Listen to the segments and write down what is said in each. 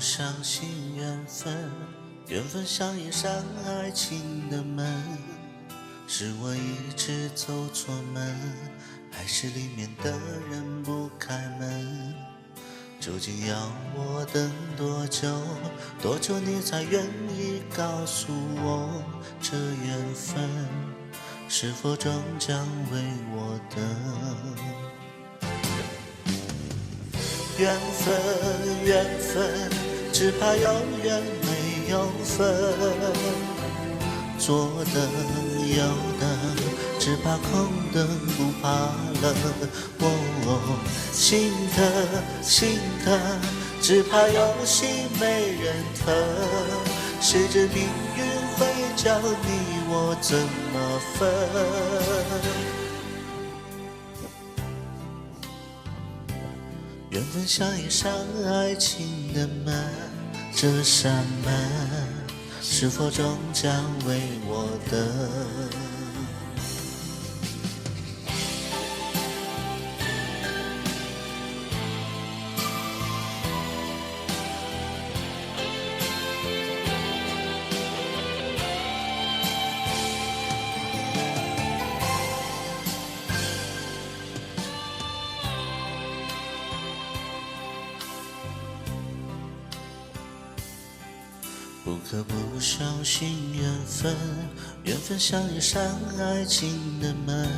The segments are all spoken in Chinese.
相信缘分，缘分像一扇爱情的门，是我一直走错门，还是里面的人不开门？究竟要我等多久，多久你才愿意告诉我，这缘分是否终将为我等？缘分，缘分，只怕有缘没有分。左等右等，只怕空等不怕冷。心疼，心疼，只怕有心没人疼。谁知命运会将你我怎么分？缘分像一扇爱情的门，这扇门是否终将为我等？不可不相信缘分，缘分像一扇爱情的门，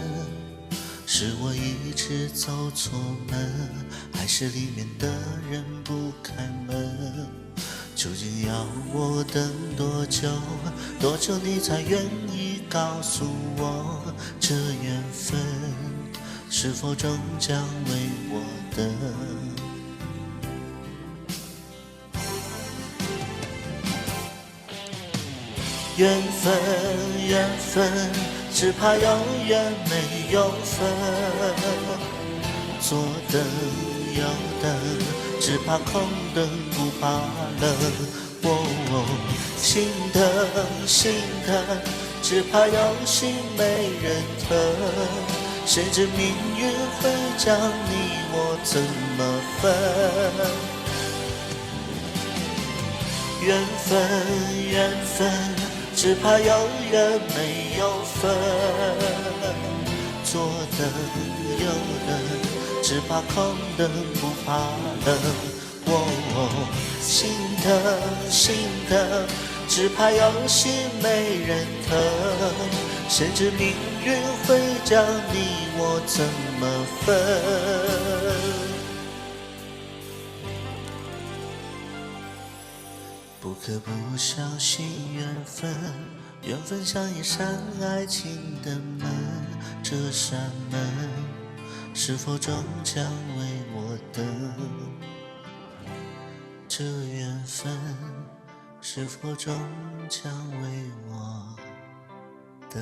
是我一直走错门，还是里面的人不开门？究竟要我等多久，多久你才愿意告诉我，这缘分是否终将为我等？缘分，缘分，只怕有缘没有分。左等右等，只怕空等不怕冷。心疼，心疼，只怕有心没人疼。谁知命运会将你我怎么分？缘分，缘分，只怕有缘没有分。左等右等，只怕空等不怕冷。心疼，心疼，只怕有心没人疼。谁知命运会将你我怎么分？不可不相信缘分，缘分像一扇爱情的门，这扇门是否终将为我等？这缘分是否终将为我等？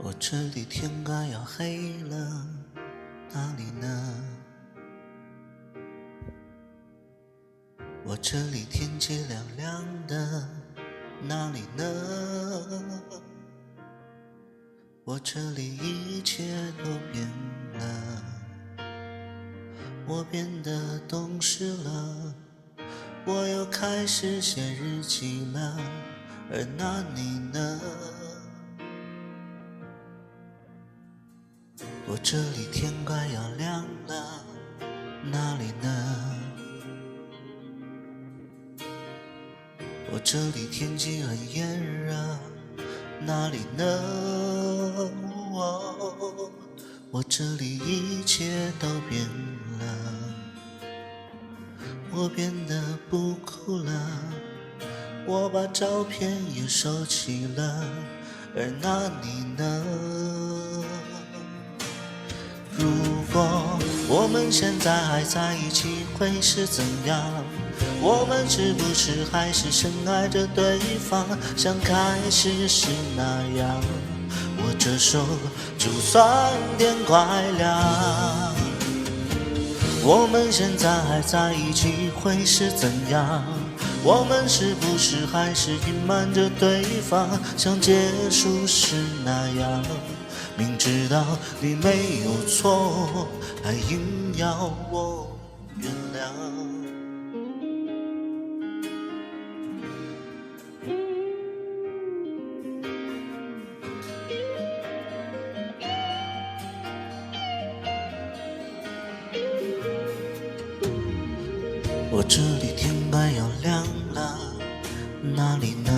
我这里天快要黑了，哪里呢？我这里天气凉凉的，哪里呢？我这里一切都变了，我变得懂事了，我又开始写日记了，而那你呢？我这里天快要亮了，哪里呢？我这里天气很炎热，哪里呢？我这里一切都变了，我变得不哭了，我把照片也收起了，而那你呢？如果我们现在还在一起会是怎样？我们是不是还是深爱着对方，像开始时那样？握着手就算天快亮。我们现在还在一起会是怎样？我们是不是还是隐瞒着对方，像结束时那样？明知道你没有错，还硬要我原谅。我这里天快要亮了，哪里呢？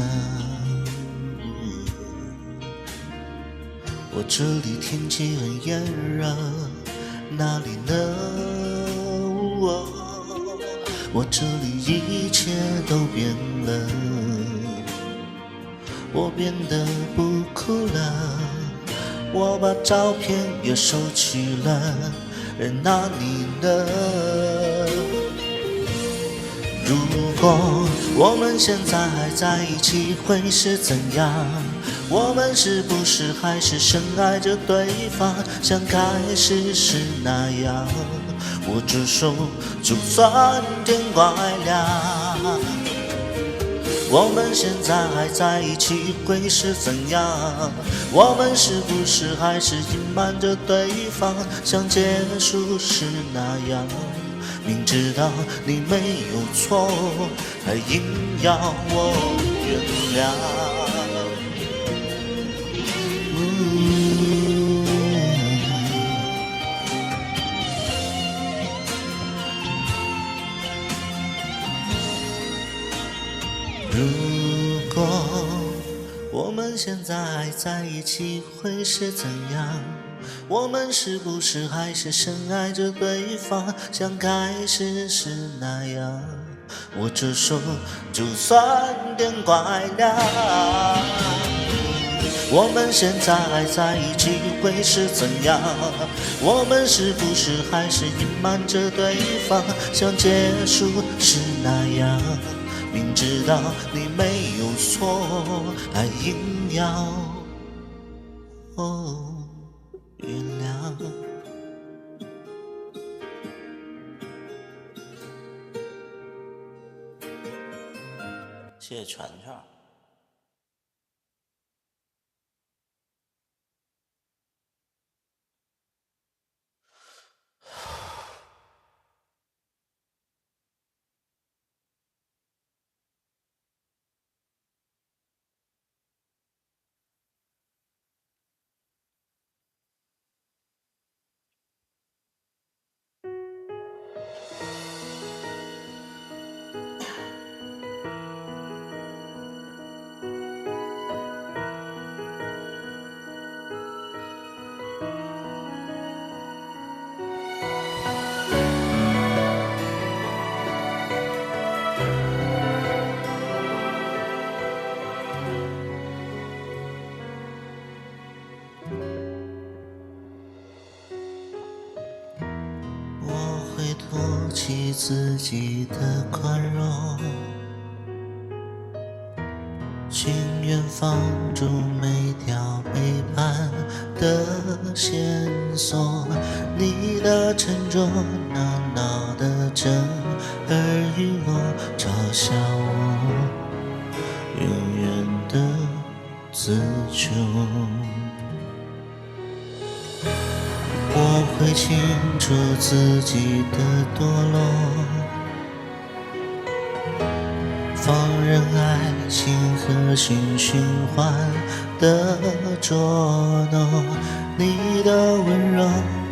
我这里天气很炎热，哪里呢？我这里一切都变了，我变得不哭了，我把照片也收起了，而那你呢？如果我们现在还在一起会是怎样？我们是不是还是深爱着对方，像开始时那样？握着手就算天快亮。我们现在还在一起会是怎样？我们是不是还是隐瞒着对方，像结束时那样？明知道你没有错，还硬要我原谅。如果我们现在还在一起会是怎样？我们是不是还是深爱着对方，像开始时那样？握着手就算天快亮。我们现在还在一起会是怎样？我们是不是还是隐瞒着对方，像结束时那样？明知道你没有错，还硬要原谅。谢谢全全。唾弃自己的宽容，情愿放逐每条背叛的线索。你的沉重闹闹的震耳欲聋，嘲笑我永远的自穷。我会清楚自己的堕落，放任爱情和循环的捉弄。你的温柔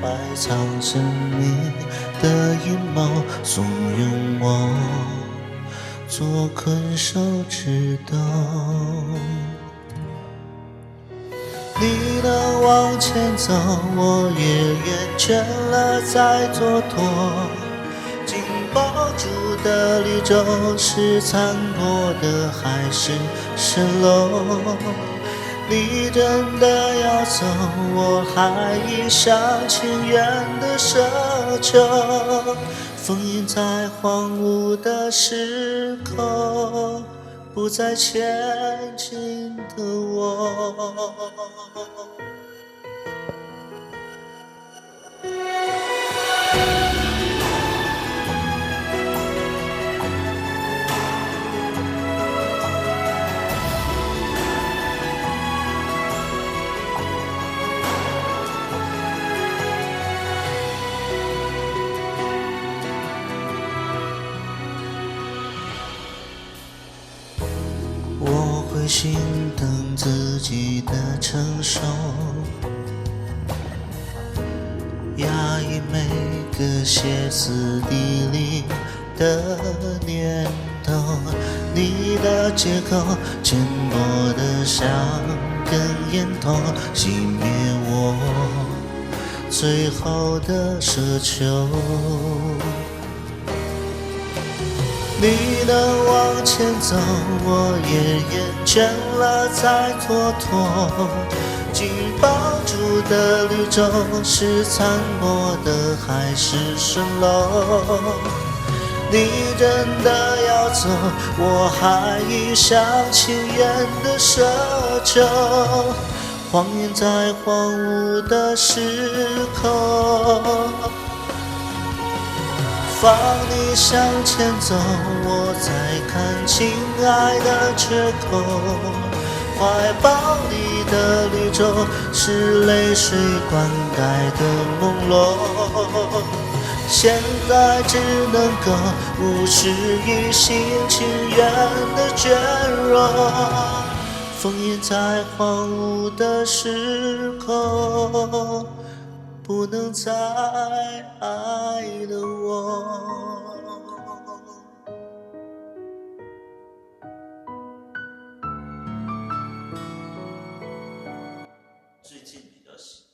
埋藏生命的阴谋，怂恿我做困兽之斗。你能往前走，我也厌倦了再蹉跎，紧抱住的绿洲，是残破的还是蜃楼？你真的要走，我还一厢情愿的奢求，封印在荒芜的时空，不再前进的我。我会心疼自己的承受，压抑每个歇斯底里的念头。你的借口浅薄的像根烟头，熄灭我最后的奢求。你能往前走，我也厌倦了再蹉跎。紧抱住的绿洲，是残破的还是蜃楼？你真的要走，我还一厢情愿的奢求，谎言在荒芜的时空。放你向前走，我才看清爱的缺口。怀抱里的绿洲，是泪水灌溉的朦胧。现在只能够无视一心情愿的倦弱，封印在荒芜的时空，不能再爱了我。最近比较喜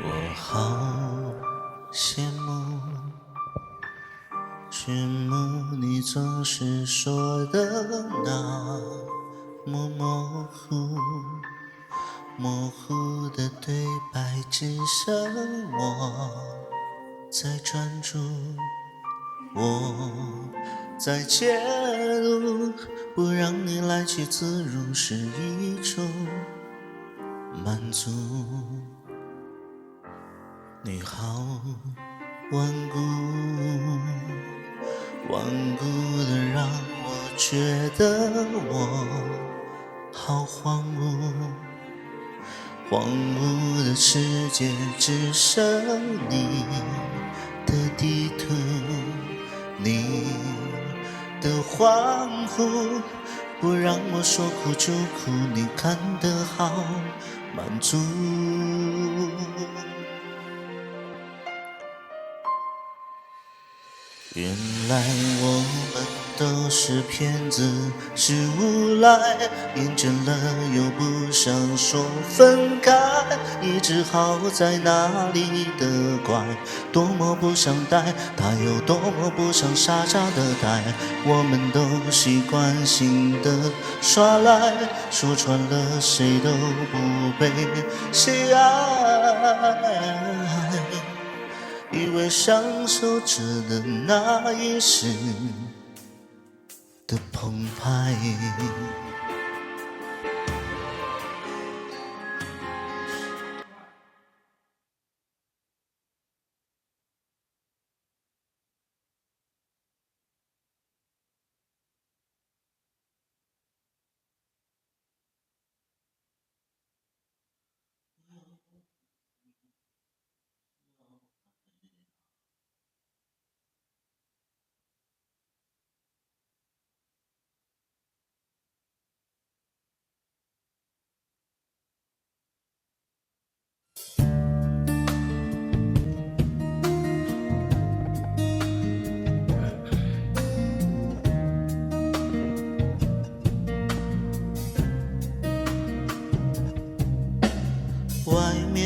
我好羡慕你总是说的那么模糊，模糊的对白只剩我在专注，我在介入，不让你来去自如是一种满足。你好顽固，顽固的让我觉得我好荒芜，荒芜的世界只剩你的地图，你的恍惚，不让我说苦就苦，你看得好满足。原来我们都是骗子，是无赖，厌倦了又不想说分开，一直好在哪里的怪，多么不想待，他又多么不想傻傻的待，我们都习惯性的耍赖，说穿了谁都不被谁爱，以为享受着的那一时的澎湃，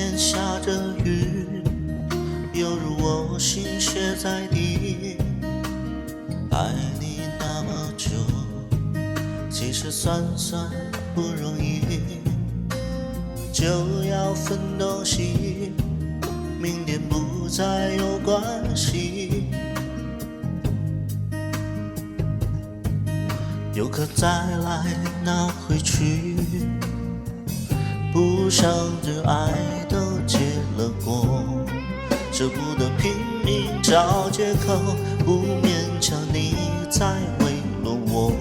面下着雨，犹如我心血在地。爱你那么久，其实算不容易，就要分东西，明天不再有关系。有可再来拿回去，不想的爱都结了果，舍不得拼命找借口，不勉强你再为了我，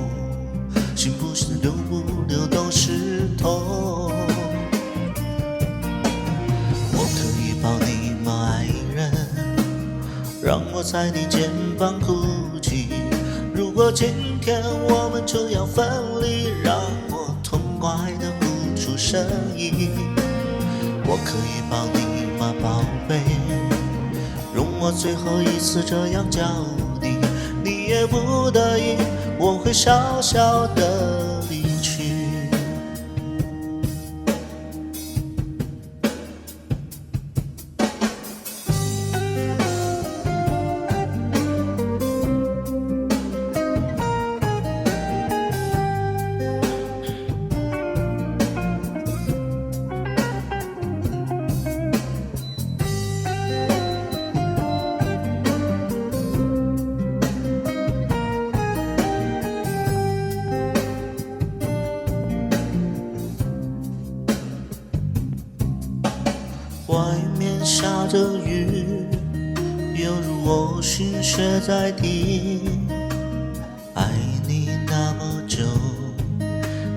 心不是留不留都是痛。我可以抱你吗，爱人？让我在你肩膀哭泣。如果今天我们就要分离，让我痛快地呼出声音。我可以抱你吗，宝贝？容我最后一次这样叫你，你也不得已，我会小小的离去。外面下着雨，犹如我心血在地。爱你那么久，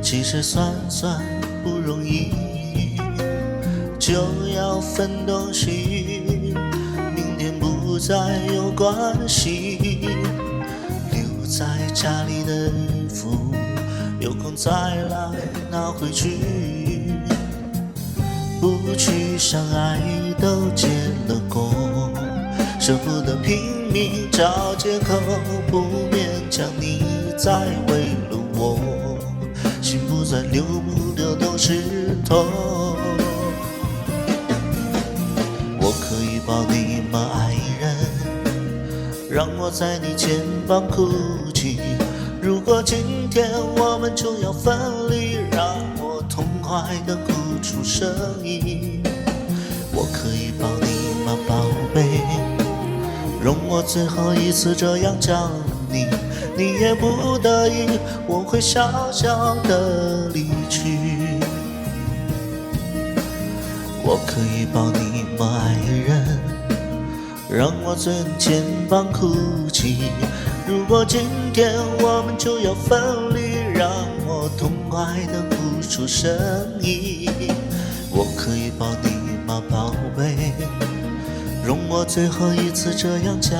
其实算不容易，就要分东西，明天不再有关系。留在家里的衣服，有空再来拿回去。不去相爱都结了果，舍不得拼命找借口，不勉强你再为了我，心不再留不留都是痛。我可以抱你吗，爱人？让我在你肩膀哭泣。如果今天我们就要分离，让我痛快地哭出声音。我可以抱你吗，宝贝？容我最后一次这样叫你，你也不得已，我会小小的离去。我可以抱你吗，爱人？让我在你肩膀哭泣。如果今天我们就要分离，让我痛快地哭出声音。我可以抱你吗，宝贝？容我最后一次这样叫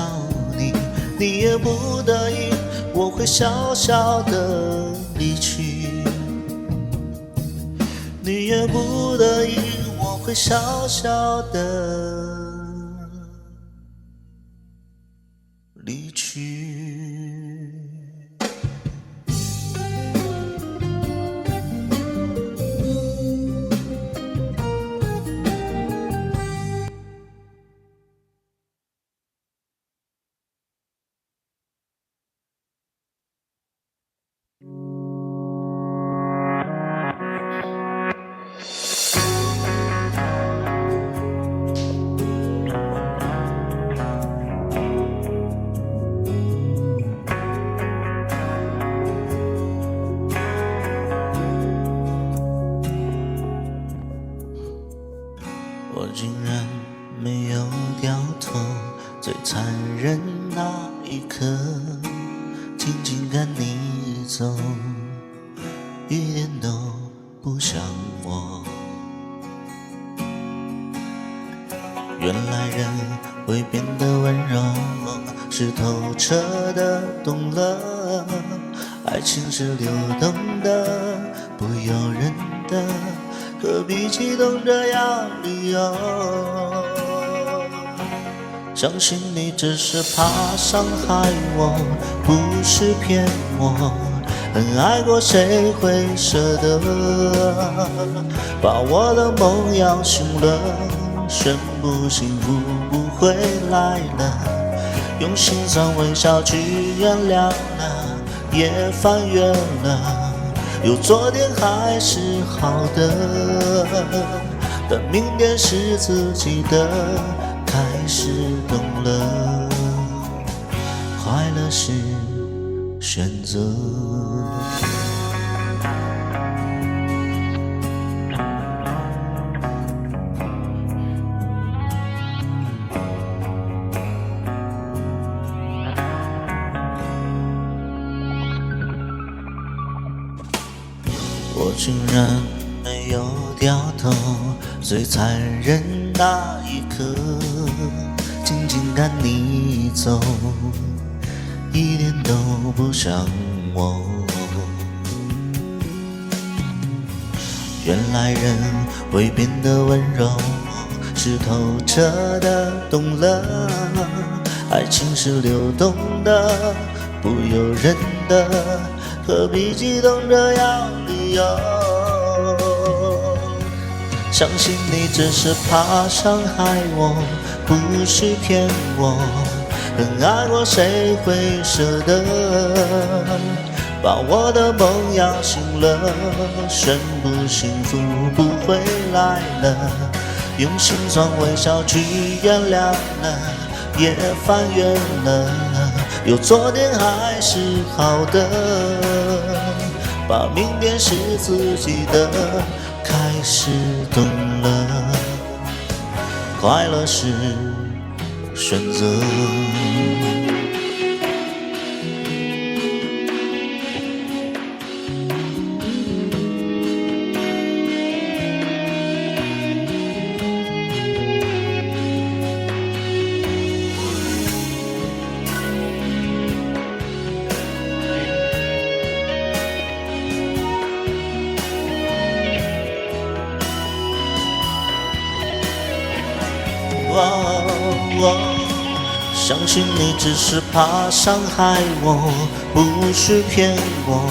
你，你也不得已，我会小小的离去。你也不得已，我会小小的离去。我竟然没有掉头，最残忍那一刻，静静看你走，一点都不像我。原来人会变得温柔，是透彻的懂了，爱情是流动的，不由人的，何必激动着要理由？相信你只是怕伤害我，不是骗我。很爱过，谁会舍得把我的梦要醒了？宣布幸福不会来了，用心酸微笑去原谅了，也翻越了，有错点还是好的，但明天是自己的，开始懂了，快乐是选择。我竟然没有掉头，最残忍那一刻，静静看你走，一点都不像我。原来人会变得温柔，是透彻的懂了，爱情是流动的，不由人的，何必激动着要理由？相信你只是怕伤害我，不是骗我，很爱过谁会舍得把我的梦摇醒了，宣布幸福不会来了，用心酸微笑去原谅了，也翻越了，有错点还是好的，把明天是自己的，开始懂了，快乐是选择。相信你只是怕伤害我，不是骗我，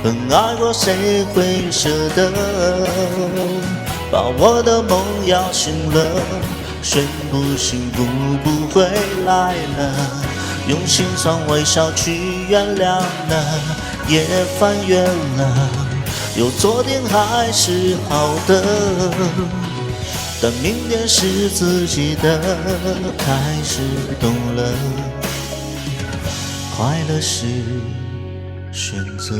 很爱过谁会舍得把我的梦摇醒了，宣布幸福不会来了，用心酸微笑去原谅了，也翻越了，有错点还是好的，但明天是自己的，开始懂了，快乐是选择。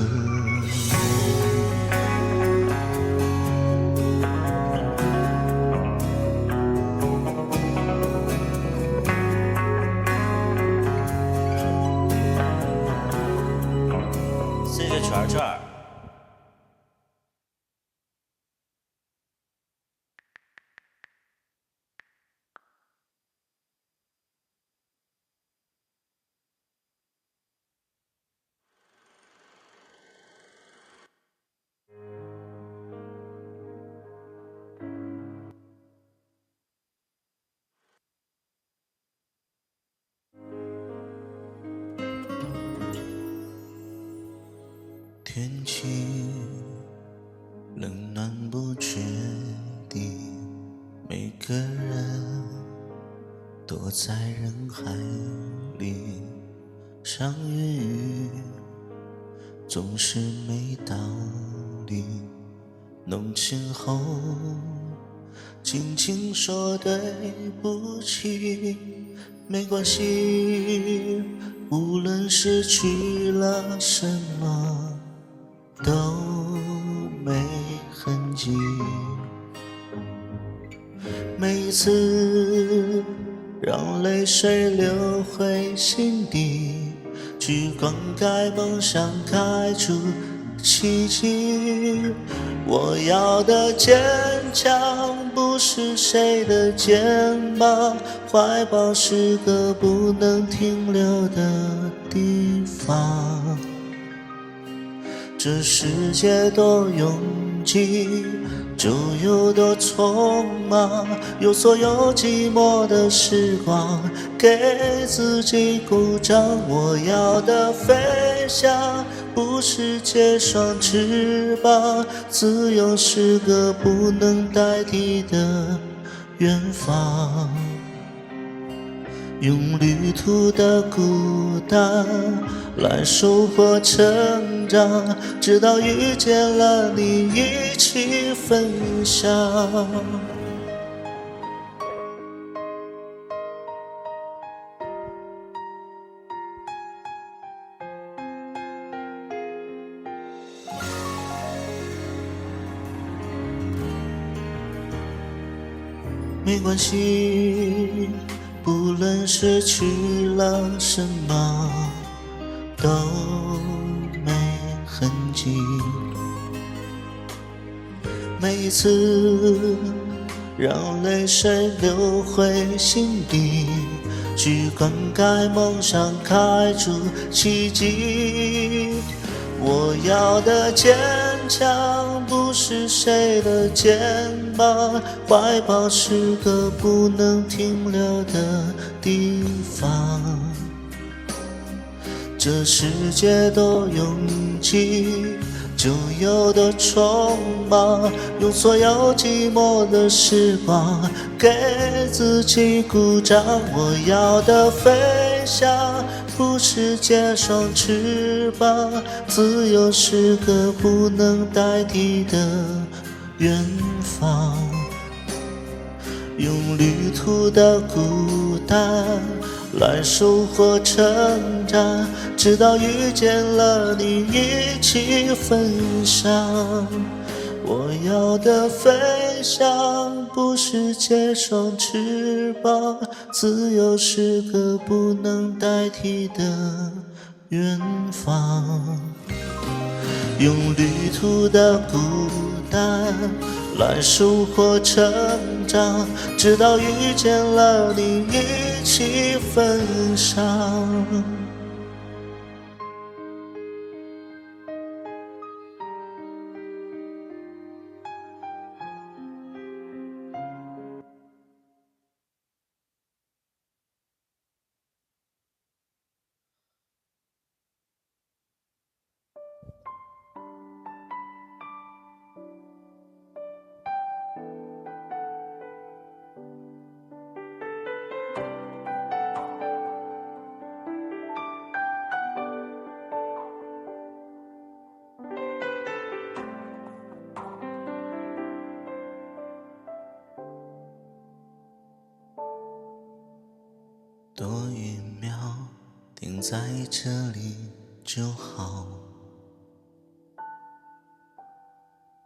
谢谢圈圈。天气冷暖不确定，每个人躲在人海里相遇，总是没道理。弄清后轻轻说对不起，没关系，无论失去了什么都没痕迹。每一次让泪水流回心底，去灌溉梦想，开出奇迹。我要的坚强不是谁的肩膀，怀抱是个不能停留的地方。这世界多拥挤，就有多匆忙，有所有寂寞的时光，给自己鼓掌。我要的飞翔不是结双翅膀，自由是个不能代替的远方，用旅途的孤单来收获成长，直到遇见了你，一起分享。没关系，不论失去了什么，都没痕迹。每一次让泪水流回心底，去灌溉梦想，开出奇迹。我要的坚强不是谁的肩膀，怀抱是个不能停留的地方。这世界多拥挤，就有多匆忙，用所有寂寞的时光给自己鼓掌。我要的飞翔不是结双翅膀，自由是个不能代替的远方。用旅途的孤单来收获成长，直到遇见了你，一起分享。我要的飞翔不是结双翅膀，自由是个不能代替的远方。用旅途的孤单来收获成长，直到遇见了你，一起分享。多一秒停在这里就好，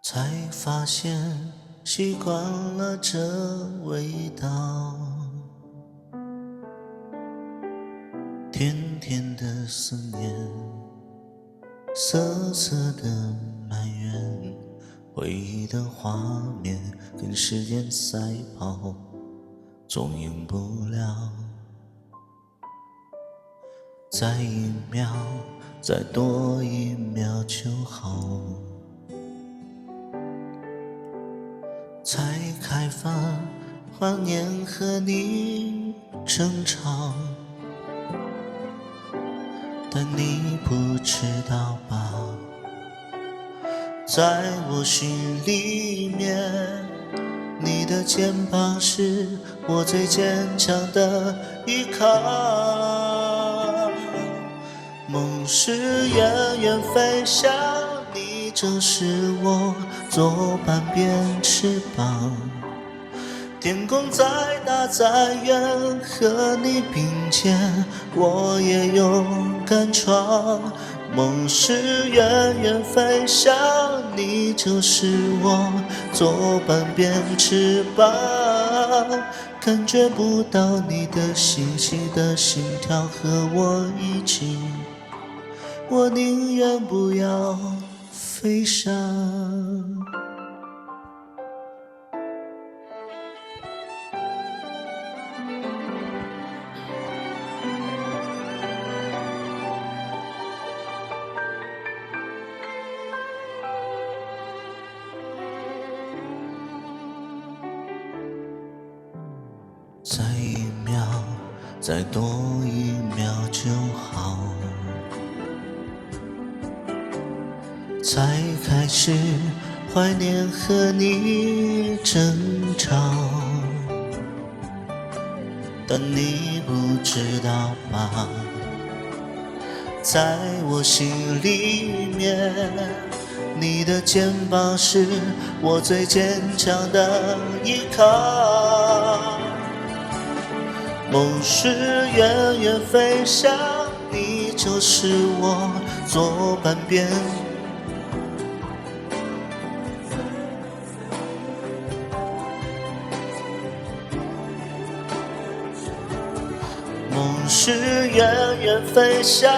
才发现习惯了这味道。甜甜的思念，涩涩的埋怨，回忆的画面跟时间赛跑，总赢不了。再一秒，再多一秒就好，才开发怀念和你争吵。但你不知道吧，在我心里面，你的肩膀是我最坚强的依靠。梦是远远飞翔，你就是我左半边翅膀。天空再大再远，和你并肩，我也勇敢闯。梦是远远飞翔，你就是我左半边翅膀。感觉不到你的细细的心跳和我一起，我宁愿不要飞翔。再一秒，再多一秒就好，才开始怀念和你争吵。但你不知道吧，在我心里面，你的肩膀是我最坚强的依靠。梦是远远飞翔，你就是我左半边。梦是远远飞翔，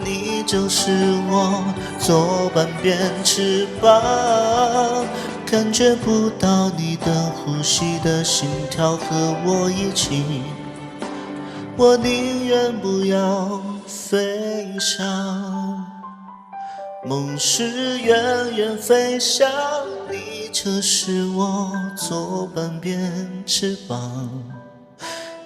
你就是我左半边翅膀。感觉不到你的呼吸的心跳和我一起，我宁愿不要飞翔。梦是远远飞翔，你就是我左半边翅膀。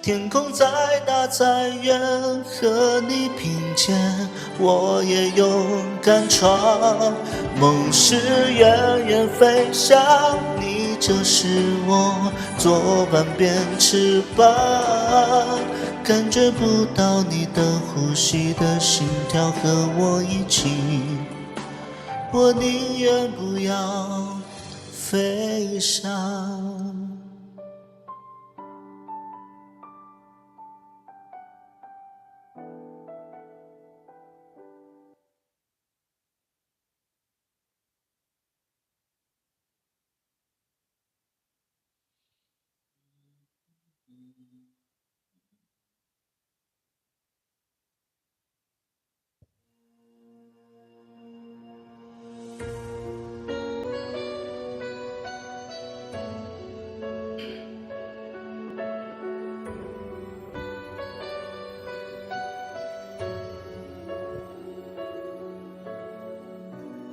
天空再大再远，和你并肩，我也勇敢闯。梦是远远飞翔，你就是我左半边翅膀。感觉不到你的呼吸的心跳和我一起，我宁愿不要飞翔。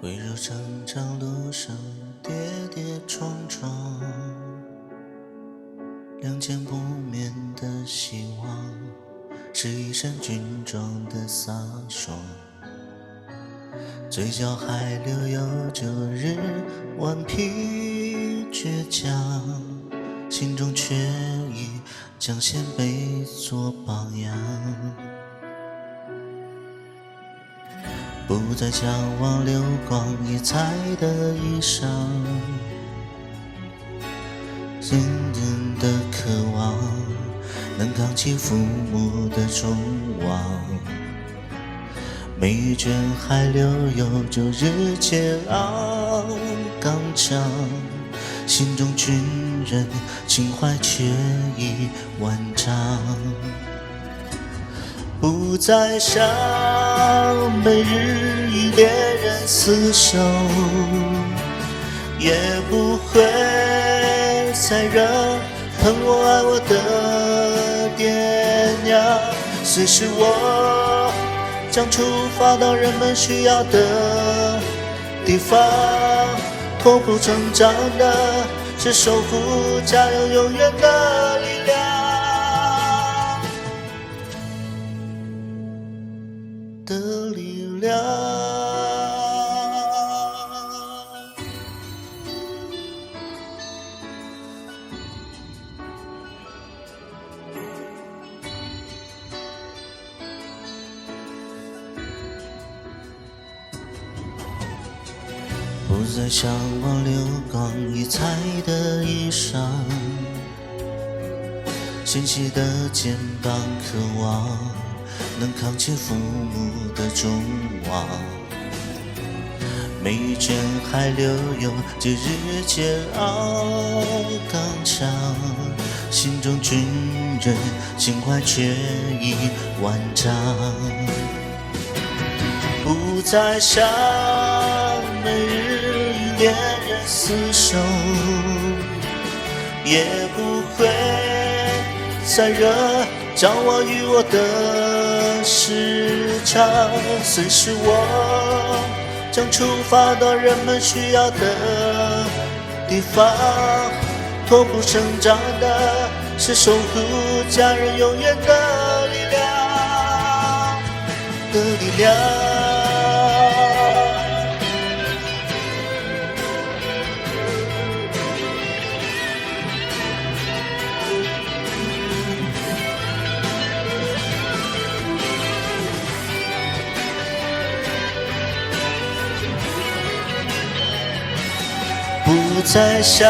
回首成长路上跌跌撞撞，两件不眠的希望，是一身军装的飒爽，嘴角还留有旧日顽皮倔强，心中却已将先辈做榜样。不再向往流光溢彩的衣裳，深深的渴望能扛起父母的重望。每一卷还留有旧日桀骜刚强，心中军人情怀却已万丈。不再想每日与恋人厮守，也不会再惹恨我爱我的爹娘。随时我将出发到人们需要的地方，托付成长的是守护家人永远的力量。不再向往流光溢彩的衣裳，纤细的肩膀渴望能扛起父母的重望。每一卷还留有旧日桀骜刚强，心中军人情怀却已万丈。不再想每日与恋人厮守，也不会再惹将我与我的时常。随时我将出发到人们需要的地方，托付成长的是守护家人永远的力量的力量。再像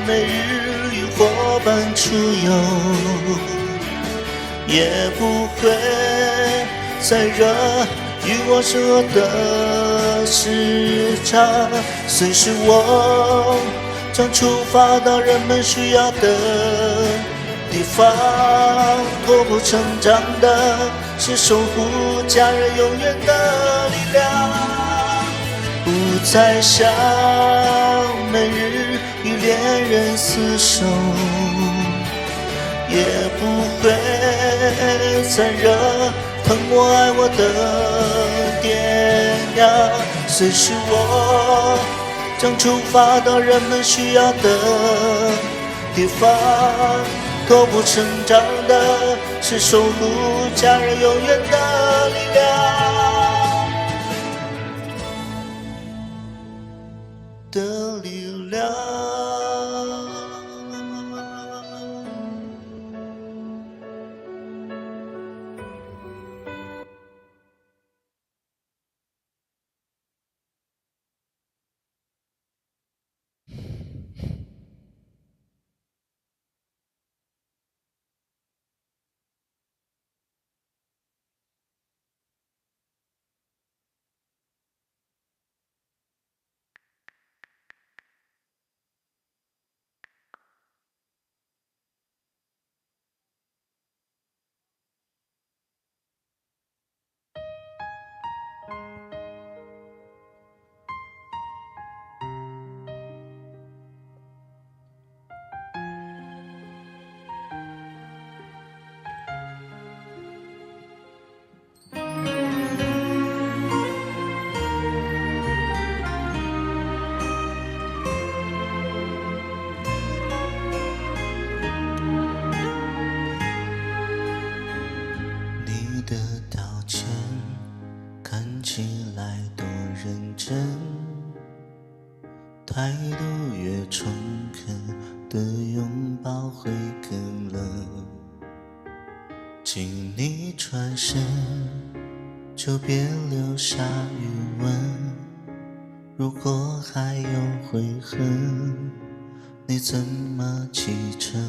每日萤火般出游，也不会再惹与我说的时差。随时我将出发到人们需要的地方，托付成长的是守护家人永远的力量，不再像每日与恋人厮守，也不会再惹疼我爱我的爹娘。随时我将出发到人们需要的地方，托付成长的是守护家人永远的力量。你的道歉看起来多认真，态度越诚恳的拥抱会更冷。请你转身，就别留下余温。如果还有悔恨，你怎么启程？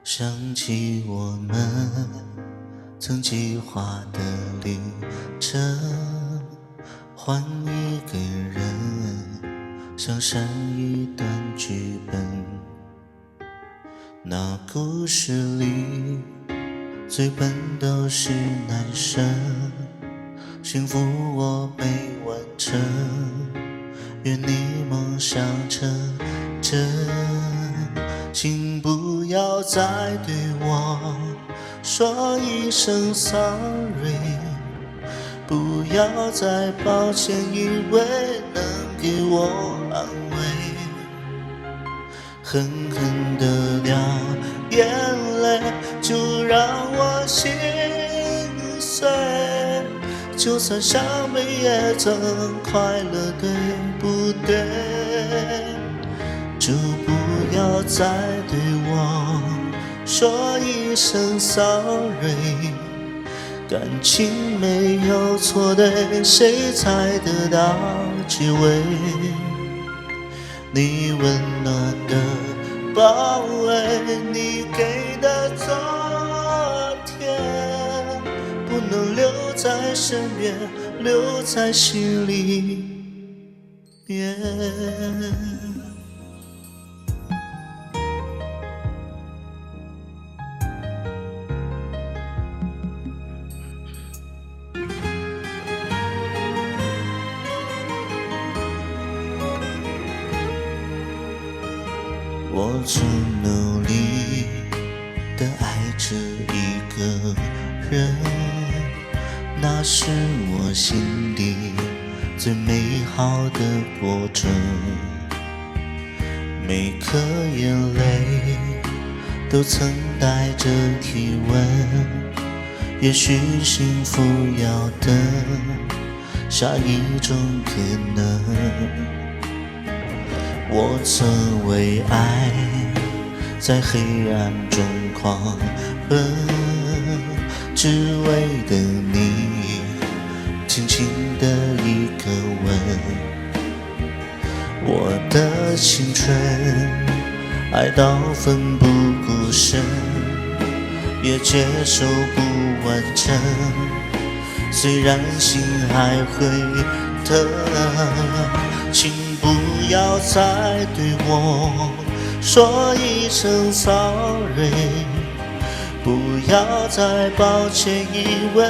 想起我们曾计划的旅程，换一个人想删一段剧本。那故事里最笨都是男生，幸福我没完成，愿你梦想成真。请不要再对我说一声 sorry， 不要再抱歉，以为能给我安慰。狠狠的掉眼泪，就让我心碎。就算伤悲也曾快乐，对不对？就不要再对我说一声 sorry， 感情没有错对，谁才得到结尾？你温暖的包围，你给的昨天，不能留在身边，留在心里边。我正努力地爱着一个人，那是我心底最美好的过程。每颗眼泪都曾带着体温，也许幸福要等下一种可能。我曾为爱在黑暗中狂奔，只为等你轻轻的一个吻。我的青春，爱到奋不顾身，也接受不完整。虽然心还会疼，请不要再对我说一声 sorry， 不要再抱歉，以为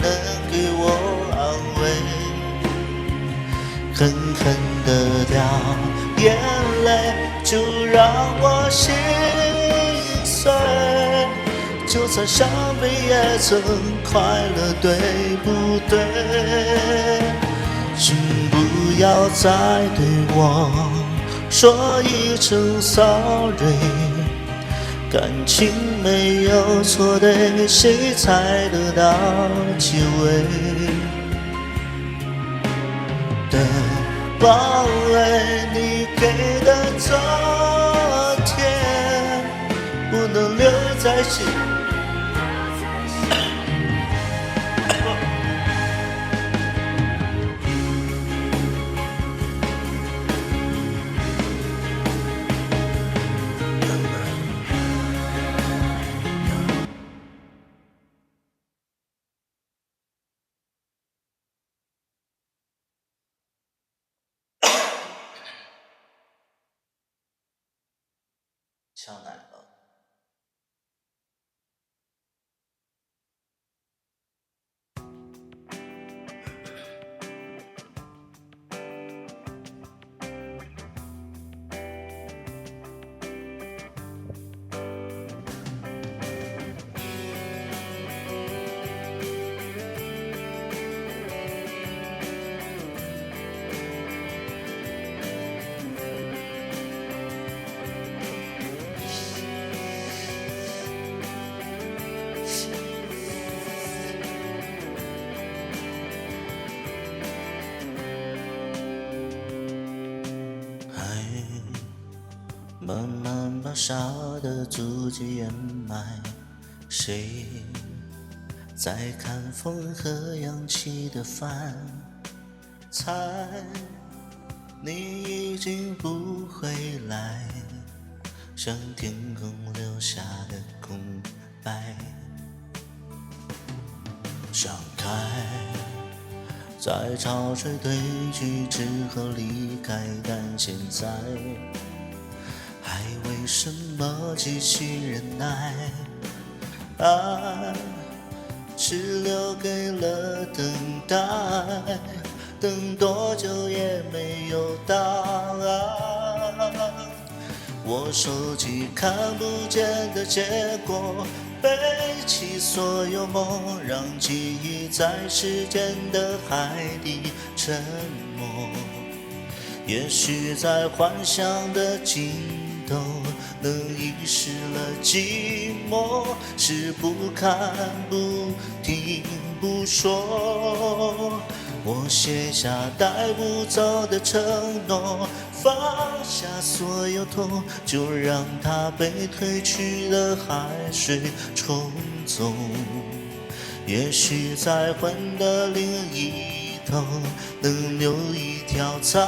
能给我安慰。狠狠地掉眼泪，就让我心碎。就算伤悲也曾快乐，对不对？请不要再对我说一声 sorry， 感情没有错对，谁才得到结尾？的包围你给的昨天，不能留在心。呛奶了。慢慢把傻的足迹掩埋，谁在看风和扬起的帆？猜你已经不回来，像天空留下的空白。想开，在潮水退去之后离开，但现在还为什么继续忍耐？爱只留给了等待，等多久也没有答案。我收集看不见的结果，背起所有梦，让记忆在时间的海底沉没。也许在幻想的尽头，能遗失了寂寞，是不看不听不说。我写下带不走的承诺，放下所有痛，就让它被退去的海水冲走。也许在魂的另一头，能有一条彩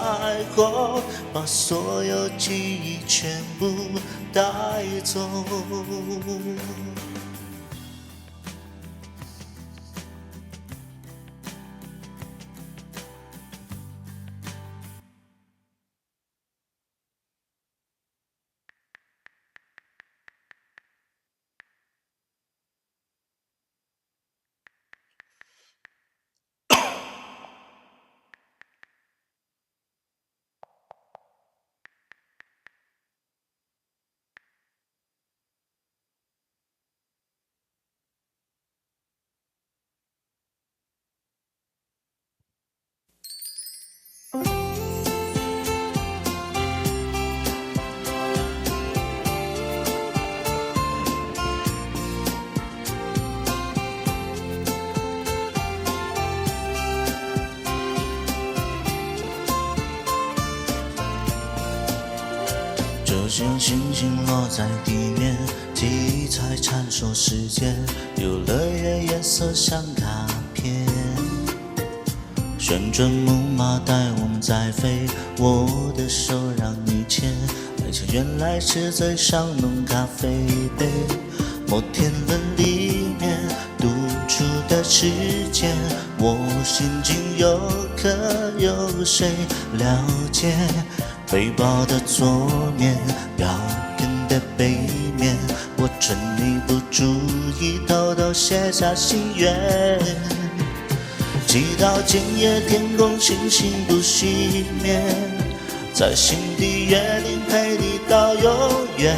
虹，把所有记忆全部带走。就像星星落在地面，记忆才闪烁时间，游乐园颜色像卡片。旋转木马带我们在飞，我的手让你牵，爱情原来是在上弄咖啡杯。摩天轮里面独处的时间，我心境有可有谁了解？背包的左面，表根的背面，我趁你不注意偷偷写下心愿，祈祷今夜天空星星不熄灭，在心底约定陪你到永远。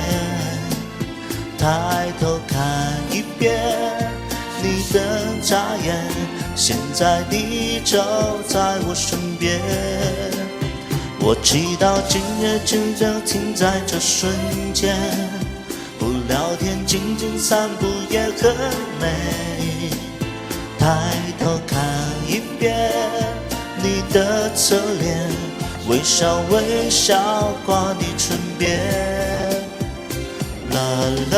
抬头看一遍你的眨眼，现在你就在我身边。我祈祷今夜只能停在这瞬间，不聊天静静散步也很美。抬头看一遍你的侧脸，微笑微笑挂你唇边。啦啦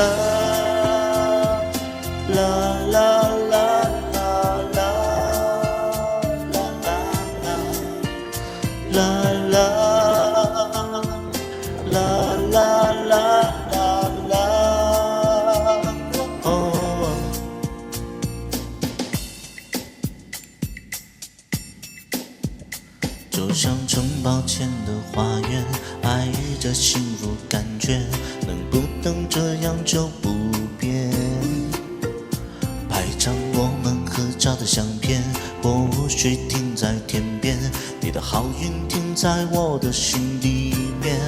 啦啦啦啦啦啦啦啦啦啦，哦。就像城堡前的花园，爱着幸福感觉，能不能这样就不变？拍张我们合照的相片，或许停在天边，你的好运停在我的心里面。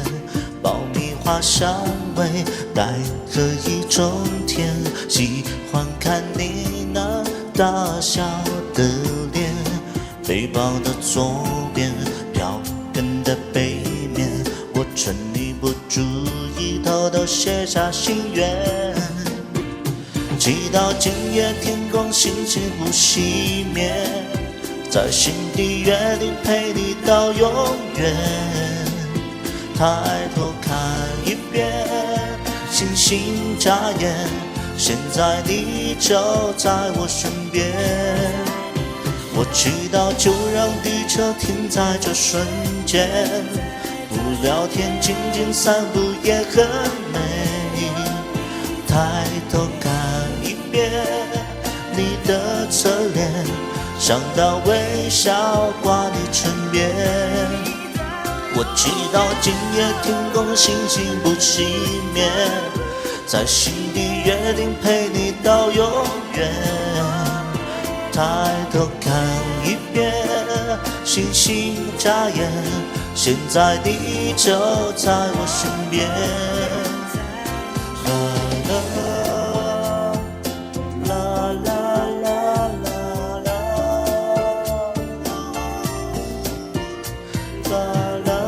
爆米花香味待可以种甜，喜欢看你那大笑的脸。背包的左边，票根的背面，我趁你不注意偷偷写下心愿，祈祷今夜天空星星不熄灭，在心底约定陪你到永远。抬头看一遍星星眨眼，现在你就在我身边。我祈祷就让地球停在这瞬间，不聊天静静散步也很美。抬头看一遍你的侧脸，想到微笑挂你唇边。我祈祷今夜天空星星不熄灭，在心底约定陪你到永远。抬头看一遍星星眨眼，现在你就在我身边。啦啦啦啦啦啦啦啦啦啦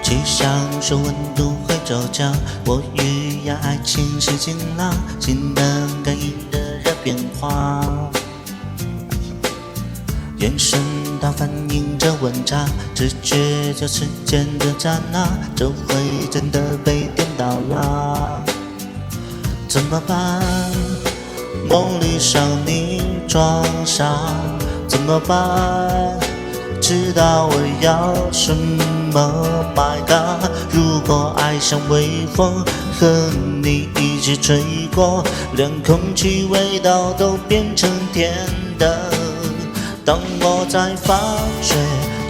去享受温度会骤降，我欲要爱情是晴朗，心能感应的热变化，眼神它反映着温差，直觉就时间的刹那，这回真的被颠倒了，怎么办？梦里向你装傻，怎么办？知道我要什么 My God， 如果爱像微风和你一起吹过，连空气味道都变成甜的，当我在发觉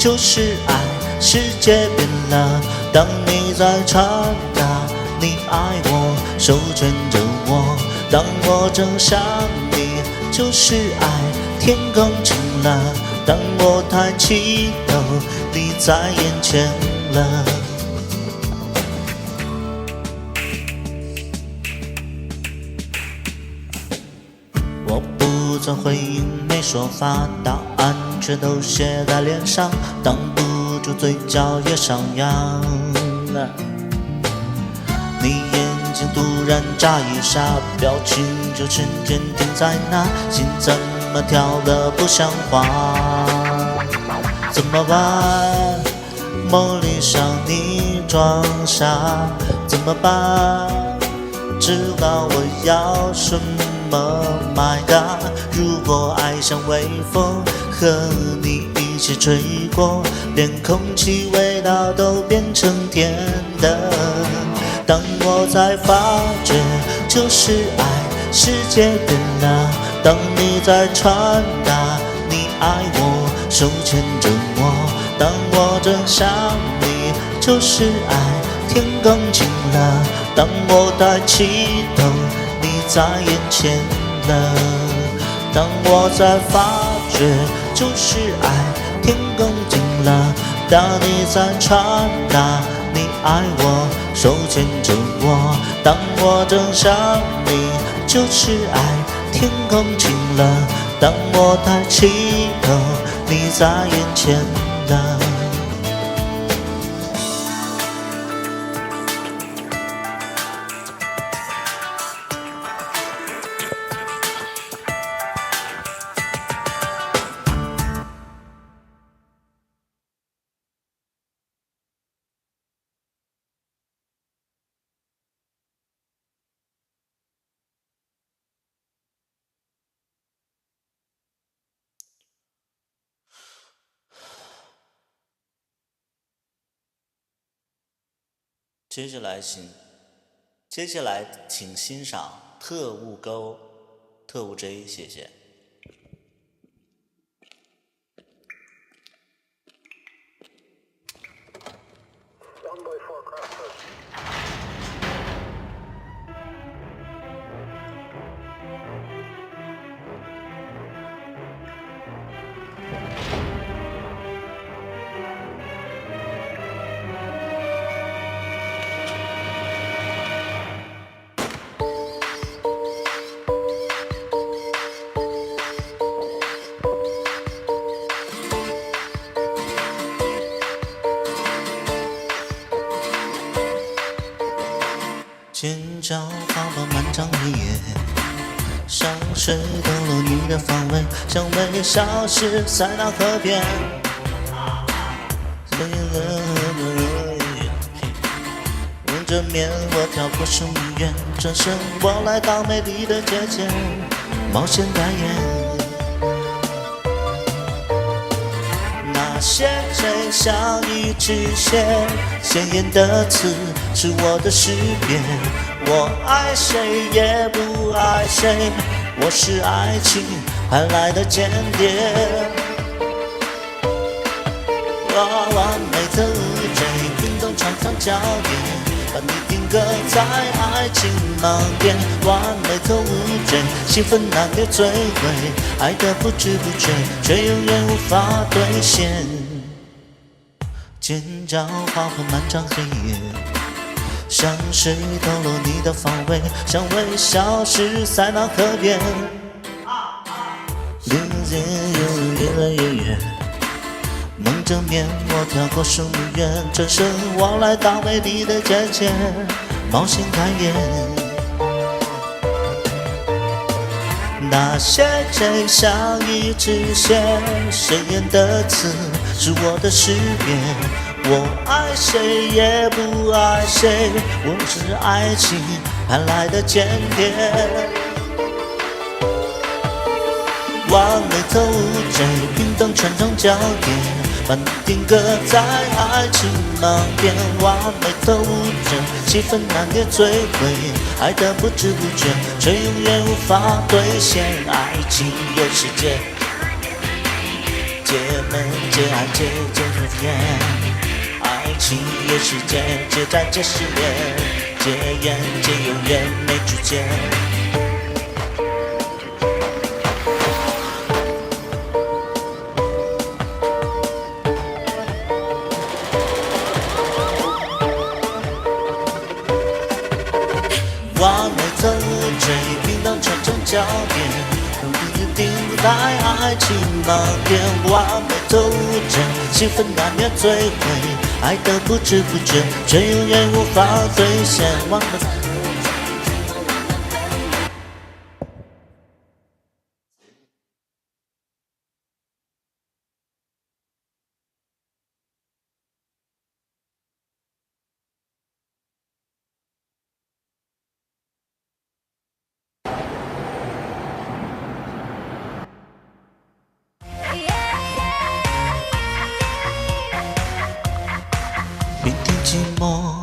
就是爱，世界变了。当你在传达你爱我，手牵着我。当我正想你就是爱，天空晴了。当我抬起头，你在眼前了。我不曾回应，没说法，答案却都写在脸上，挡不住嘴角也上扬。你眼睛突然眨一下，表情就瞬间停在那，心怎么跳得不像话？怎么办？梦里想你装傻，怎么办？知道我要什么 ？My God！ 如果爱像微风，和你一起吹过，连空气味道都变成甜的。当我在发觉就是爱，世界变了。当你在传达你爱我，手牵着我。当我正想你就是爱，天空晴了。当我抬起头，你在眼前了。当我在发觉就是爱，天空晴了。当你在传达你爱我，手牵着我。当我正想你就是爱，天空晴了。当我抬起头，你在眼前了。接下来请欣赏特务沟特务 J， 谢谢。尖叫划过漫长黑夜，像水抖落你的方位，像微笑时在那河边。蒙着面我跳过生命园，转身我来到美丽的街前，冒险代言。那些谁像一支线，鲜艳的刺是我的识别。我爱谁也不爱谁，我是爱情派来的间谍。完美的误解，运动常常交叠，把你定格在爱情盲点。完美的误解，兴奋难免摧毁，爱的不知不觉，却永远无法兑现。尖叫划破漫长黑夜，像水抖落你的方位，像微笑时在那河边。离得越来越远，蒙着面我跳过生命园，转身我来到美丽的街前，冒险开演。那些谁像一支线，鲜艳的刺是我的识别。我爱谁也不爱谁，我是爱情派来的间谍。完美的误解，平等全场焦点，把你定格在爱情盲点。完美的误解，气氛难免摧毁，爱的不知不觉，却永远无法兑现。爱情有世界。解闷，解爱，解如烟。爱情也是解，解债，解失恋，解烟，解永远没主见。完美走追，冰冻穿成胶片。一定不带爱情那边，完美走着，气氛难免摧毁，爱的不知不觉，却永远无法兑现。忘了聆听寂寞，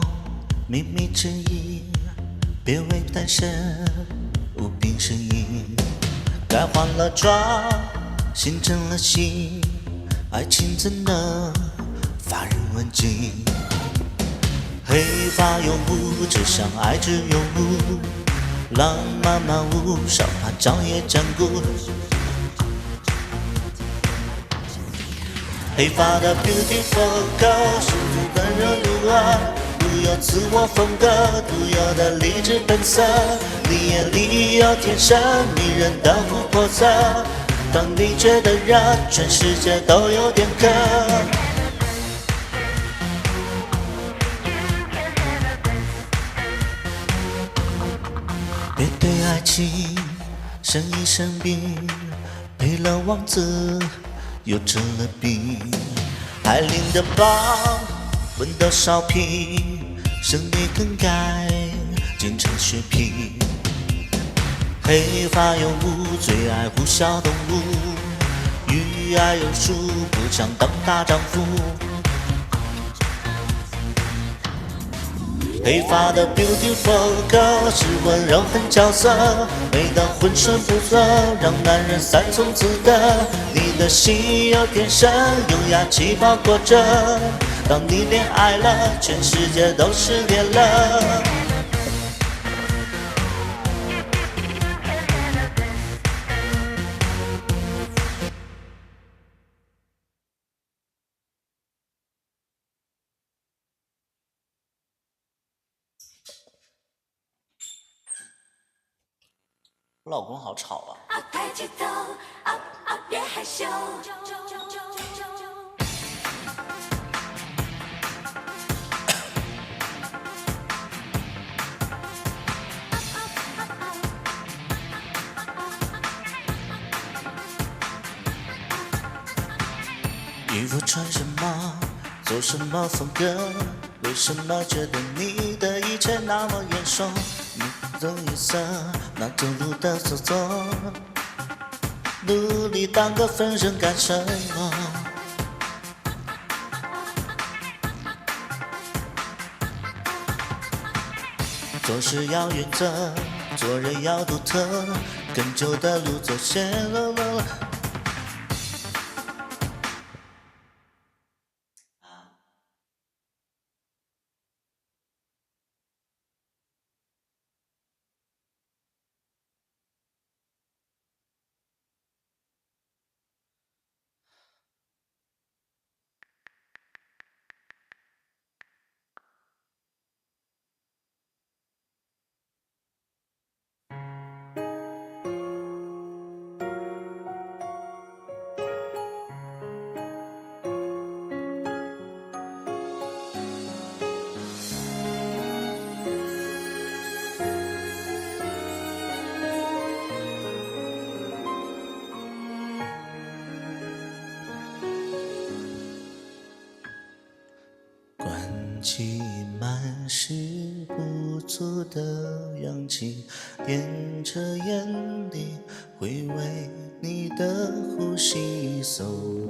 秘密之音，别为单身无病呻吟。该换了妆，心真了心，爱情怎能发人问津？黑发永无，只想爱之永无，浪漫漫无，少怕朝夜眷顾。黑发的 beautiful girl， 十足的热度啊，独有自我风格，独有的理智本色。你眼里有天生迷人的琥珀色，当你觉得热，全世界都有点渴。别对爱情生疑生病，配了王子又成了病。海灵的棒，温度烧瓶，生意更改，进成血瓶。黑发有雾，最爱呼小动物，欲爱有术，不想当大丈夫。黑发的 beautiful girl 是温柔很角色，美得浑身不涩，让男人三从此德。你的心有天生优雅气泡裹着，当你恋爱了，全世界都失恋了。我老公好吵啊！抬起头，别害羞。衣服穿什么，做什么风格？为什么觉得你的一切那么眼熟？你的颜色，那走路的动作，努力当个分身干什么？做事要原则，做人要独特，更久的路走些了。气满是不足的氧气，沿着眼底回味你的呼吸，搜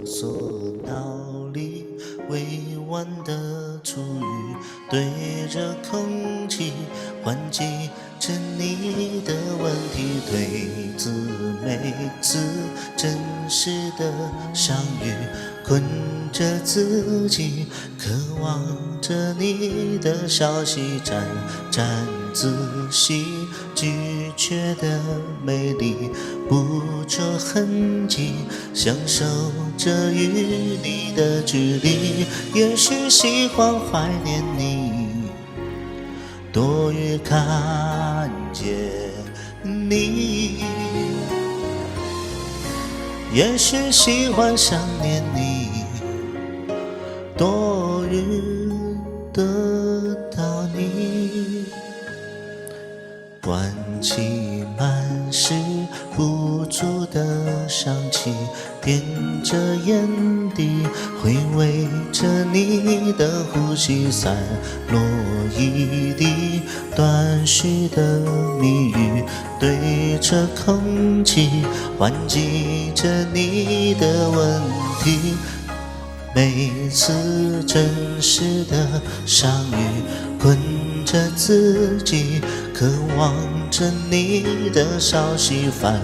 索脑里委婉的处语，对着空气缓解着你的问题，对自每次真实的相遇，困着自己，渴望着你的消息，沾沾自喜，拒绝的美丽，不着痕迹，享受着与你的距离。也许喜欢怀念你，多于看见你，也许喜欢想念你，多于得到你。关起满是不住的想起，踮着眼底回味着你的呼吸，散落一地断续的谜语，对着空气还记着你的问题。每次真实的相遇，困着自己，渴望着你的消息，翻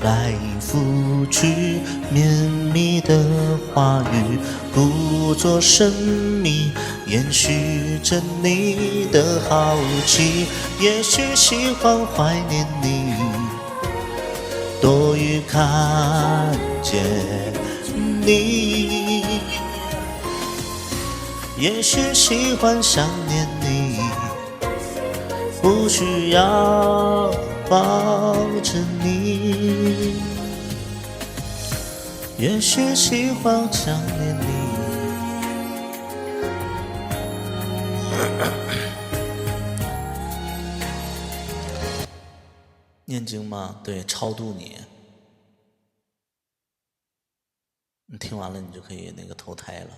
来覆去，绵密的话语，故作神秘，延续着你的好奇。也许喜欢怀念你，多于看见你，也许喜欢想念你，不需要抱着你，也许喜欢想念你。念经吗？对，超度你。你听完了，你就可以那个投胎了。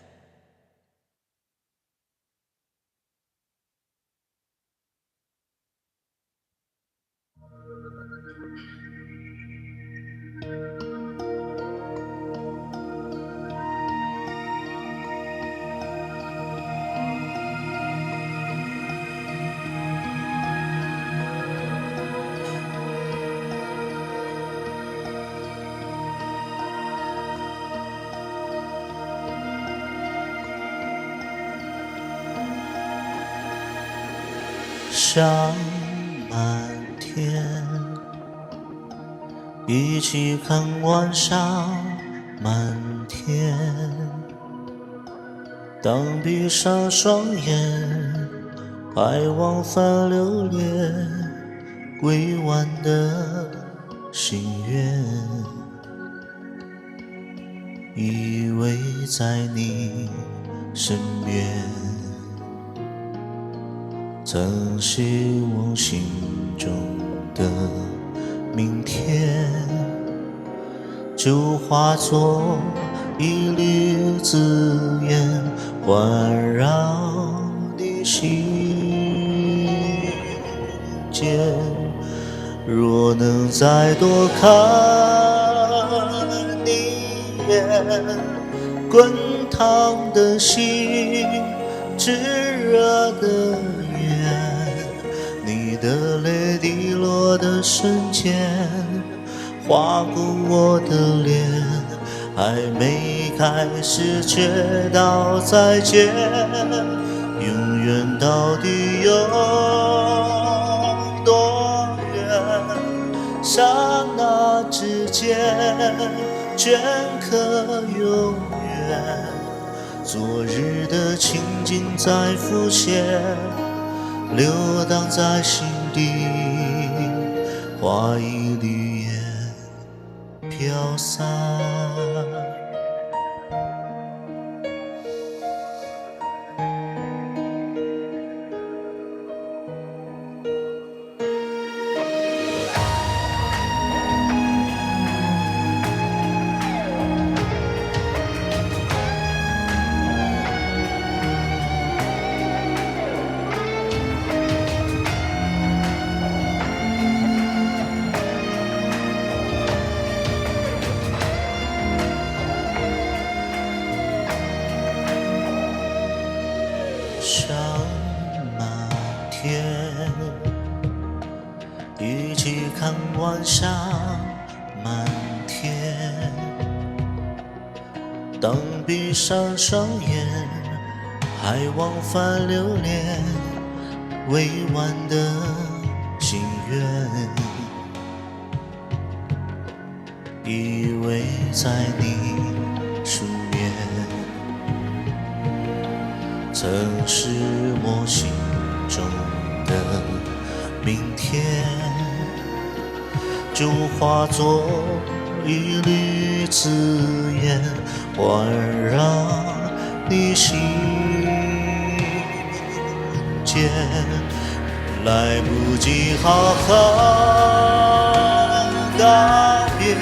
上满天，一起看晚霞满天。当闭上双眼，还往返流连，未完的心愿，依偎在你身边。曾希望心中的明天，就化作一缕紫烟，环绕你心间。若能再多看你一眼，滚烫的心，炙热的你的泪滴落的瞬间，划过我的脸，还没开始却道再见。永远到底有多远？刹那之间，镌刻永远。昨日的情景在浮现，流荡在心底，花一缕烟飘散。一起看晚霞满天。当闭上双眼，还往返流连未完的心愿，依偎在你书面，曾是我心中的明天，就化作一缕紫烟，环绕你心间，来不及好好告别，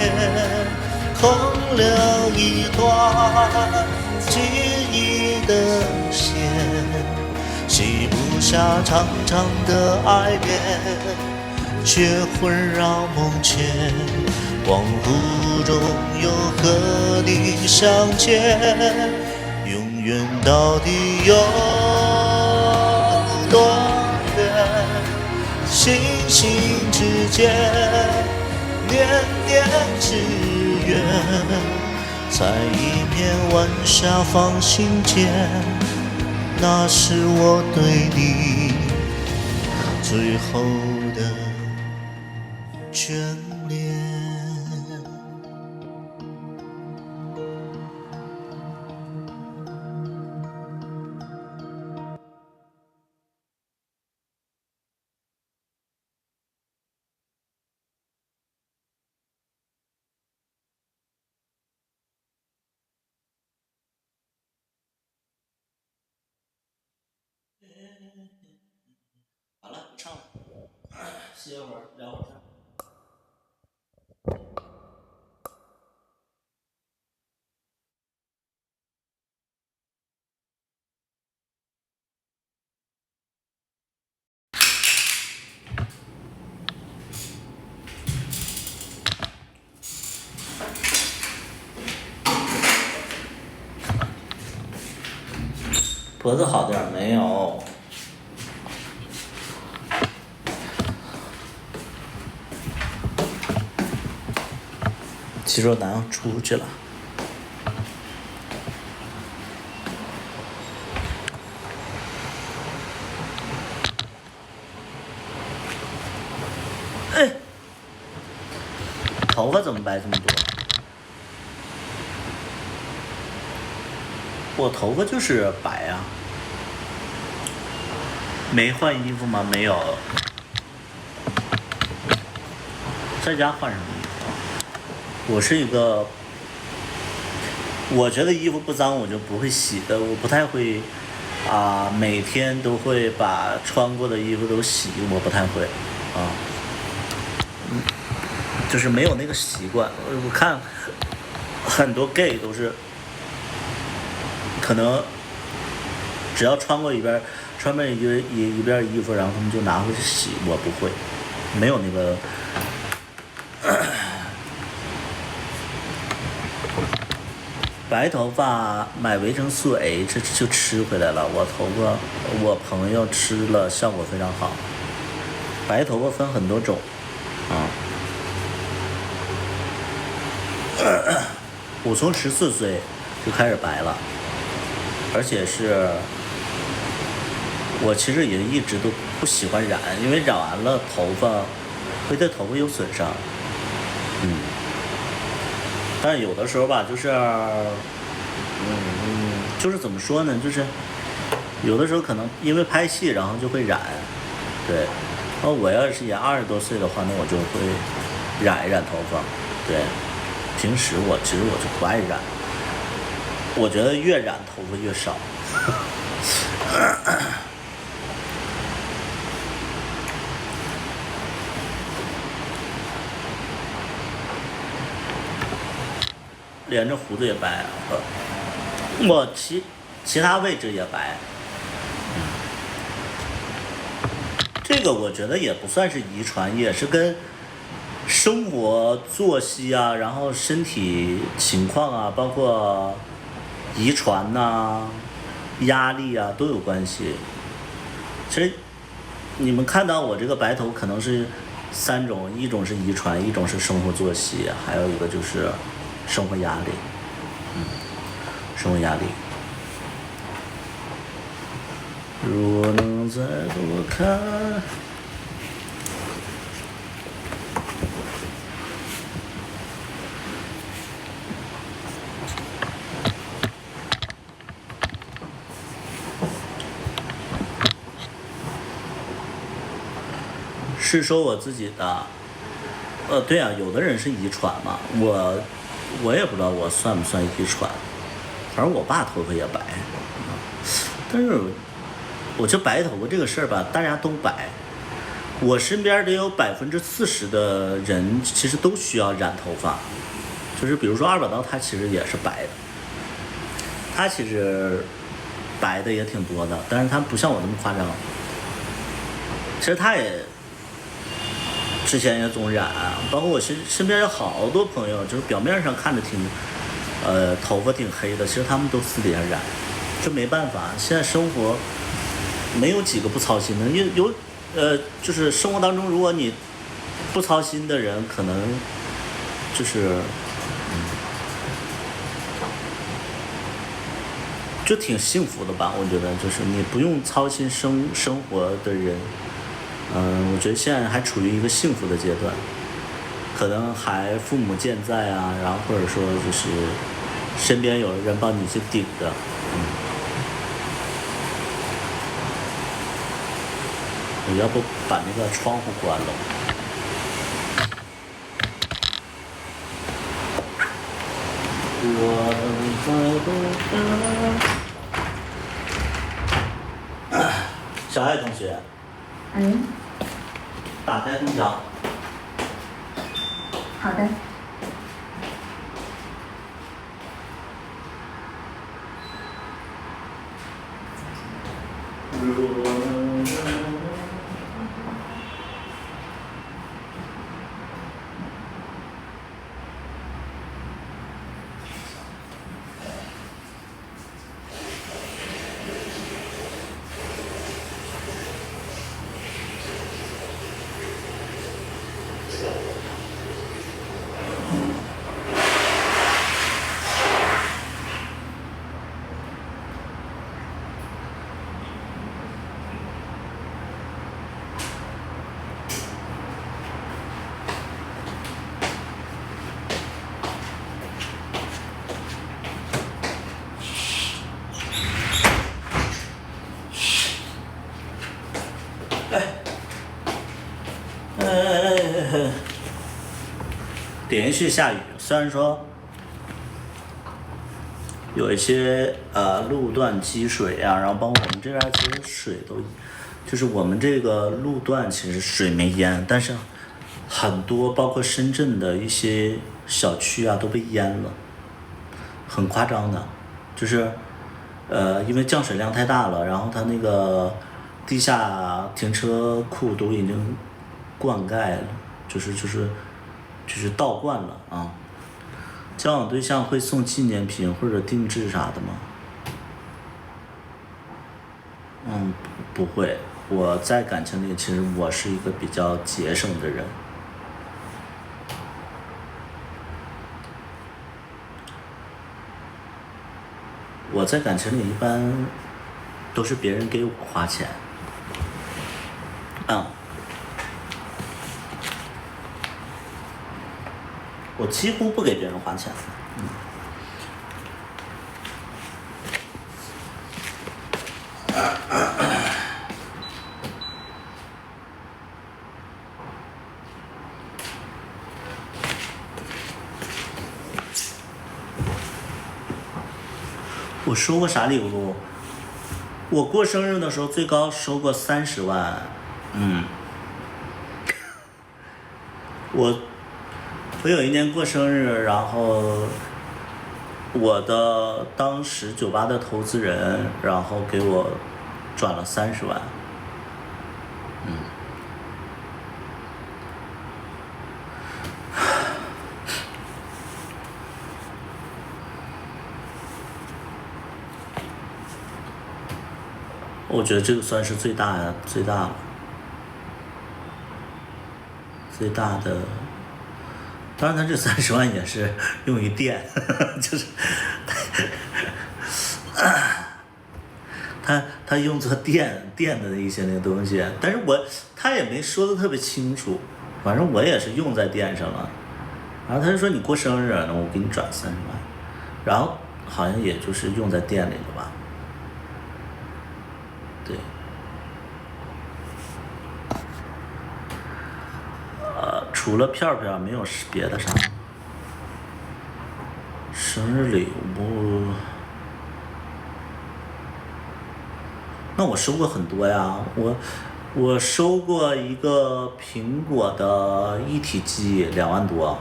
空留一段记忆的线，系不下长长的爱恋，却环绕梦前，恍惚中又和你相见，永远到底有多远？星星之间，年年之缘，在一片晚霞放心间，那是我对你最后的眷恋。好了，不唱了，歇会儿，聊会儿天。脖子好点没有？肌肉男出去了。哎，头发怎么白这么多？我头发就是白啊。没换衣服吗？没有。在家换什么衣服啊？我是一个，我觉得衣服不脏我就不会洗的，我不太会每天都会把穿过的衣服都洗，我不太会啊，就是没有那个习惯。我看很多 gay 都是，可能只要穿过一边一边衣服，然后他们就拿回去洗，我不会，没有那个。白头发买维生素 H 就吃回来了，我朋友吃了效果非常好。白头发分很多种啊，我从14岁就开始白了，而且是我其实也一直都不喜欢染，因为染完了头发会对头发有损伤，但是有的时候吧，就是怎么说呢，就是有的时候可能因为拍戏，然后就会染，对。然后我要是也20多岁的话，那我就会染一染头发，对。平时其实我就不爱染，我觉得越染头发越少。连着胡子也白，我其他位置也白，这个我觉得也不算是遗传，也是跟生活作息啊，然后身体情况啊，包括遗传呐、压力啊都有关系。其实你们看到我这个白头，可能是3种，一种是遗传，一种是生活作息，还有一个就是生活压力。生活压力。若能再多看。是说我自己的，对啊，有的人是遗传嘛，我也不知道我算不算遗传，反正我爸头发也白，但是我觉得白头发这个事儿吧，大家都白，我身边得有40%的人其实都需要染头发，就是比如说二把刀，他其实也是白的，他其实白的也挺多的，但是他不像我那么夸张，其实他也。之前也总染，包括我身边有好多朋友，就是表面上看着头发挺黑的，其实他们都私底下染，这没办法，现在生活没有几个不操心的，就是生活当中，如果你不操心的人，可能就是就挺幸福的吧，我觉得就是你不用操心生活的人。我觉得现在还处于一个幸福的阶段，可能还父母健在啊，然后或者说就是身边有人帮你去顶着，我要不把那个窗户关了。小爱同学。打开空调。好的。连续下雨，虽然说有一些路段积水啊，然后包括我们这边其实水都，就是我们这个路段其实水没淹，但是很多包括深圳的一些小区啊都被淹了，很夸张的，就是因为降水量太大了，然后它那个地下停车库都已经灌溉了，就是倒灌了啊。交往对象会送纪念品或者定制啥的吗？不会。我在感情里，其实我是一个比较节省的人。我在感情里一般都是别人给我花钱。我几乎不给别人花钱。我收过啥礼物？我过生日的时候最高收过30万。我有一年过生日，然后我的当时酒吧的投资人，然后给我转了30万。我觉得这个算是最大了。最大的，当然他这30万也是用于电，就是他用作电的一些那个东西，但是他也没说的特别清楚，反正我也是用在电上了。然后他就说你过生日，那我给你转30万，然后好像也就是用在店里了吧。对，除了票票没有别的啥。生日礼物，那我收过很多呀，我收过一个苹果的一体机2万多。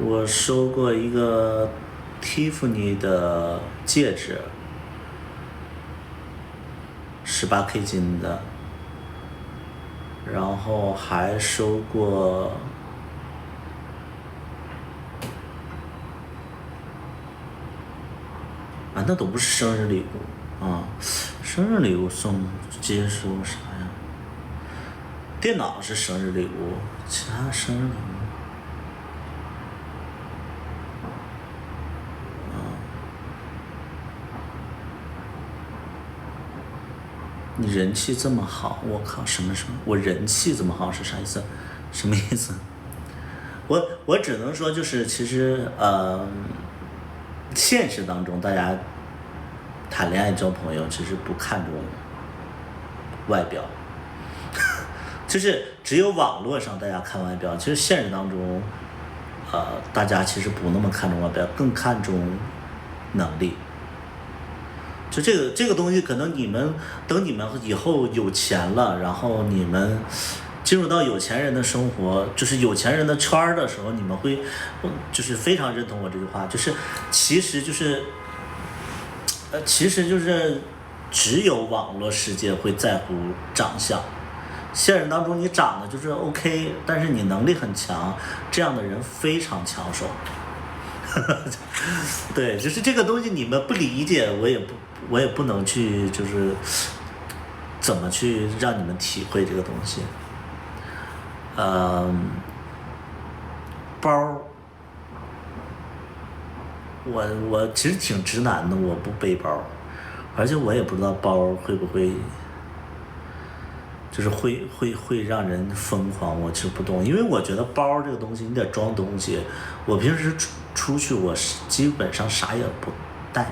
我收过一个 Tiffany 的戒指，18K 金的，然后还收过那都不是生日礼物啊，生日礼物接收啥呀？电脑是生日礼物，其他生日礼物。你人气这么好，我靠，什么？我人气这么好是啥意思？什么意思？我只能说就是其实现实当中大家谈恋爱交朋友其实不看重外表，就是只有网络上大家看外表，其实现实当中大家其实不那么看重外表，更看重能力。就这个东西，可能等你们以后有钱了，然后你们进入到有钱人的生活，就是有钱人的圈的时候，你们会就是非常认同我这句话，就是其实就是只有网络世界会在乎长相，现实当中你长得就是 OK， 但是你能力很强，这样的人非常抢手。对，就是这个东西你们不理解，我也不能去就是怎么去让你们体会这个东西。包，我其实挺直男的，我不背包，而且我也不知道包会不会就是会让人疯狂，我其实不懂，因为我觉得包这个东西你得装东西，我平时出去我基本上啥也不带。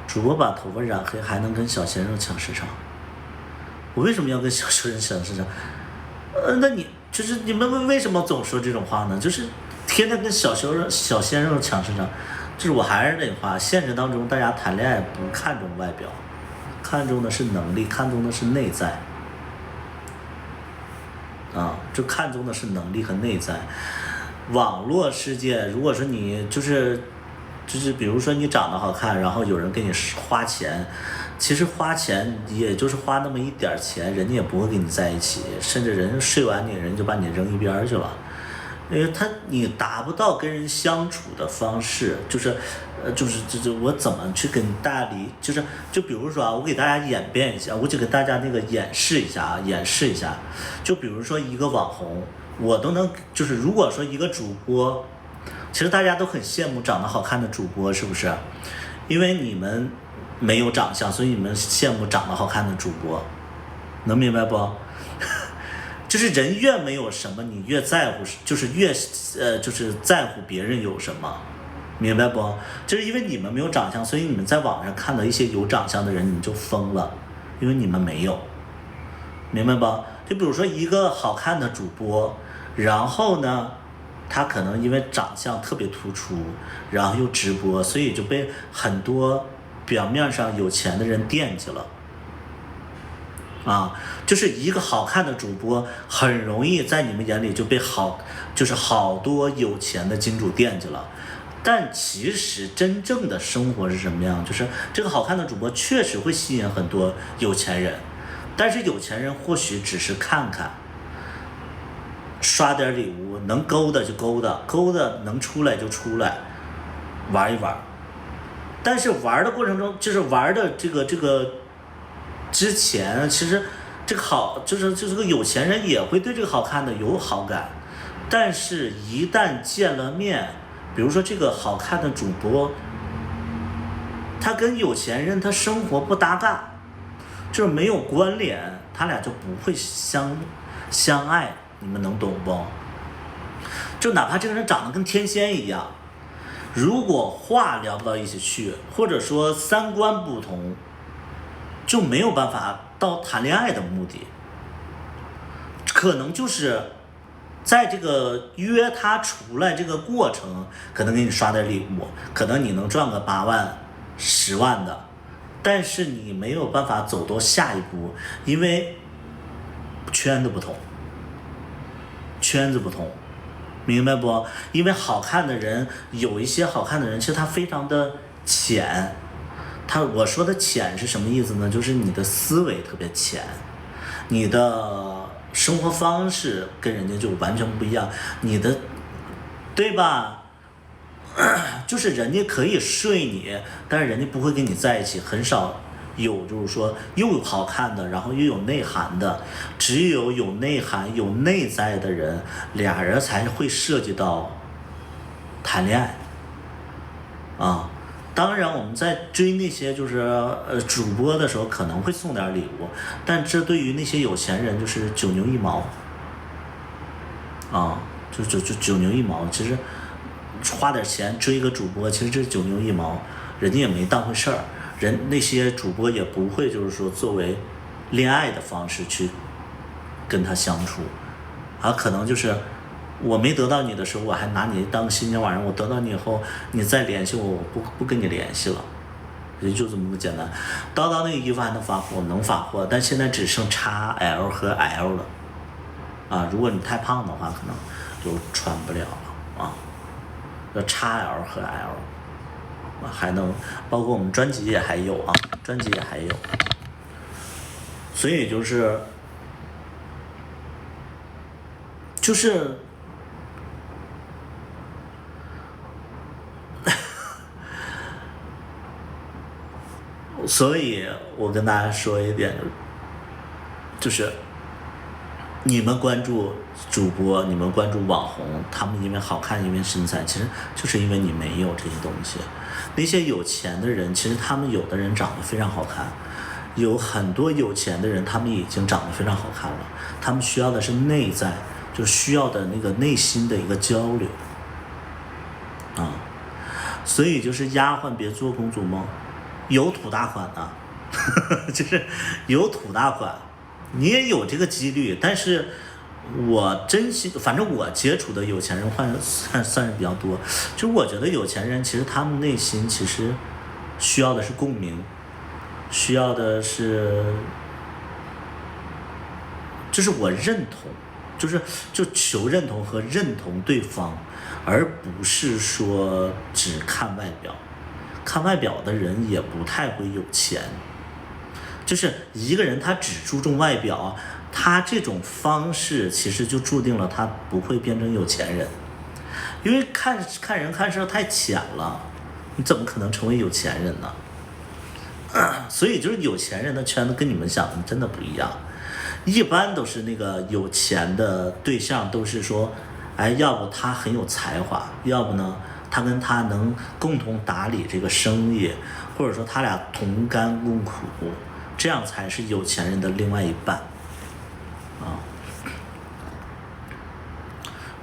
主播把头发染黑还能跟小鲜肉抢市场，我为什么要跟小鲜肉抢市场？那你们为什么总说这种话呢？就是天天跟小鲜肉抢市场，就是我还是那话，现实当中大家谈恋爱不看重外表，看重的是能力，看重的是内在。就看重的是能力和内在。网络世界，如果说你就是比如说你长得好看，然后有人给你花钱，其实花钱也就是花那么一点钱，人家也不会跟你在一起，甚至人睡完你，人就把你扔一边去了，因为你达不到跟人相处的方式，就是我怎么去跟大家就比如说我给大家演变一下，我就给大家那个演示一下，就比如说一个网红，我都能就是如果说一个主播。其实大家都很羡慕长得好看的主播，是不是？因为你们没有长相，所以你们羡慕长得好看的主播，能明白不？就是人越没有什么，你越在乎，就是就是在乎别人有什么，明白不？就是因为你们没有长相，所以你们在网上看到一些有长相的人，你们就疯了，因为你们没有，明白不？就比如说一个好看的主播，然后呢？他可能因为长相特别突出，然后又直播，所以就被很多表面上有钱的人惦记了。就是一个好看的主播，很容易在你们眼里就被就是好多有钱的金主惦记了。但其实真正的生活是什么样？就是这个好看的主播确实会吸引很多有钱人，但是有钱人或许只是看看。刷点礼物，能勾的就勾的能出来就出来，玩一玩。但是玩的过程中，就是玩的这个之前其实这个好就是这个有钱人也会对这个好看的有好感，但是一旦见了面，比如说这个好看的主播，他跟有钱人他生活不搭嘎，就是没有关联，他俩就不会相爱，你们能懂不？就哪怕这个人长得跟天仙一样，如果话聊不到一起去，或者说三观不同，就没有办法到谈恋爱的目的。可能就是在这个约他出来这个过程，可能给你刷点礼物，可能你能赚个8万、10万的，但是你没有办法走到下一步，因为圈子不同，明白不？因为好看的人，有一些好看的人，其实他非常的浅。我说的浅是什么意思呢？就是你的思维特别浅，你的生活方式跟人家就完全不一样，你的，对吧？就是人家可以睡你，但是人家不会跟你在一起，很少有就是说又有好看的，然后又有内涵的，只有有内涵有内在的人，俩人才会涉及到谈恋爱啊。当然我们在追那些就是主播的时候可能会送点礼物，但这对于那些有钱人就是九牛一毛啊，就九牛一毛。其实花点钱追个主播，其实这是九牛一毛，人家也没当回事儿，那些主播也不会就是说作为恋爱的方式去跟他相处，可能就是我没得到你的时候，我还拿你当心情晚上，我得到你以后，你再联系我，我不跟你联系了，也就这么简单。叨叨那个衣服还能发货，能发货，但现在只剩 XL 和 L 了啊！如果你太胖的话，可能就穿不了了啊。要 XL 和 L 啊，还能包括我们专辑也还有啊，所以就是。所以我跟大家说一点，就是你们关注主播，你们关注网红，他们因为好看，因为身材，其实就是因为你没有这些东西。那些有钱的人，其实他们有的人长得非常好看，有很多有钱的人，他们已经长得非常好看了，他们需要的是内在，就需要的那个内心的一个交流啊。所以就是丫鬟别做公主梦。有土大款啊，就是有土大款，你也有这个几率，但是我真心，反正我接触的有钱人算是比较多，就我觉得有钱人其实他们内心其实需要的是共鸣，需要的是就是我认同，就求认同和认同对方，而不是说只看外表。看外表的人也不太会有钱，就是一个人他只注重外表，他这种方式其实就注定了他不会变成有钱人，因为看人看事太浅了，你怎么可能成为有钱人呢？所以就是有钱人的圈子跟你们想的真的不一样，一般都是那个有钱的对象都是说，要不他很有才华，要不呢他跟他能共同打理这个生意，或者说他俩同甘共苦，这样才是有钱人的另外一半啊。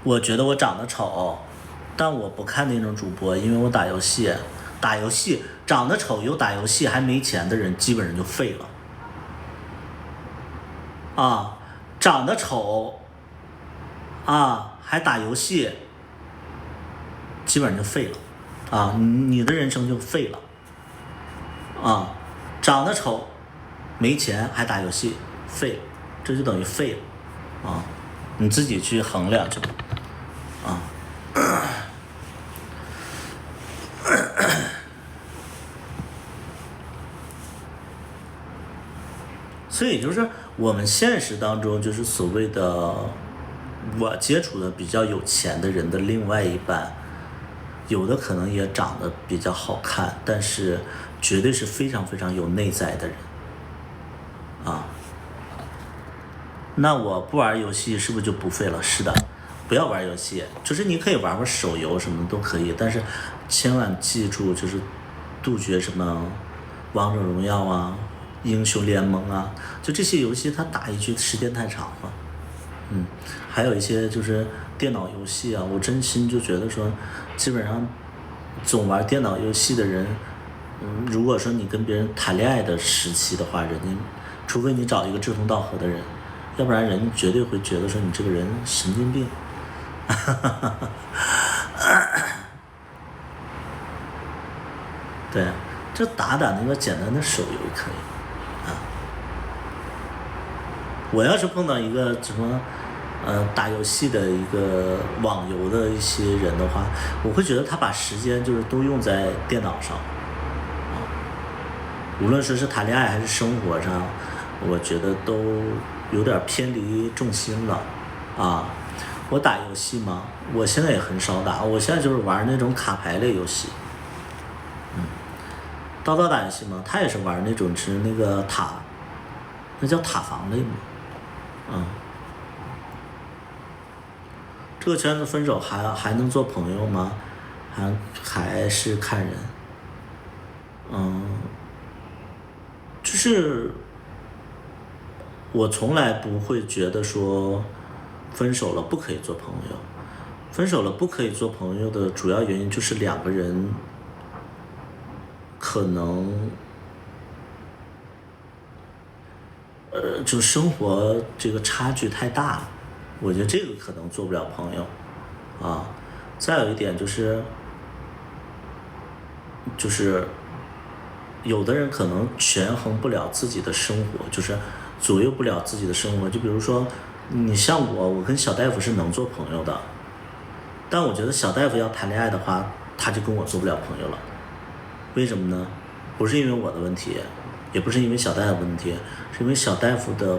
我觉得我长得丑，但我不看那种主播，因为我打游戏长得丑又打游戏还没钱的人基本上就废了啊。长得丑还打游戏基本上就废了啊，你的人生就废了啊！长得丑，没钱还打游戏，废了，这就等于废了啊！你自己去衡量去吧啊！所以就是我们现实当中就是所谓的我接触的比较有钱的人的另外一半。有的可能也长得比较好看，但是绝对是非常非常有内在的人那我不玩游戏是不是就不废了？是的，不要玩游戏，就是你可以玩玩手游什么都可以，但是千万记住，就是杜绝什么王者荣耀啊、英雄联盟啊，就这些游戏它打一局时间太长了。还有一些就是电脑游戏啊，我真心就觉得说，基本上总玩电脑游戏的人，如果说你跟别人谈恋爱的时期的话，人家除非你找一个志同道合的人，要不然人绝对会觉得说你这个人神经病。对，就打那个简单的手游可以啊。我要是碰到一个什么打游戏的一个网游的一些人的话，我会觉得他把时间就是都用在电脑上啊，无论说是谈恋爱还是生活上，我觉得都有点偏离重心了啊。我打游戏嘛，我现在也很少打，我现在就是玩那种卡牌类游戏。叨叨打游戏嘛，他也是玩那种是那个塔，那叫塔防类嘛，这个圈子分手还能做朋友吗？还是看人，就是我从来不会觉得说分手了不可以做朋友，分手了不可以做朋友的主要原因就是两个人可能就生活这个差距太大了，我觉得这个可能做不了朋友啊。再有一点就是有的人可能权衡不了自己的生活，就是左右不了自己的生活。就比如说你像我跟小大夫是能做朋友的，但我觉得小大夫要谈恋爱的话，他就跟我做不了朋友了。为什么呢？不是因为我的问题，也不是因为小大夫的问题，是因为小大夫的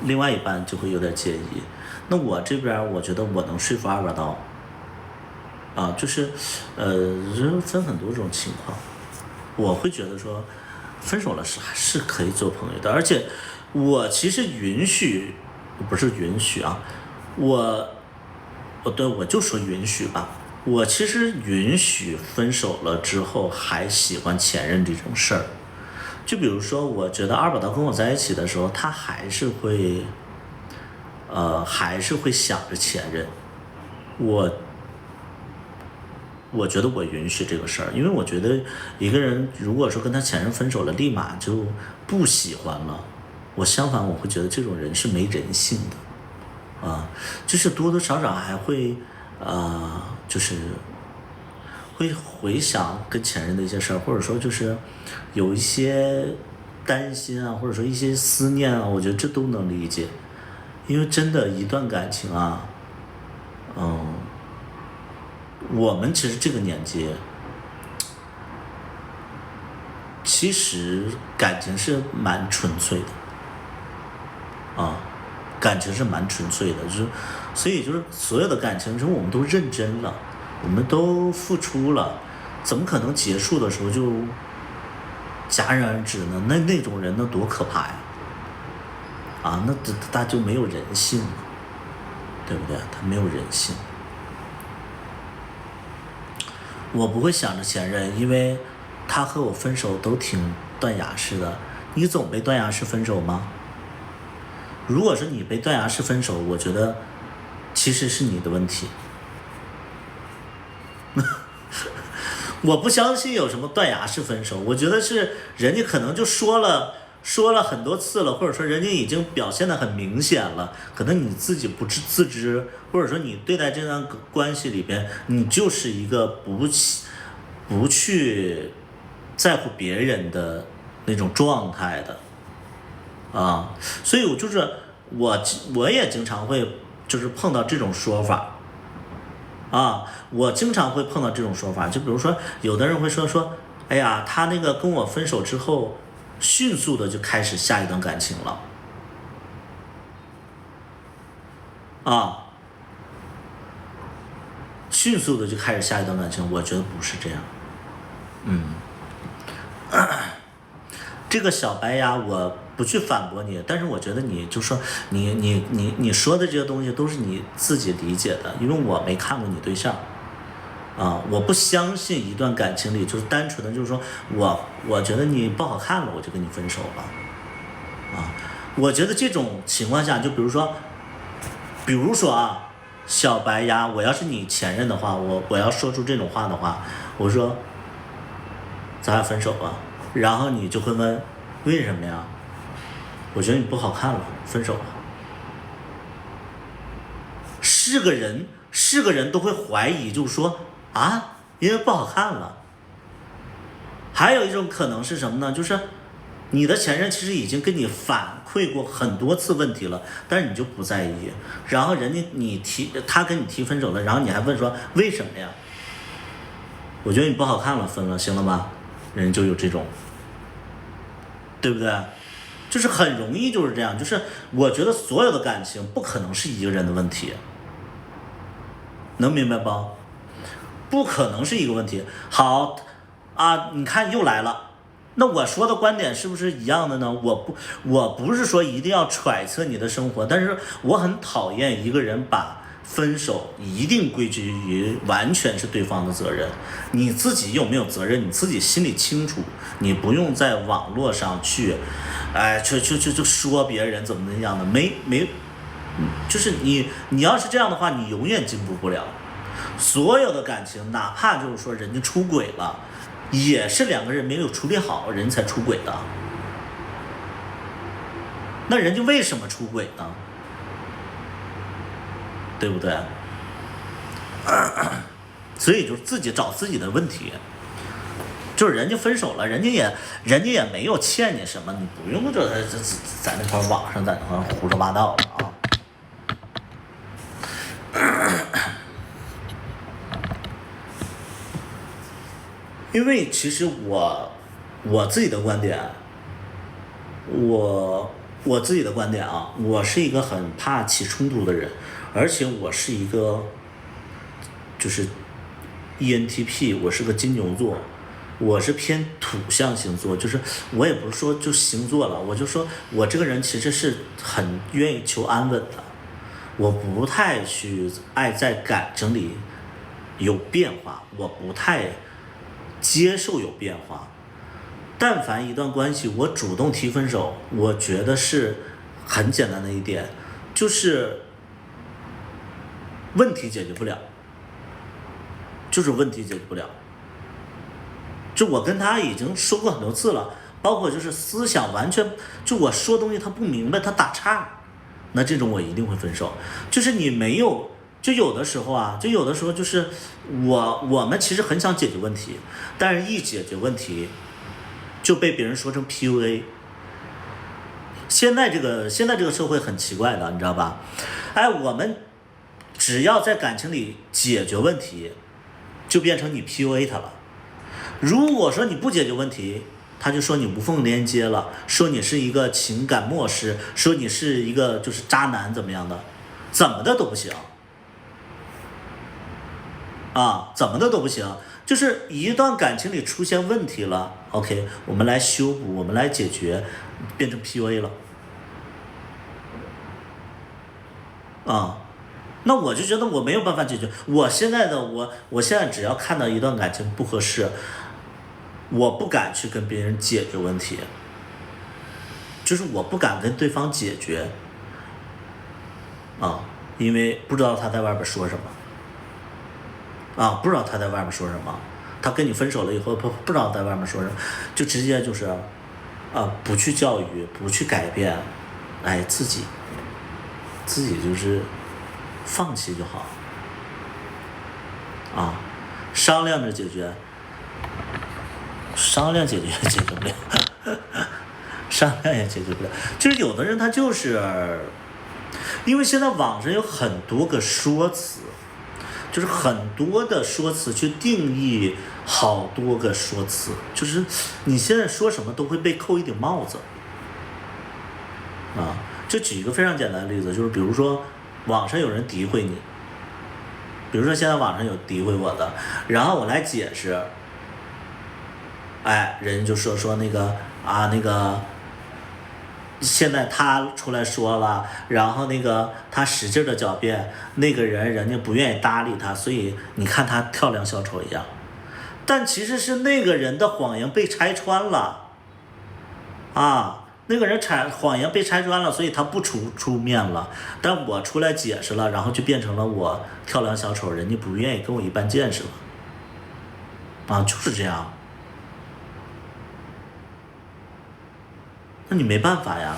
另外一半就会有点介意。那我这边我觉得我能说服二把刀啊，就是分很多种情况。我会觉得说分手了是可以做朋友的，而且我其实不是允许啊，我就说允许吧。我其实允许分手了之后还喜欢前任这种事儿。就比如说我觉得二把刀跟我在一起的时候，他还是会想着前任。我觉得我允许这个事儿，因为我觉得一个人如果说跟他前任分手了，立马就不喜欢了，相反我会觉得这种人是没人性的啊，就是多多少少还会就是会回想跟前任的一些事儿，或者说就是有一些担心啊，或者说一些思念啊，我觉得这都能理解。因为真的一段感情啊，我们其实这个年纪，其实感情是蛮纯粹的啊，感情是蛮纯粹的，所以就是所有的感情中我们都认真了，我们都付出了，怎么可能结束的时候就戛然而止呢？那种人那多可怕呀！啊，那他就没有人性了，对不对？他没有人性。我不会想着前任，因为他和我分手都挺断崖式的。你总被断崖式分手吗？如果说你被断崖式分手，我觉得其实是你的问题。我不相信有什么断崖式分手，我觉得是人家可能就说了很多次了，或者说人家已经表现得很明显了，可能你自己不自知，或者说你对待这段关系里边，你就是一个不去在乎别人的那种状态的啊，所以我也经常会就是碰到这种说法啊，我经常会碰到这种说法，就比如说有的人会说，哎呀，他那个跟我分手之后，迅速的就开始下一段感情了，啊，迅速的就开始下一段感情，我觉得不是这样，这个小白鸭我不去反驳你，但是我觉得你就说你说的这些东西都是你自己理解的，因为我没看过你对象。我不相信一段感情里就是单纯的就是说我觉得你不好看了，我就跟你分手了。我觉得这种情况下，就比如说小白鸭，我要是你前任的话，我要说出这种话的话，我说咱俩分手吧，然后你就会问为什么呀？我觉得你不好看了，分手吧。是个人都会怀疑，就是说因为不好看了。还有一种可能是什么呢？就是你的前任其实已经跟你反馈过很多次问题了，但是你就不在意，然后他跟你提分手了，然后你还问说为什么呀？我觉得你不好看了，分了，行了吧？人就有这种，对不对？就是很容易就是这样，就是我觉得所有的感情不可能是一个人的问题，能明白不？不可能是一个问题。好你看又来了。那我说的观点是不是一样的呢？我不是说一定要揣测你的生活，但是我很讨厌一个人把分手一定归结于完全是对方的责任。你自己有没有责任，你自己心里清楚，你不用在网络上去就说别人怎么样的，就是你要是这样的话，你永远进步不了。所有的感情，哪怕就是说人家出轨了，也是两个人没有处理好，人才出轨的。那人家为什么出轨呢？对不对？所以就自己找自己的问题。就是人家分手了，人家也没有欠你什么，你不用在那块网上在那块胡说八道的啊。因为其实我自己的观点，我自己的观点我是一个很怕起冲突的人，而且我是一个就是 ENTP， 我是个金牛座，我是偏土象星座，就是我也不是说就星座了，我就说我这个人其实是很愿意求安稳的，我不太去爱在感情里有变化，我不太接受有变化。但凡一段关系我主动提分手，我觉得是很简单的一点，就是问题解决不了，就是问题解决不了。就我跟他已经说过很多次了，包括就是思想完全就我说东西他不明白，他打岔，那这种我一定会分手。就是你没有，就有的时候就是我们其实很想解决问题，但是一解决问题就被别人说成 PUA。现在这个社会很奇怪的，你知道吧？我们只要在感情里解决问题，就变成你 PUA 他了。如果说你不解决问题，他就说你无缝连接了，说你是一个情感漠视，说你是一个就是渣男怎么样的，怎么的都不行怎么的都不行。就是一段感情里出现问题了 ，OK， 我们来修补，我们来解决，变成 PUA 了那我就觉得我没有办法解决。我现在只要看到一段感情不合适，我不敢去跟别人解决问题，就是我不敢跟对方解决因为不知道他在外边说什么不知道他在外面说什么，他跟你分手了以后不知道在外面说什么，就直接就是不去教育，不去改变，自己就是放弃就好商量着解决，商量解决不了商量也解决不了。就是有的人他就是因为现在网上有很多个说辞，就是很多的说辞去定义好多个说辞，就是你现在说什么都会被扣一顶帽子就举一个非常简单的例子，就是比如说网上有人诋毁你，比如说现在网上有诋毁我的，然后我来解释，人就说那个现在他出来说了，然后那个他使劲的狡辩，那个人家不愿意搭理他，所以你看他跳梁小丑一样。但其实是那个人的谎言被拆穿了，啊，那个人谎言被拆穿了，所以他不出面了。但我出来解释了，然后就变成了我跳梁小丑，人家不愿意跟我一般见识了。啊，就是这样。那你没办法呀。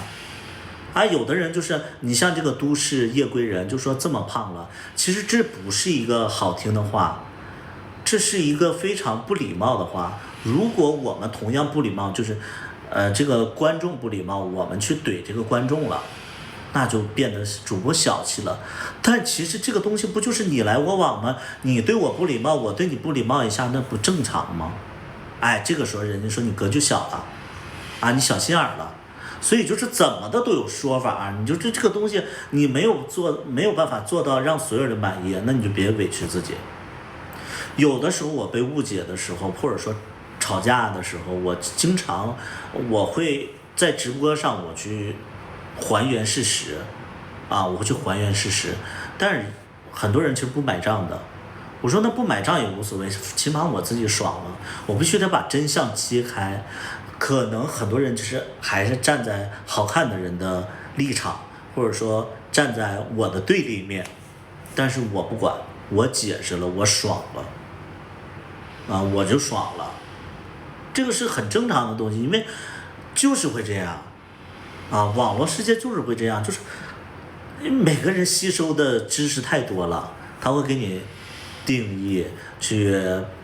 啊，有的人就是你像这个都市夜归人，就说这么胖了，其实这不是一个好听的话，这是一个非常不礼貌的话。如果我们同样不礼貌，就是这个观众不礼貌，我们去怼这个观众了，那就变得主播小气了。但其实这个东西不就是你来我往吗？你对我不礼貌，我对你不礼貌一下，那不正常吗？哎，这个时候人家说你格局小了，啊，你小心眼了。所以就是怎么的都有说法啊，你就这个东西你没有办法做到让所有人满意，那你就别委屈自己。有的时候我被误解的时候，或者说吵架的时候，我会在直播上我去还原事实，啊，我会去还原事实，但是很多人其实不买账的。我说那不买账也无所谓，起码我自己爽了，我必须得把真相揭开。可能很多人就是还是站在好看的人的立场，或者说站在我的对立面，但是我不管，我解释了，我爽了，啊，我就爽了，这个是很正常的东西，因为就是会这样，啊，网络世界就是会这样，就是每个人吸收的知识太多了，他会给你定义，去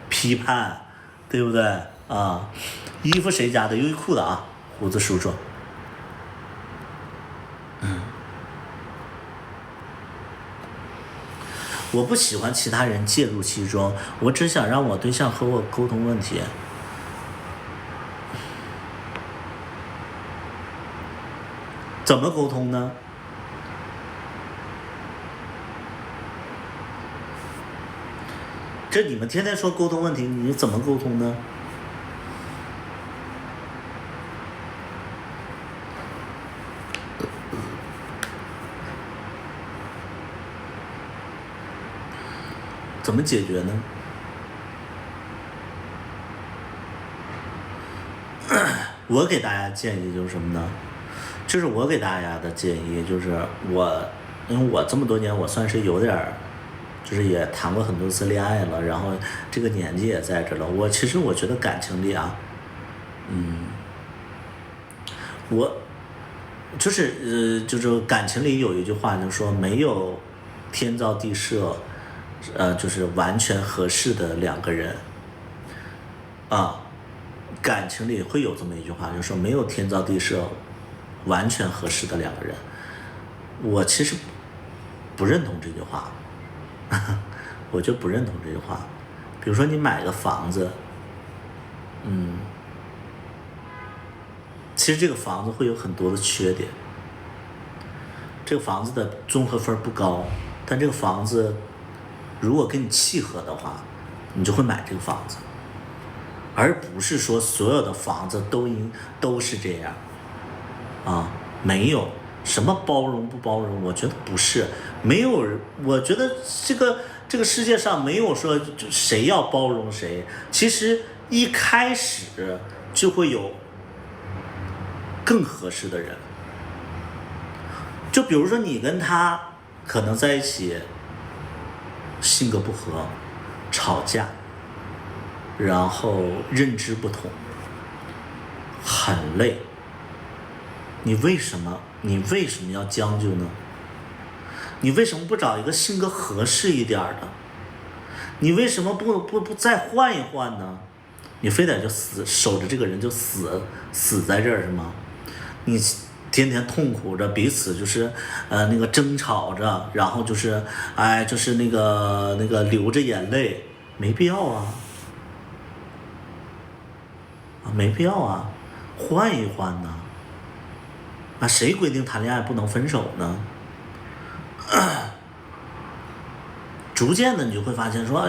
批判，对不对啊？衣服谁家的？优衣库的啊，胡子叔叔。我不喜欢其他人介入其中，我只想让我对象和我沟通问题。怎么沟通呢？这你们天天说沟通问题，你怎么沟通呢？怎么解决呢？我给大家建议就是什么呢？就是我给大家的建议就是，因为我这么多年我算是有点儿，就是也谈过很多次恋爱了，然后这个年纪也在这了。其实我觉得感情里啊，我就是感情里有一句话就说没有天造地设。就是完全合适的两个人，啊，感情里会有这么一句话，就是说没有天造地设完全合适的两个人。我其实不认同这句话，我就不认同这句话。比如说你买个房子，其实这个房子会有很多的缺点，这个房子的综合分不高，但这个房子如果跟你契合的话，你就会买这个房子，而不是说所有的房子都是这样，啊，没有什么包容不包容，我觉得不是，没有，我觉得这个世界上没有说谁要包容谁，其实一开始就会有更合适的人，就比如说你跟他可能在一起。性格不合，吵架，然后认知不同，很累。你为什么要将就呢？你为什么不找一个性格合适一点的？你为什么不再换一换呢？你非得就守着这个人就死在这儿是吗？你天天痛苦着，彼此就是那个争吵着，然后就是就是那个流着眼泪，没必要啊，没必要啊，换一换呢，谁规定谈恋爱不能分手呢？逐渐的你就会发现说，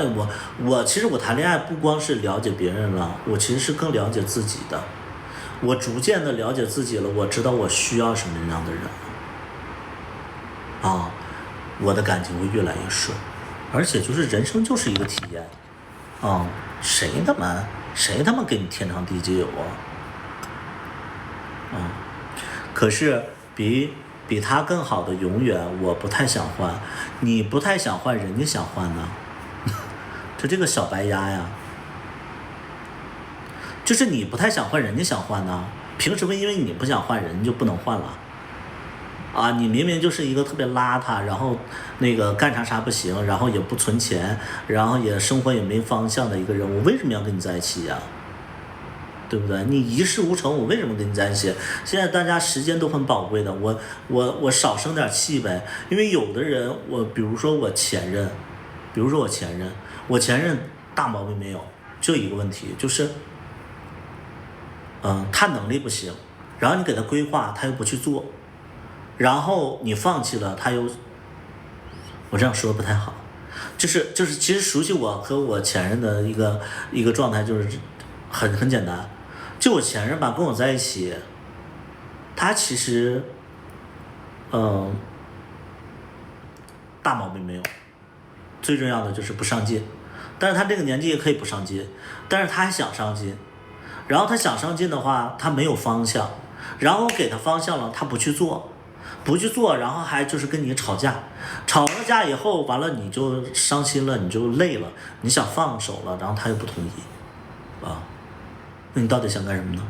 其实我谈恋爱不光是了解别人了，我其实是更了解自己的。我逐渐的了解自己了，我知道我需要什么样的人啊，我的感情会越来越顺，而且就是人生就是一个体验啊，谁他妈给你天长地久啊？可是比他更好的永远我不太想换，你不太想换，人家想换呢。就这个小白鸭呀，就是你不太想换，人家想换呢。凭什么因为你不想换，人就不能换了？啊，你明明就是一个特别邋遢，然后那个干啥不行，然后也不存钱，然后也生活也没方向的一个人，我为什么要跟你在一起呀？对不对？你一事无成，我为什么跟你在一起？现在大家时间都很宝贵的，我少生点气呗。因为有的人，比如说我前任大毛病没有，就一个问题，就是他能力不行，然后你给他规划，他又不去做，然后你放弃了，他又，我这样说不太好，就是其实熟悉我和我前任的一个状态就是很简单。就我前任吧，跟我在一起，他其实，大毛病没有，最重要的就是不上进。但是他这个年纪也可以不上进，但是他还想上进。然后他想上进的话，他没有方向，然后我给他方向了，他不去做，然后还就是跟你吵架，吵了架以后，完了你就伤心了，你就累了，你想放手了，然后他又不同意，啊。那你到底想干什么呢？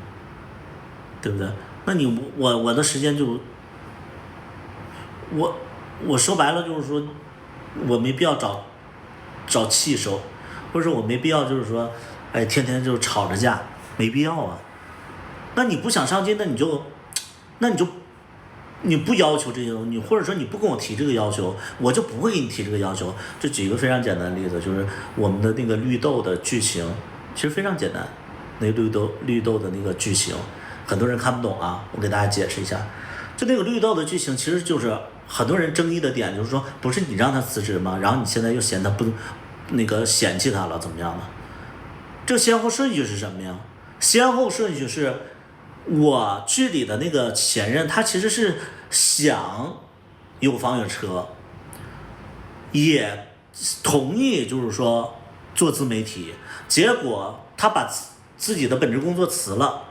对不对？那你我的时间就我说白了就是说，我没必要找气受，或者说我没必要就是说，哎，天天就吵着架，没必要啊。那你不想上进，你不要求这些东西，或者说你不跟我提这个要求，我就不会给你提这个要求。就举一个非常简单的例子，就是我们的那个绿豆的剧情，其实非常简单。那个绿豆的那个剧情，很多人看不懂啊，我给大家解释一下。就那个绿豆的剧情，其实就是很多人争议的点，就是说，不是你让他辞职吗？然后你现在又嫌他不嫌弃他了，怎么样呢？这个先后顺序是什么呀？先后顺序是我剧里的那个前任，他其实是想有房有车，也同意就是说做自媒体，结果他把自己的本职工作辞了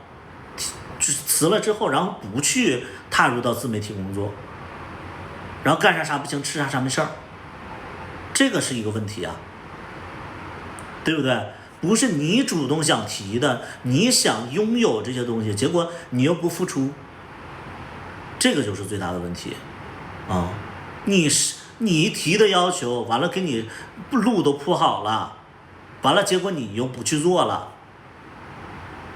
之后，然后不去踏入到自媒体工作，然后干啥不行，吃啥没事儿，这个是一个问题啊，对不对？不是你主动想提的，你想拥有这些东西，结果你又不付出，这个就是最大的问题啊！你提的要求，完了给你路都铺好了，完了结果你又不去做了。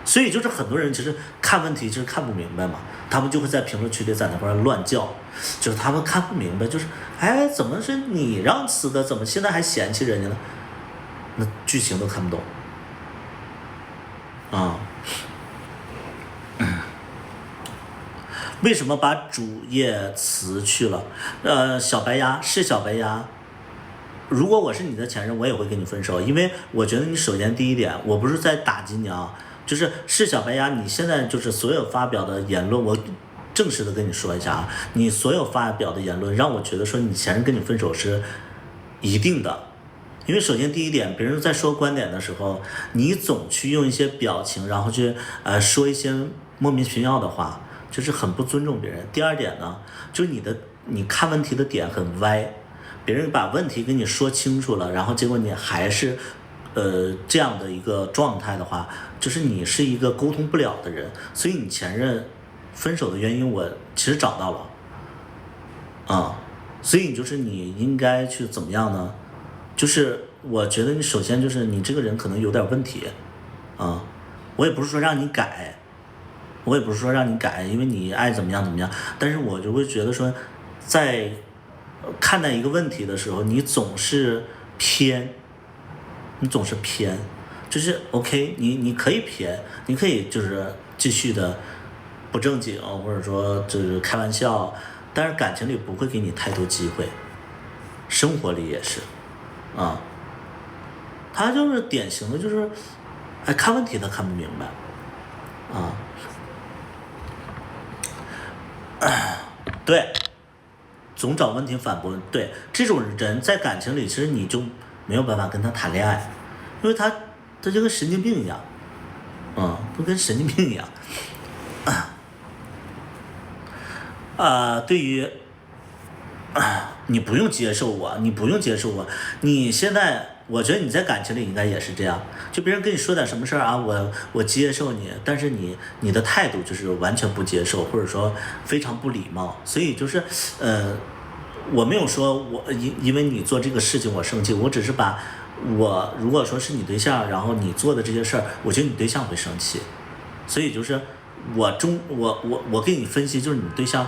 所以就是很多人其实看问题就是看不明白嘛，他们就会在评论区里在那块乱叫，就是他们看不明白，就是哎，怎么是你让辞的，怎么现在还嫌弃人家呢？那剧情都看不懂啊。为什么把主业辞去了？小白鸭是小白鸭。如果我是你的前任，我也会跟你分手，因为我觉得你首先第一点，我不是在打击你啊。是小白鸭，你现在就是所有发表的言论，我正式的跟你说一下啊，你所有发表的言论让我觉得说你前任跟你分手是一定的，因为首先第一点，别人在说观点的时候，你总去用一些表情，然后去说一些莫名其妙的话，就是很不尊重别人。第二点呢，就是你看问题的点很歪，别人把问题跟你说清楚了，然后结果你还是这样的一个状态的话，就是你是一个沟通不了的人，所以你前任分手的原因我其实找到了啊，所以你应该去怎么样呢？就是我觉得你首先就是你这个人可能有点问题啊，我也不是说让你改，因为你爱怎么样，但是我就会觉得说，在看待一个问题的时候，你总是偏，就是 OK， 你可以偏，你可以就是继续的不正经，或者说就是开玩笑，但是感情里不会给你太多机会，生活里也是啊，他就是典型的就是看问题他看不明白啊，对，总找问题反驳，对，这种人在感情里，其实你就没有办法跟他谈恋爱，因为他就跟神经病一样，都跟神经病一样。对于你不用接受我，你现在。我觉得你在感情里应该也是这样，就别人跟你说点什么事儿啊，我接受你，但是你的态度就是完全不接受，或者说非常不礼貌，所以就是我没有说因为你做这个事情我生气，我只是把我如果说是你对象，然后你做的这些事儿，我觉得你对象会生气，所以就是我给你分析，就是你对象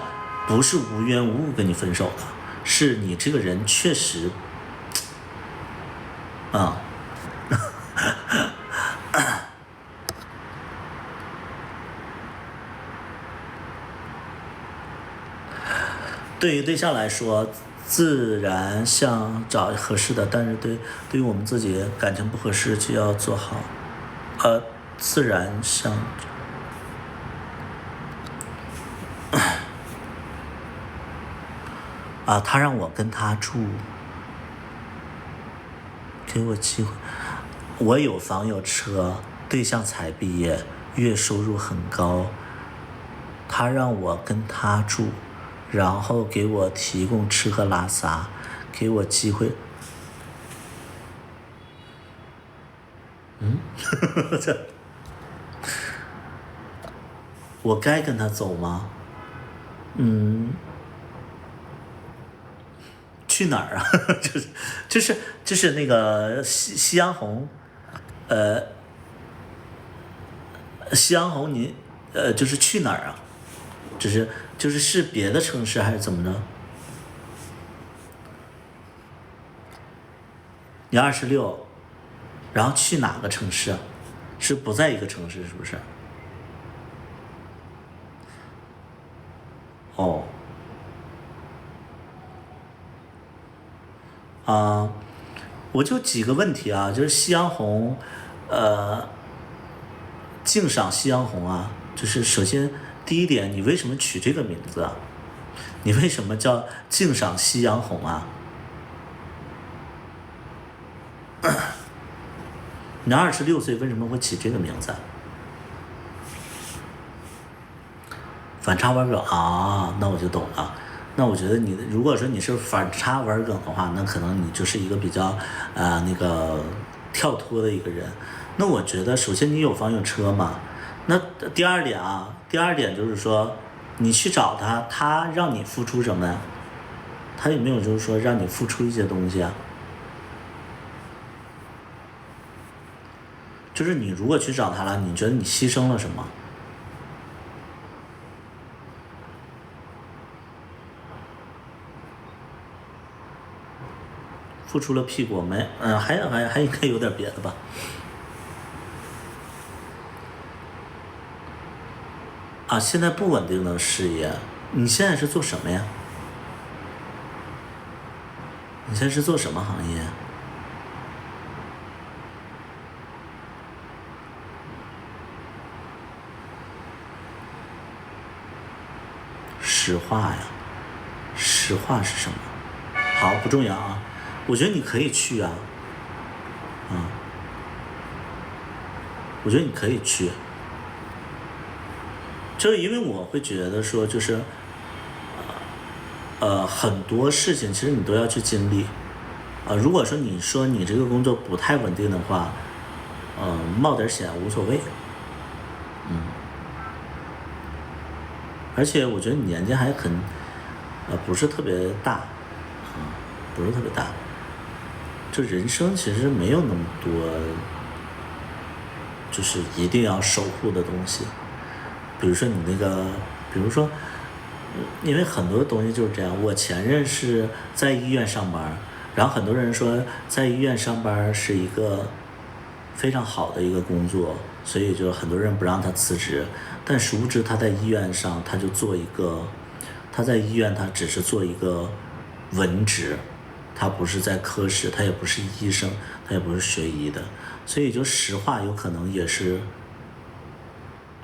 不是无缘无故跟你分手的，是你这个人确实。对于对象来说，自然想找合适的，但是对于我们自己感情不合适就要做好，自然想。他让我跟他住。给我机会，我有房有车，对象才毕业，月收入很高。他让我跟他住，然后给我提供吃喝拉撒，给我机会。我该跟他走吗？去哪儿啊？就是那个夕阳红，夕阳红你就是去哪儿啊？就是别的城市还是怎么着？你26，然后去哪个城市？是不在一个城市是不是？哦。我就几个问题啊，就是夕阳红，敬赏夕阳红啊，就是首先第一点，你为什么取这个名字啊？你为什么叫敬赏夕阳红啊？你26岁为什么会起这个名字？反差玩梗啊，那我就懂了。那我觉得你如果说你是反差玩梗的话，那可能你就是一个比较那个跳脱的一个人。那我觉得首先你有房有车嘛，那第二点就是说你去找他，他让你付出什么呀？他有没有就是说让你付出一些东西啊？就是你如果去找他了，你觉得你牺牲了什么？付出了屁股没？还应该有点别的吧。现在不稳定的事业，你现在是做什么呀？你现在是做什么行业？实话呀，实话是什么？好，不重要啊。我觉得你可以去啊，我觉得你可以去，就是因为我会觉得说，就是很多事情其实你都要去经历，如果说你说你这个工作不太稳定的话，冒点险无所谓，而且我觉得你年纪还很，不是特别大，不是特别大。就人生其实没有那么多，就是一定要守护的东西。比如说你那个，比如说，因为很多东西就是这样。我前任是在医院上班，然后很多人说在医院上班是一个非常好的一个工作，所以就很多人不让他辞职。但殊不知他在医院上，他就做一个，他在医院他只是做一个文职。他不是在科室，他也不是医生，他也不是学医的，所以就实话有可能也是，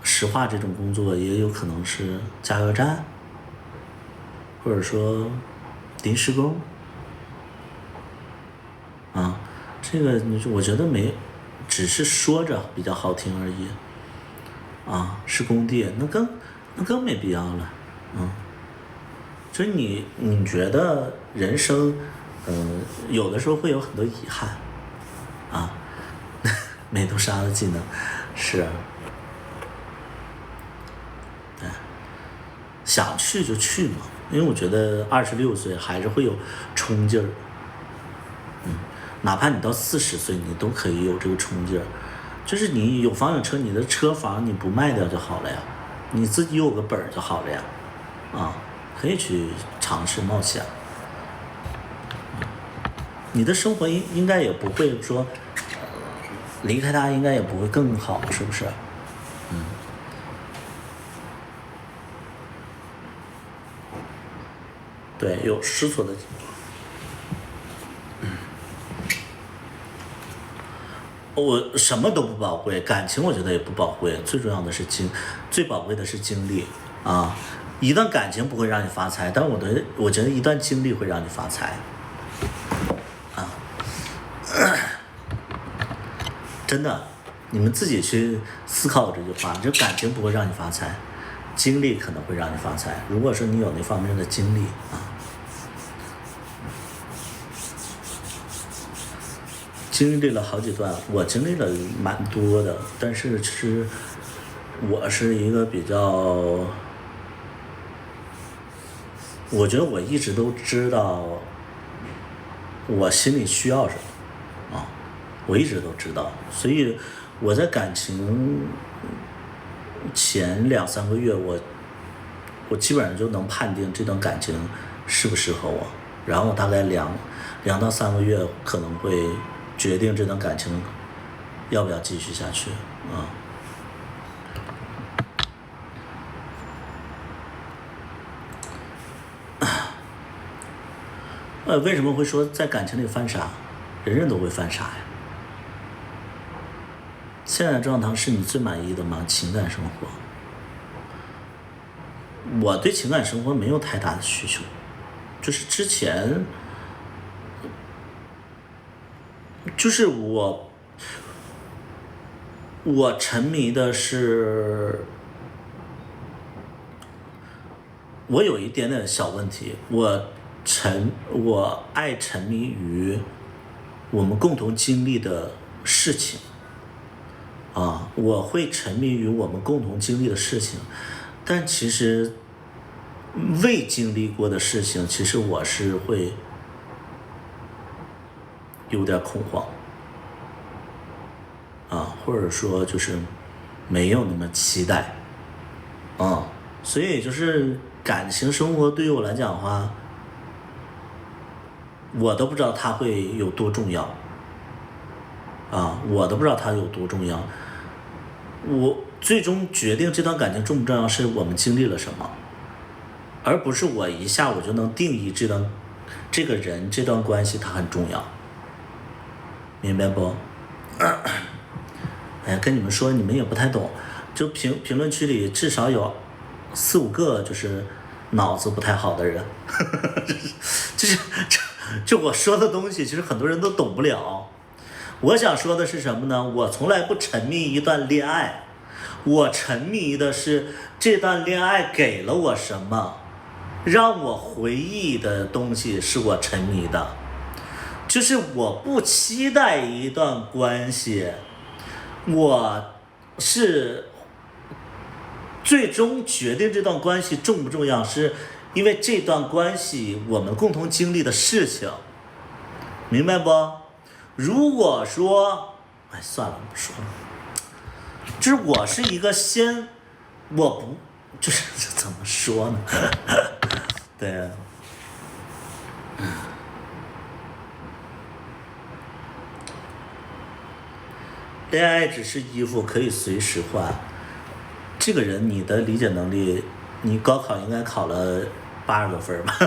实话这种工作也有可能是加油站，或者说临时工啊，这个我觉得没，只是说着比较好听而已啊，是工地，那更没必要了，就是你觉得人生，有的时候会有很多遗憾啊，美杜莎的技能是，对，想去就去嘛，因为我觉得26岁还是会有冲劲儿，哪怕你到40岁，你都可以有这个冲劲儿。就是你有房有车，你的车房你不卖掉就好了呀，你自己有个本儿就好了呀，啊，可以去尝试冒险。你的生活应该也不会说，离开它应该也不会更好，是不是？对，有试错的。我什么都不宝贵，感情我觉得也不宝贵，最重要的是最宝贵的是经历啊！一段感情不会让你发财，但我觉得一段经历会让你发财啊！真的，你们自己去思考这句话，就感情不会让你发财，经历可能会让你发财。如果说你有那方面的经历啊。经历了好几段，我经历了蛮多的，但是其实我是一个比较，我觉得我一直都知道我心里需要什么啊，我一直都知道，所以我在感情前2-3个月，我基本上就能判定这段感情适不适合我，然后大概2到3个月可能会决定这段感情要不要继续下去啊。为什么会说在感情里犯傻？人人都会犯傻呀。现在状态是你最满意的吗？情感生活？我对情感生活没有太大的需求，就是之前。就是我沉迷的是，我有一点点小问题，我爱沉迷于我们共同经历的事情啊，我会沉迷于我们共同经历的事情，但其实未经历过的事情，其实我是会有点恐慌啊，或者说就是没有那么期待啊，所以就是感情生活对于我来讲的话，我都不知道它会有多重要啊，我都不知道它有多重要。我最终决定这段感情重不重要，是我们经历了什么，而不是我一下我就能定义这个人这段关系它很重要。明白不？哎呀，跟你们说，你们也不太懂。就评论区里至少有4-5个就是脑子不太好的人，就我说的东西，其实很多人都懂不了。我想说的是什么呢？我从来不沉迷一段恋爱，我沉迷的是这段恋爱给了我什么，让我回忆的东西是我沉迷的。就是我不期待一段关系，我是最终决定这段关系重不重要，是因为这段关系我们共同经历的事情，明白不？如果说，哎，算了，不说了。就是我是一个我不，就是怎么说呢？对啊。恋爱只是衣服，可以随时换。这个人，你的理解能力，你高考应该考了80多分吧？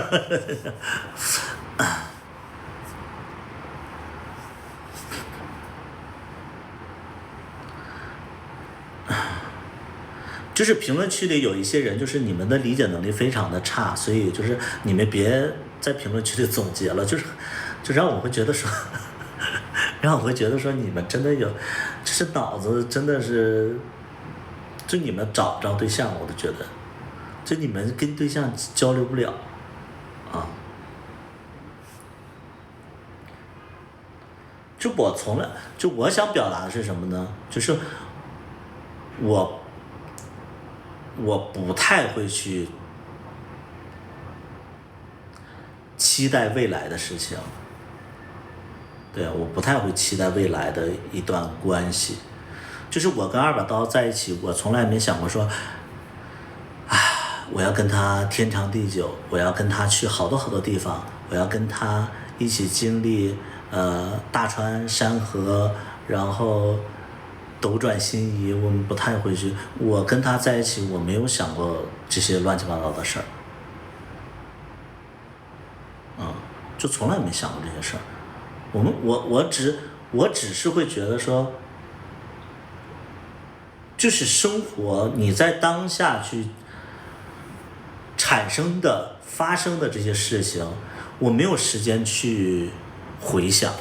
就是评论区里有一些人，就是你们的理解能力非常的差，所以就是你们别在评论区里总结了，就让我会觉得说，让我会觉得说你们真的有，就是脑子真的是，就你们找不着对象，我都觉得，就你们跟对象交流不了，啊。就我想表达的是什么呢？就是我不太会去期待未来的事情，对，我不太会期待未来的一段关系。就是我跟二把刀在一起，我从来没想过说，我要跟他天长地久，我要跟他去好多好多地方，我要跟他一起经历大川山河，然后斗转星移，我们不太会去。我跟他在一起，我没有想过这些乱七八糟的事儿，就从来没想过这些事儿。我只是会觉得说，就是生活你在当下去产生的、发生的这些事情，我没有时间去回想。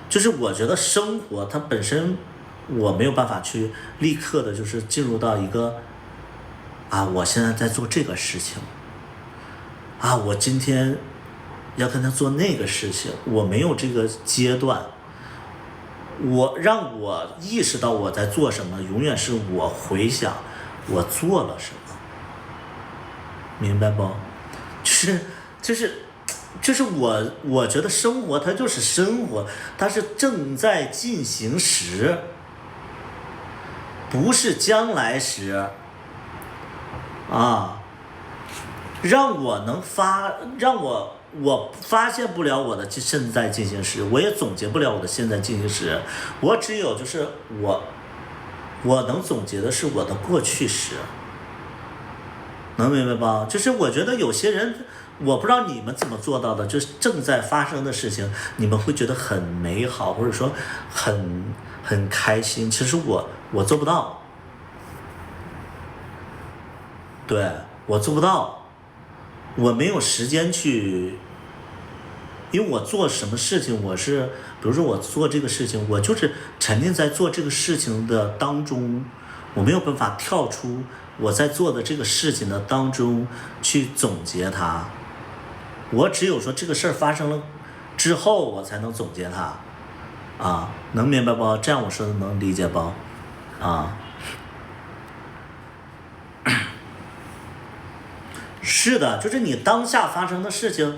就是我觉得生活它本身，我没有办法去立刻的，就是进入到一个我现在在做这个事情，我今天要跟他做那个事情，我没有这个阶段。让我意识到我在做什么，永远是我回想我做了什么，明白不？就是我觉得生活它就是生活，它是正在进行时，不是将来时。让我发现不了我的现在进行时，我也总结不了我的现在进行时，我只有就是我能总结的是我的过去时，能明白吧？就是我觉得有些人，我不知道你们怎么做到的，就是正在发生的事情，你们会觉得很美好，或者说很开心。其实我做不到，对，我做不到，我没有时间去，因为我做什么事情，比如说我做这个事情，我就是沉浸在做这个事情的当中，我没有办法跳出我在做的这个事情的当中去总结它。我只有说这个事儿发生了之后，我才能总结它，能明白不？这样我说的能理解不？是的，就是你当下发生的事情，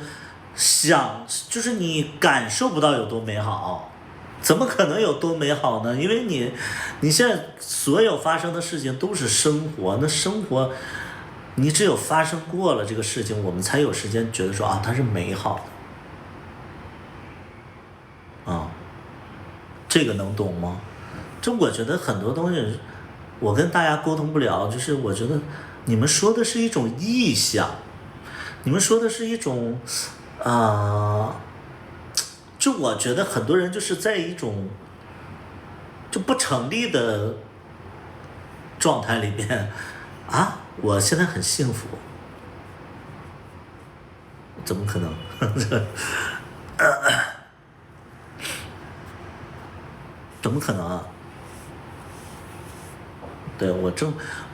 就是你感受不到有多美好，怎么可能有多美好呢？因为你现在所有发生的事情都是生活，那生活你只有发生过了这个事情，我们才有时间觉得说它是美好的。这个能懂吗？这我觉得很多东西我跟大家沟通不了，就是我觉得你们说的是一种臆想，你们说的是一种就我觉得很多人就是在一种就不成立的状态里边我现在很幸福，怎么可能？怎么可能啊？对，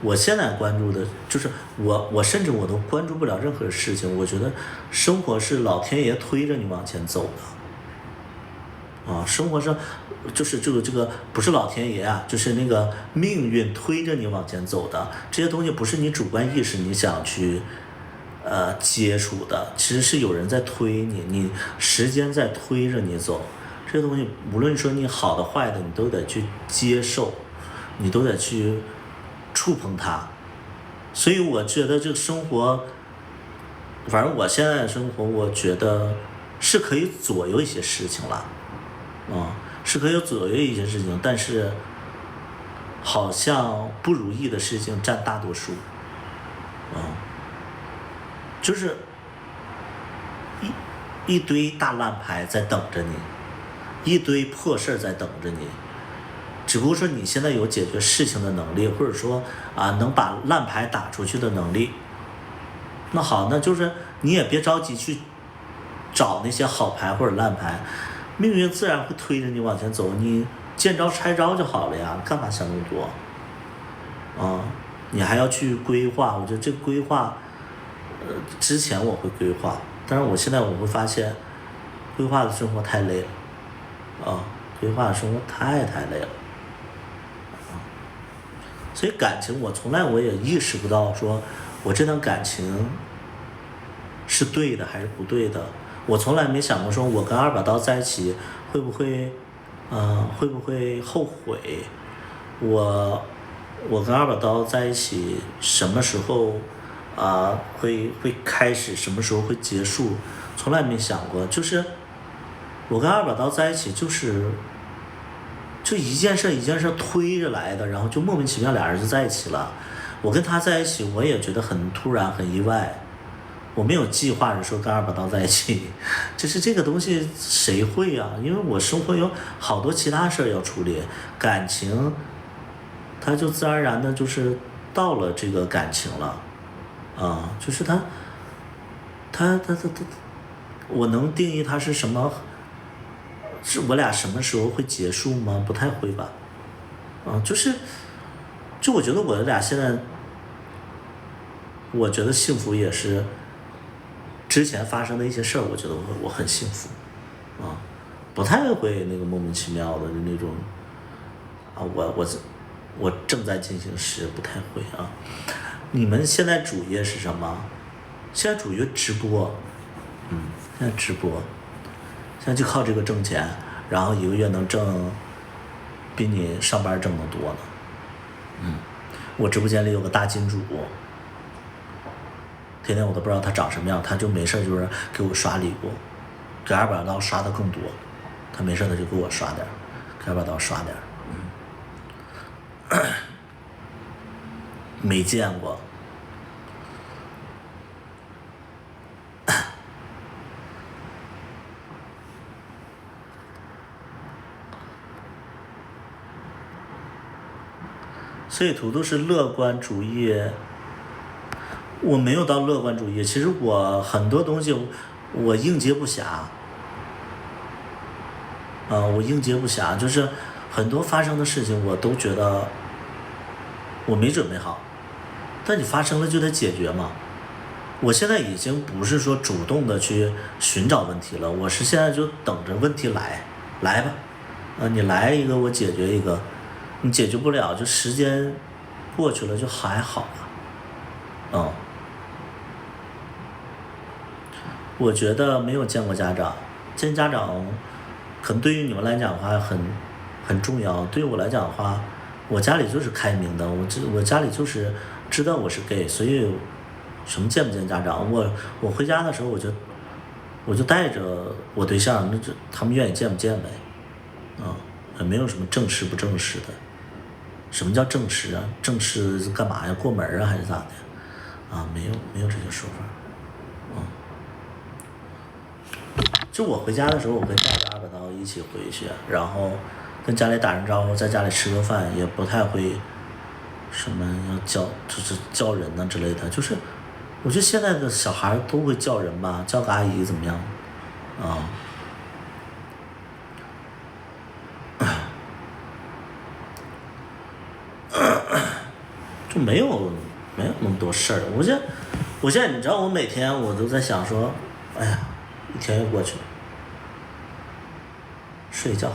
我现在关注的就是我甚至我都关注不了任何事情。我觉得生活是老天爷推着你往前走的，生活上就是这个不是老天爷就是那个命运推着你往前走的。这些东西不是你主观意识你想去接触的，其实是有人在推你时间在推着你走。这些东西无论说你好的坏的，你都得去接受，你都得去触碰它。所以我觉得这个生活，反正我现在的生活，我觉得是可以左右一些事情了，是可以左右一些事情，但是好像不如意的事情占大多数，就是一堆大烂牌在等着你，一堆破事在等着你，只不过说你现在有解决事情的能力，或者说能把烂牌打出去的能力。那好，那就是你也别着急去找那些好牌或者烂牌，命运自然会推着你往前走，你见招拆招就好了呀，干嘛想那么多？你还要去规划，我觉得这个规划，之前我会规划，但是我现在我会发现，规划的生活太累了，规划的生活太累了，所以感情我从来我也意识不到说我这段感情是对的还是不对的，我从来没想过说我跟二把刀在一起会不会后悔，我跟二把刀在一起什么时候会开始，什么时候会结束，从来没想过。就是我跟二把刀在一起就一件事推着来的，然后就莫名其妙俩人就在一起了。我跟他在一起我也觉得很突然很意外，我没有计划着说跟二把刀在一起，就是这个东西谁会啊？因为我生活有好多其他事儿要处理，感情它就自然而然的就是到了这个感情了，就是它，我能定义它是什么？是我俩什么时候会结束吗？不太会吧，就我觉得我俩现在，我觉得幸福也是之前发生的一些事儿，我觉得我很幸福，不太会那个莫名其妙的那种，我正在进行时不太会啊。你们现在主业是什么？现在主业直播，现在直播，现在就靠这个挣钱，然后一个月能挣比你上班挣的多呢。我直播间里有个大金主，天天我都不知道他长什么样，他就没事就是给我刷礼物，给二把刀刷的更多，他没事他就给我刷点，给二把刀刷点。没见过。所以图图是乐观主义，我没有到乐观主义，其实我很多东西我应接不暇，我应接不暇，就是很多发生的事情我都觉得我没准备好，但你发生了就得解决嘛。我现在已经不是说主动的去寻找问题了，我是现在就等着问题来吧，你来一个我解决一个，你解决不了就时间过去了就还好了。我觉得没有见过家长，见家长可能对于你们来讲的话很重要，对于我来讲的话，我家里就是开明的，我家里就是知道我是 gay， 所以什么见不见家长，我回家的时候我就带着我对象，那就他们愿意见不见呗，也没有什么正式不正式的。什么叫正式啊？正式干嘛呀？过门啊还是咋的？没有这些说法。就我回家的时候，我会带着二把刀一起回去，然后跟家里打声招呼，在家里吃个饭，也不太会什么要就是叫人呐之类的。就是我觉得现在的小孩都会叫人吧，叫个阿姨怎么样？就没有那么多事儿。我现在你知道，我每天我都在想说，哎呀，一天又过去了，睡觉，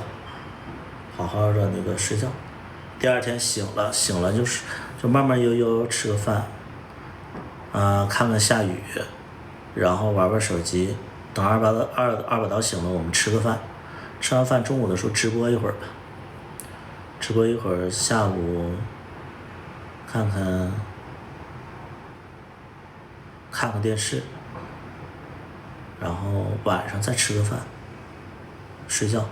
好好的那个睡觉，第二天醒了就慢慢悠悠吃个饭，看看下雨，然后玩玩手机，等二把刀醒了，我们吃个饭，吃完饭中午的时候直播一会儿吧，直播一会儿，下午看看电视，然后晚上再吃个饭，睡觉，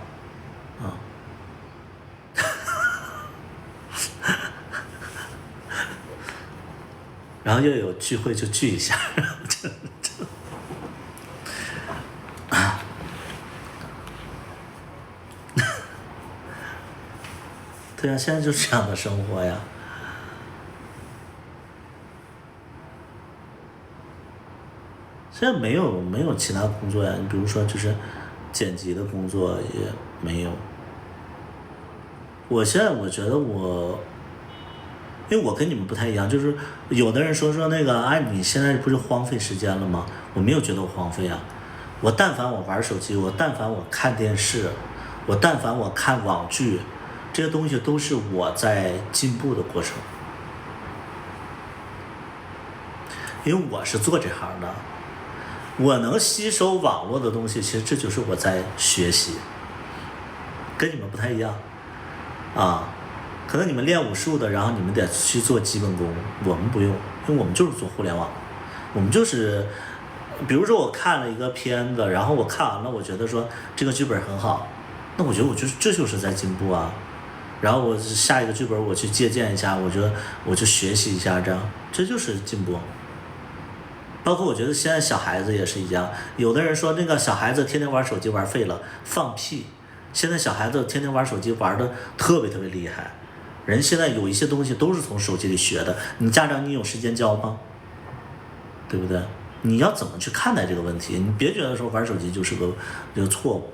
然后又有聚会就聚一下，对啊，现在就是这样的生活呀。现在没有其他工作呀，你比如说就是剪辑的工作也没有。我现在我觉得因为我跟你们不太一样，就是有的人说那个啊，你现在不是荒废时间了吗？我没有觉得我荒废啊，我但凡我玩手机，我但凡我看电视，我但凡我看网剧，这些东西都是我在进步的过程，因为我是做这行的。我能吸收网络的东西，其实这就是我在学习，跟你们不太一样啊。可能你们练武术的，然后你们得去做基本功，我们不用，因为我们就是做互联网，我们就是，比如说我看了一个片子，然后我看完了，我觉得说这个剧本很好，那我觉得这就是在进步啊。然后我下一个剧本我去借鉴一下，我就学习一下，这就是进步。包括我觉得现在小孩子也是一样，有的人说那个小孩子天天玩手机玩废了，放屁！现在小孩子天天玩手机玩的特别特别厉害，人现在有一些东西都是从手机里学的，你家长你有时间教吗？对不对？你要怎么去看待这个问题？你别觉得说玩手机就是个错误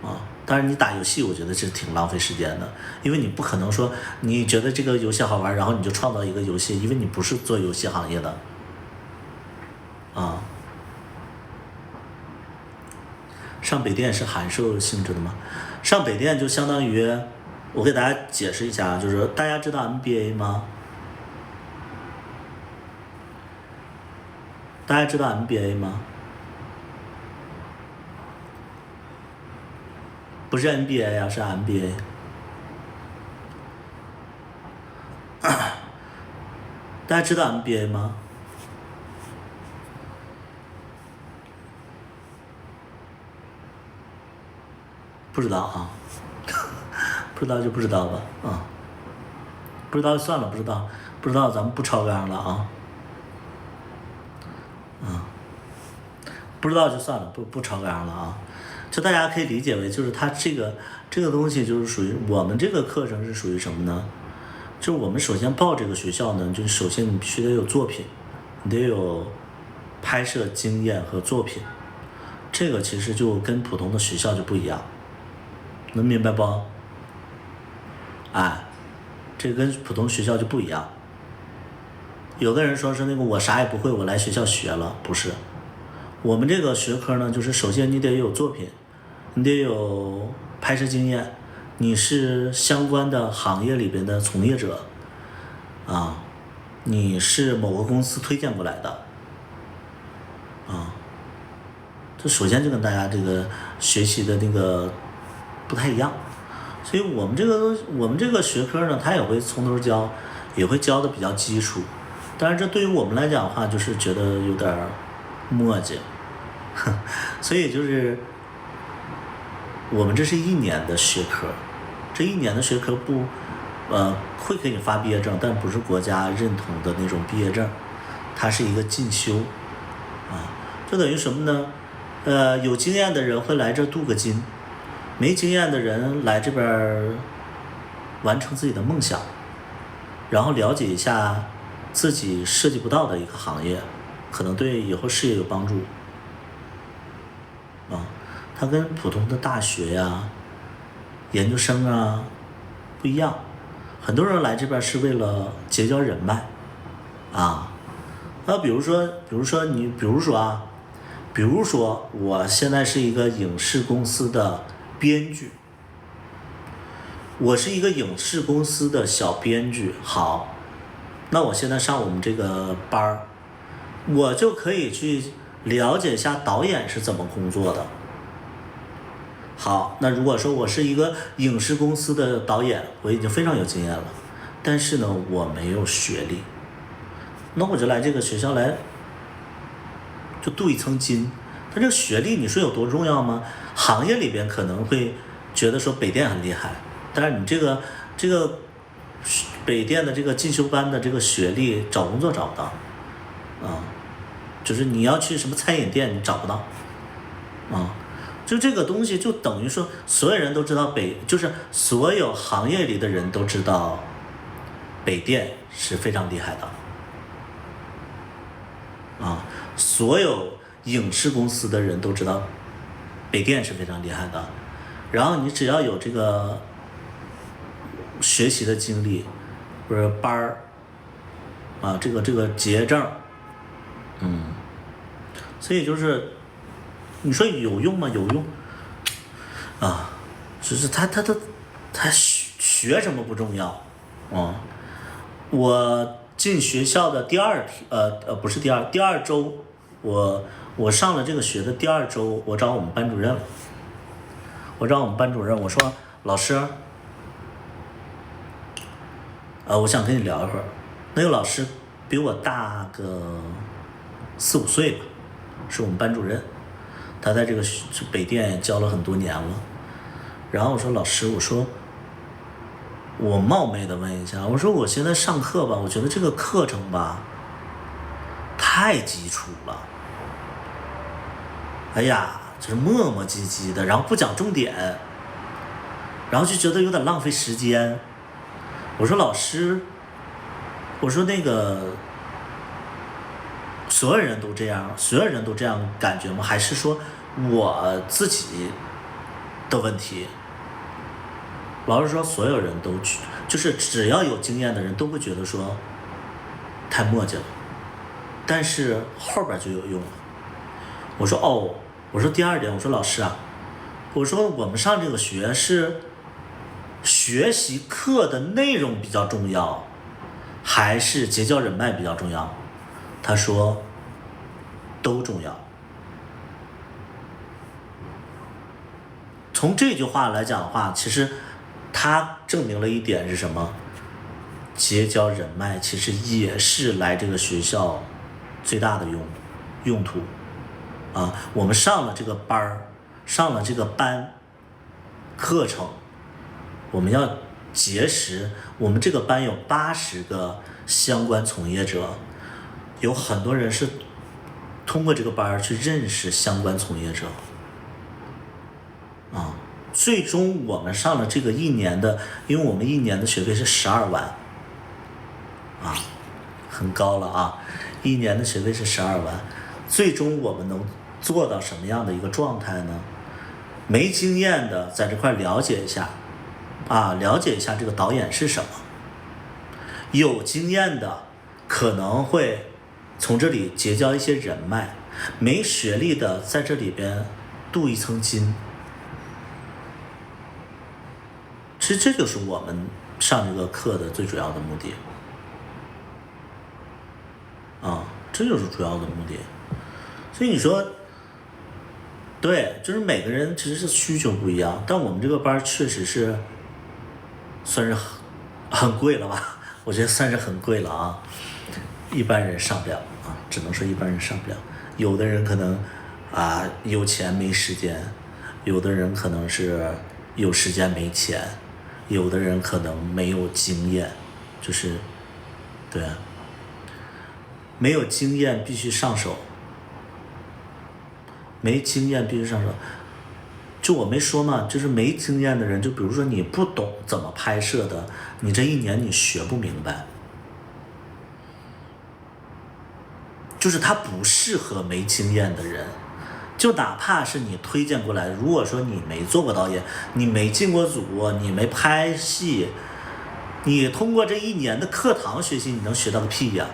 啊！当然你打游戏，我觉得是挺浪费时间的，因为你不可能说你觉得这个游戏好玩，然后你就创造一个游戏，因为你不是做游戏行业的。啊，上北电是函授性质的吗？上北电就相当于，我给大家解释一下，就是大家知道 MBA 吗？大家知道 MBA 吗？不是 NBA 呀，是 MBA。大家知道 MBA 吗？不知道啊，不知道就不知道吧，啊，不知道就算了，不知道咱们不超纲了啊，不知道就算了，不超纲了啊，就大家可以理解为就是它这个东西就是属于我们这个课程是属于什么呢？就是我们首先报这个学校呢，就是首先你必须得有作品，你得有拍摄经验和作品，这个其实就跟普通的学校就不一样。能明白不？哎，这跟普通学校就不一样。有的人说是那个我啥也不会，我来学校学了，不是。我们这个学科呢，就是首先你得有作品，你得有拍摄经验，你是相关的行业里边的从业者，啊，你是某个公司推荐过来的，啊，这首先就跟大家这个学习的那个不太一样，所以我们这个学科呢，它也会从头教，也会教的比较基础。但是这对于我们来讲的话，就是觉得有点磨叽，所以就是我们这是1年的学科，这1年的学科会给你发毕业证，但不是国家认同的那种毕业证，它是一个进修啊，就等于什么呢？有经验的人会来这镀个金。没经验的人来这边完成自己的梦想，然后了解一下自己涉及不到的一个行业，可能对以后事业有帮助。啊，它跟普通的大学呀、研究生啊不一样。很多人来这边是为了结交人脉，啊，比如说我现在是一个影视公司的编剧，我是一个影视公司的小编剧，好，那我现在上我们这个班儿，我就可以去了解一下导演是怎么工作的。好，那如果说我是一个影视公司的导演，我已经非常有经验了，但是呢，我没有学历，那我就来这个学校来，就镀一层金。它这个学历你说有多重要吗？行业里边可能会觉得说北电很厉害，但是你这个北电的这个进修班的这个学历找工作找不到，啊，就是你要去什么餐饮店你找不到，啊，就这个东西就等于说所有人都知道就是所有行业里的人都知道北电是非常厉害的啊，所有影视公司的人都知道北电是非常厉害的，然后你只要有这个学习的经历或者班儿啊，这个结证，所以就是你说有用吗？有用啊，只是他学什么不重要啊。我进学校的第二周，我上了这个学的第2周，我找我们班主任了。我说老师，我想跟你聊一会儿。那个老师比我大个4、5岁吧，是我们班主任，他在这个北电教了很多年了。然后我说老师，我冒昧的问一下，我说我现在上课吧，我觉得这个课程吧太基础了，哎呀，就是磨磨唧唧的，然后不讲重点，然后就觉得有点浪费时间。我说老师，我说那个所有人都这样感觉吗？还是说我自己的问题？老师说所有人都就是只要有经验的人都会觉得说太磨叽了，但是后边就有用了。我说哦，我说第2点，我说老师啊，我说我们上这个学是学习课的内容比较重要，还是结交人脉比较重要？他说都重要。从这句话来讲的话，其实他证明了一点是什么？结交人脉其实也是来这个学校最大的用途啊。我们上了这个班，上了这个班课程，我们要结识，我们这个班有80个相关从业者，有很多人是通过这个班去认识相关从业者啊。最终我们上了这个1年的，因为我们1年的学费是12万啊，很高了啊，1年的学费是12万。最终我们能做到什么样的一个状态呢？没经验的在这块了解一下啊，了解一下这个导演是什么。有经验的可能会从这里结交一些人脉，没学历的在这里边镀一层金。其实这就是我们上这个课的最主要的目的啊，这就是主要的目的。所以你说对，就是每个人其实是需求不一样，但我们这个班确实是算是很贵了吧，我觉得算是很贵了啊，一般人上不了啊，只能说一般人上不了。有的人可能啊有钱没时间，有的人可能是有时间没钱，有的人可能没有经验，就是对啊，没有经验必须上手，没经验必须上手。就我没说嘛，就是没经验的人，就比如说你不懂怎么拍摄的，你这1年你学不明白，就是它不适合没经验的人。就哪怕是你推荐过来，如果说你没做过导演，你没进过组，你没拍戏，你通过这1年的课堂学习，你能学到个屁呀？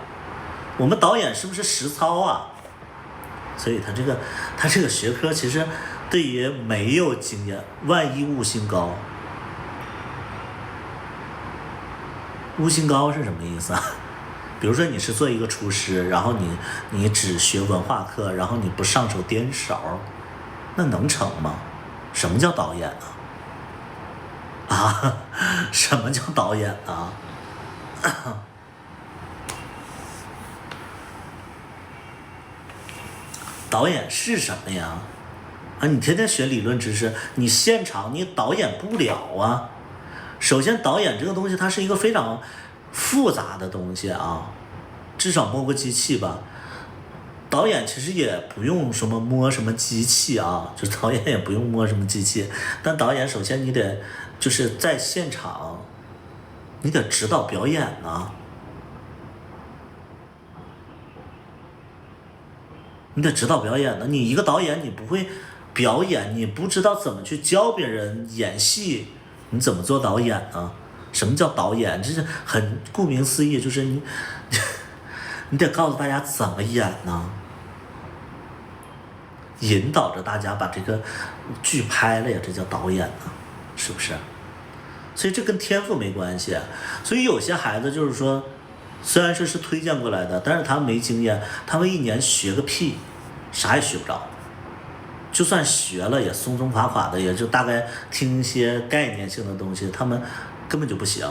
我们导演是不是实操啊？所以他这个学科其实对于没有经验，万一悟性高，悟性高是什么意思啊？比如说你是做一个厨师，然后你只学文化课，然后你不上手颠勺，那能成吗？什么叫导演呢？啊，什么叫导演呢？导演是什么呀？啊，你天天学理论知识，你现场你导演不了啊。首先，导演这个东西它是一个非常复杂的东西啊，至少摸过机器吧。导演其实也不用什么摸什么机器啊，就导演也不用摸什么机器，但导演首先你得就是在现场，你得指导表演呢，你得指导表演呢。你一个导演你不会表演，你不知道怎么去教别人演戏，你怎么做导演呢？什么叫导演？这是很顾名思义，就是你你得告诉大家怎么演呢，引导着大家把这个剧拍了呀，这叫导演呢，是不是？所以这跟天赋没关系。所以有些孩子就是说，虽然说是推荐过来的，但是他们没经验，他们一年学个屁，啥也学不着。就算学了也松松垮垮的，也就大概听一些概念性的东西，他们根本就不行，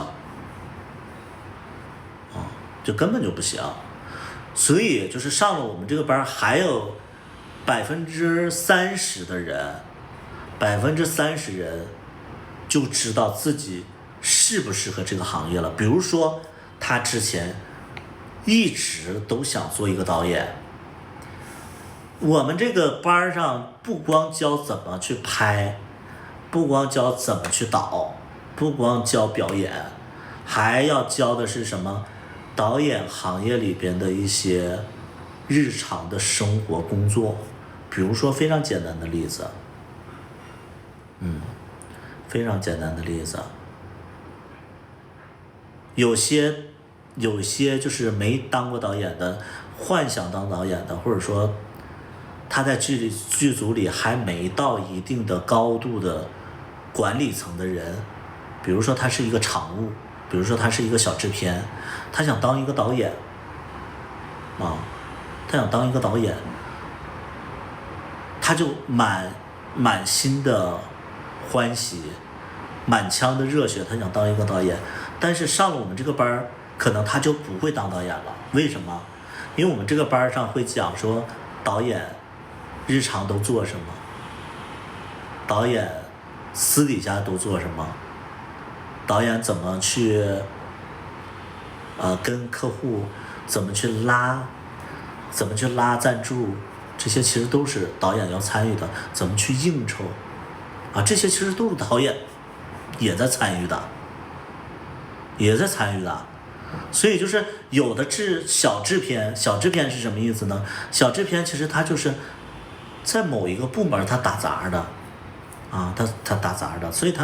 就根本就不行。所以就是上了我们这个班，还有30%的人，30%人就知道自己适不适合这个行业了。比如说他之前一直都想做一个导演，我们这个班上不光教怎么去拍，不光教怎么去导，不光教表演，还要教的是什么？导演行业里边的一些日常的生活工作。比如说非常简单的例子，非常简单的例子，有些就是没当过导演的，幻想当导演的，或者说他在剧组里还没到一定的高度的管理层的人，比如说他是一个常务，比如说他是一个小制片，他想当一个导演他想当一个导演，他就满心的欢喜，满腔的热血，他想当一个导演。但是上了我们这个班，可能他就不会当导演了。为什么？因为我们这个班上会讲说导演日常都做什么，导演私底下都做什么，导演怎么去跟客户怎么去拉赞助，这些其实都是导演要参与的。怎么去应酬这些其实都是导演也在参与的。所以就是有的小制片是什么意思呢？小制片其实他就是在某一个部门他打杂的他打杂的，所以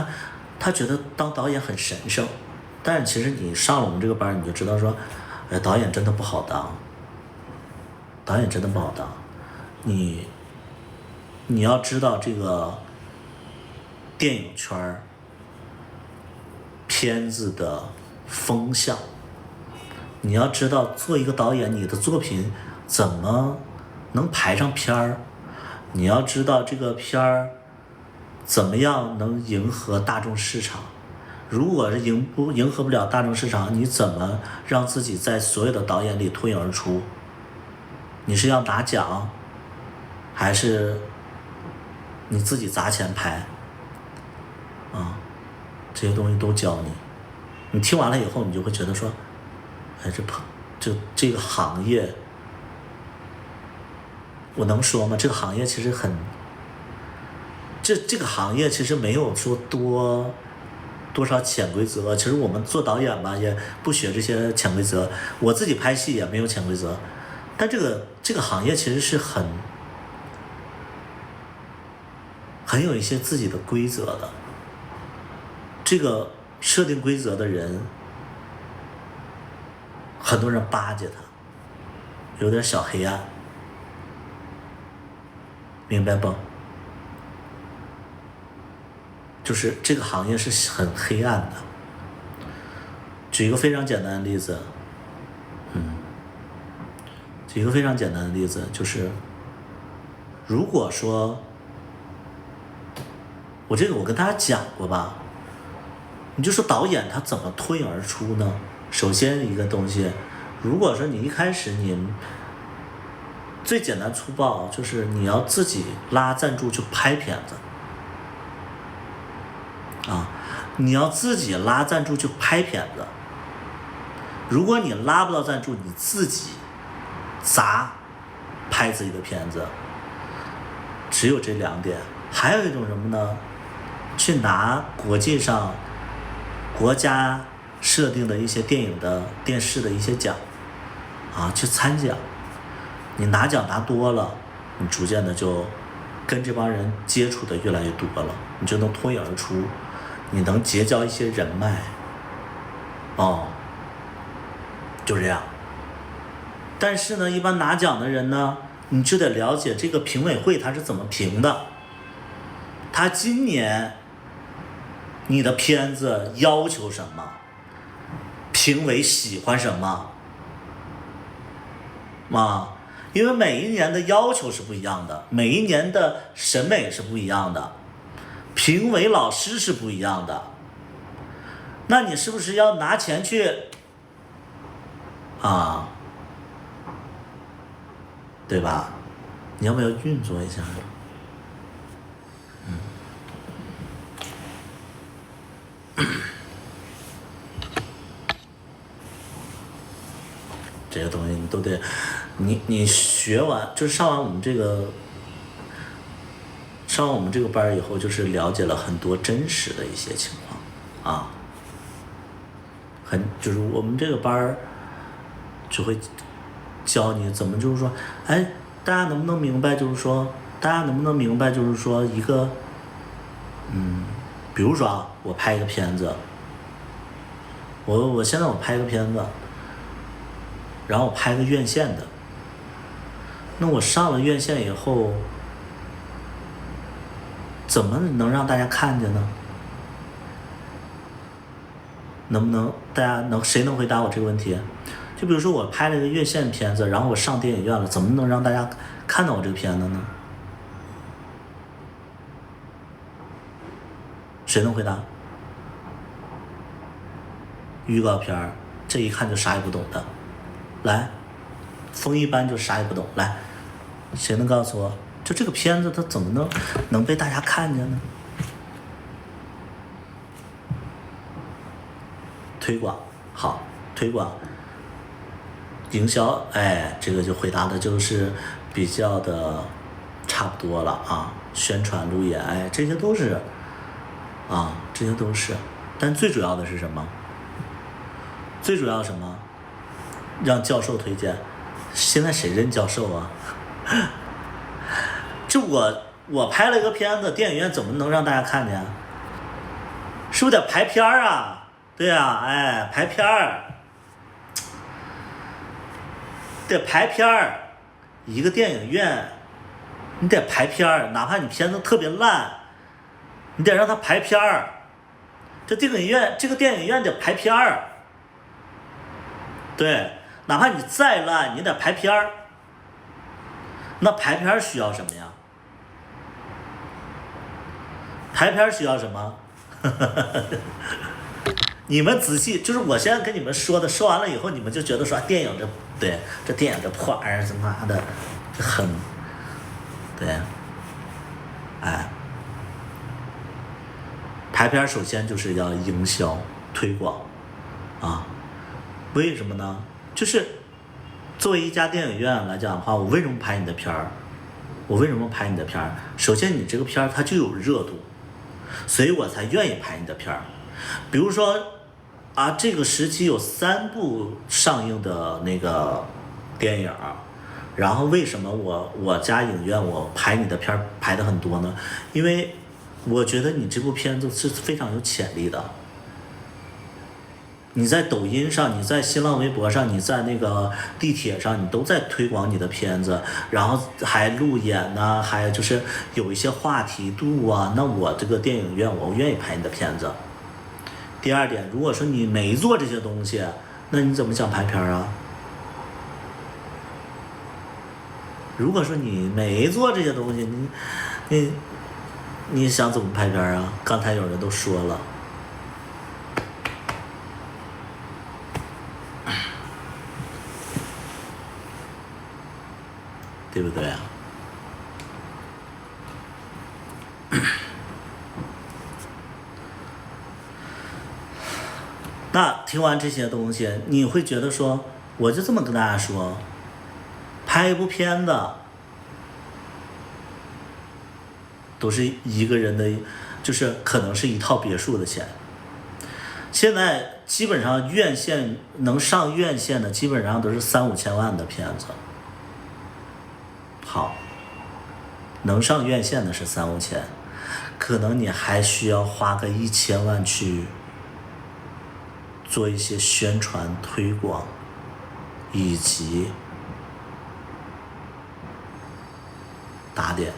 他觉得当导演很神圣。但是其实你上了我们这个班，你就知道说，导演真的不好当，你要知道这个电影圈片子的风向，你要知道做一个导演，你的作品怎么能排上片儿，你要知道这个片儿怎么样能迎合大众市场。如果是迎合不了大众市场，你怎么让自己在所有的导演里脱颖而出？你是要拿奖，还是你自己砸钱拍这些东西都教你。你听完了以后，你就会觉得说，这个行业，我能说吗？这个行业其实这个行业其实没有说多少潜规则。其实我们做导演吧，也不学这些潜规则，我自己拍戏也没有潜规则。但这个行业其实是很有一些自己的规则的。这个设定规则的人，很多人巴结他，有点小黑暗，明白不？就是这个行业是很黑暗的。举一个非常简单的例子，就是如果说我跟大家讲过吧，你就说导演他怎么脱颖而出呢？首先一个东西，如果说你一开始你最简单粗暴，就是你要自己拉赞助去拍片子你要自己拉赞助去拍片子。如果你拉不到赞助，你自己砸拍自己的片子，只有这2点。还有一种什么呢？去拿国际上国家设定的一些电影的电视的一些奖啊，去参奖。你拿奖拿多了，你逐渐的就跟这帮人接触的越来越多了，你就能脱颖而出，你能结交一些人脉。哦，就这样。但是呢，一般拿奖的人呢，你就得了解这个评委会他是怎么评的。他今年你的片子要求什么，评委喜欢什么啊？因为每一年的要求是不一样的，每一年的审美是不一样的，评委老师是不一样的。那你是不是要拿钱去啊？对吧？你要不要运作一下？这些东西你都得，你学完就是上完我们这个班以后，就是了解了很多真实的一些情况啊，就是我们这个班就会教你怎么，就是说，哎，大家能不能明白，就是说一个，比如说啊，我拍一个片子，我现在拍一个片子。然后我拍个院线的，那我上了院线以后，怎么能让大家看见呢？能不能谁能回答我这个问题？就比如说我拍了一个院线片子，然后我上电影院了，怎么能让大家看到我这个片子呢？谁能回答？预告片这一看就啥也不懂的。来，风一般就啥也不懂。来，谁能告诉我，就这个片子它怎么能被大家看见呢？推广好，推广，营销，哎，这个就回答的就是比较的差不多了啊。宣传、路演，哎，这些都是啊，这些都是。但最主要的是什么？最主要什么？让教授推荐，现在谁认教授啊？这我拍了一个片子，电影院怎么能让大家看见？是不是得排片啊？对啊，哎，排片得排片一个电影院，你得排片哪怕你片子特别烂，你得让它排片这个电影院得排片对。哪怕你再烂，你得排片那排片需要什么呀？排片需要什么？你们仔细，就是我现在跟你们说的，说完了以后，你们就觉得说电影这电影这破玩意儿，他妈的，这很，对，哎，排片首先就是要营销推广啊，为什么呢？就是作为一家电影院来讲的话，我为什么拍你的片儿？首先你这个片儿它就有热度，所以我才愿意拍你的片儿。比如说啊，这个时期有3部上映的那个电影，然后为什么我家影院我拍你的片儿拍的很多呢？因为我觉得你这部片子是非常有潜力的。你在抖音上，你在新浪微博上，你在那个地铁上，你都在推广你的片子，然后还路演呢，还有就是有一些话题度啊。那我这个电影院，我愿意拍你的片子。第二点，如果说你没做这些东西，那你怎么想拍片啊？如果说你没做这些东西，你想怎么拍片啊？刚才有人都说了。对不对啊？那听完这些东西，你会觉得说，我就这么跟大家说，拍一部片子都是一个人的，就是可能是一套别墅的钱。现在基本上院线能上院线的，基本上都是3、5千万的片子。好，能上院线的是3、5千，可能你还需要花个1000万去做一些宣传推广，以及打点。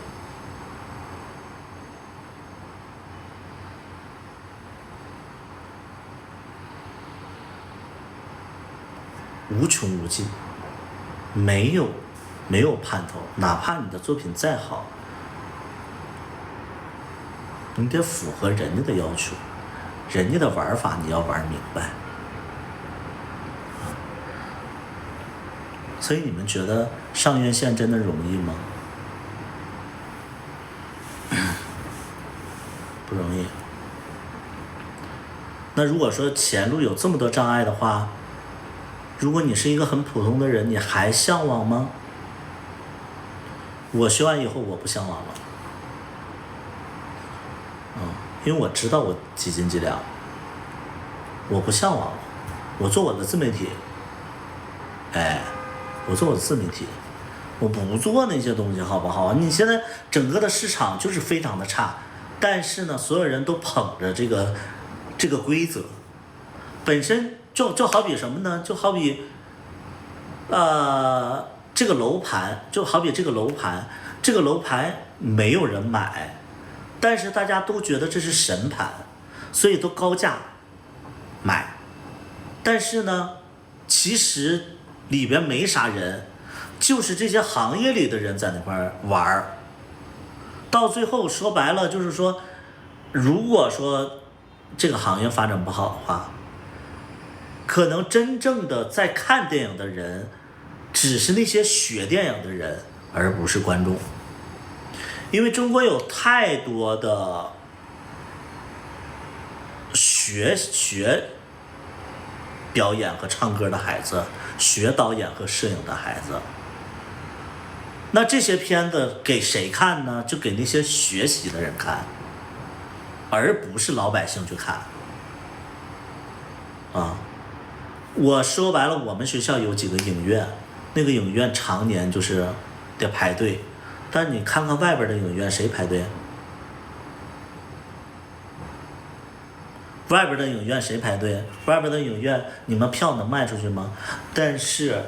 无穷无尽，没有盼头。哪怕你的作品再好，你得符合人家的要求，人家的玩法你要玩明白。所以你们觉得上院线真的容易吗？不容易。那如果说前路有这么多障碍的话，如果你是一个很普通的人，你还向往吗？我学完以后我不向往了，因为我知道我几斤几两，我不向往了，我做我的自媒体，我做我的自媒体，我不做那些东西，好不好？你现在整个的市场就是非常的差，但是呢，所有人都捧着这个规则，本身就好比什么呢？就好比，这个楼盘，这个楼盘没有人买，但是大家都觉得这是神盘，所以都高价买。但是呢，其实里边没啥人，就是这些行业里的人在那块玩儿。到最后说白了就是说，如果说这个行业发展不好的话，可能真正的在看电影的人只是那些学电影的人，而不是观众。因为中国有太多的学表演和唱歌的孩子，学导演和摄影的孩子，那这些片子给谁看呢？就给那些学习的人看，而不是老百姓去看啊。我说白了，我们学校有几个影院，那个影院常年就是得排队，但你看看外边的影院，谁排队？外边的影院谁排队？外边的影院你们票能卖出去吗？但是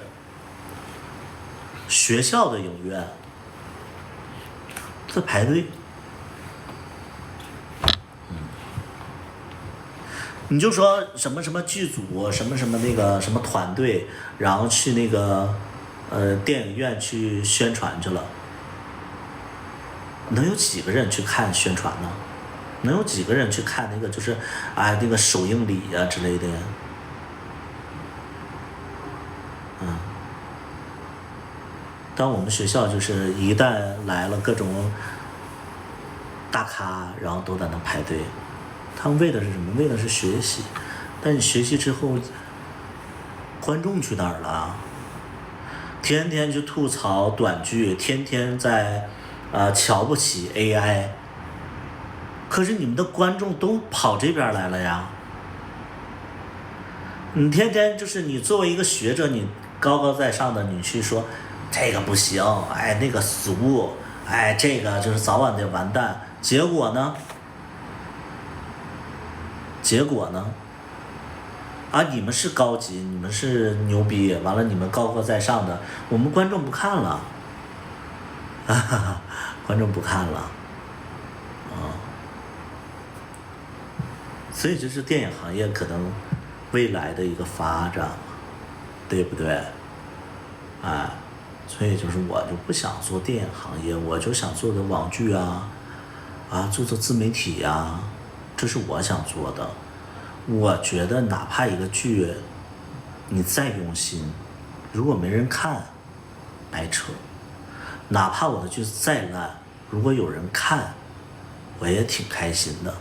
学校的影院在排队。你就说什么什么剧组，什么什么那个什么团队，然后去那个电影院去宣传去了，能有几个人去看宣传呢？能有几个人去看那个就是那个首映礼啊之类的？但我们学校就是一旦来了各种大咖，然后都在那排队。他们为的是什么？为的是学习。但你学习之后，观众去哪儿了？天天去吐槽短剧，天天在瞧不起 AI。可是你们的观众都跑这边来了呀。你天天就是你作为一个学者，你高高在上的，你去说这个不行，那个俗，这个就是早晚得完蛋。结果呢？你们是高级，你们是牛逼，完了你们高高在上的，我们观众不看了，观众不看了，所以这是电影行业可能未来的一个发展，对不对？所以就是我就不想做电影行业，我就想做个网剧做自媒体呀。这是我想做的。我觉得哪怕一个剧你再用心，如果没人看，白扯。哪怕我的剧再烂，如果有人看，我也挺开心的。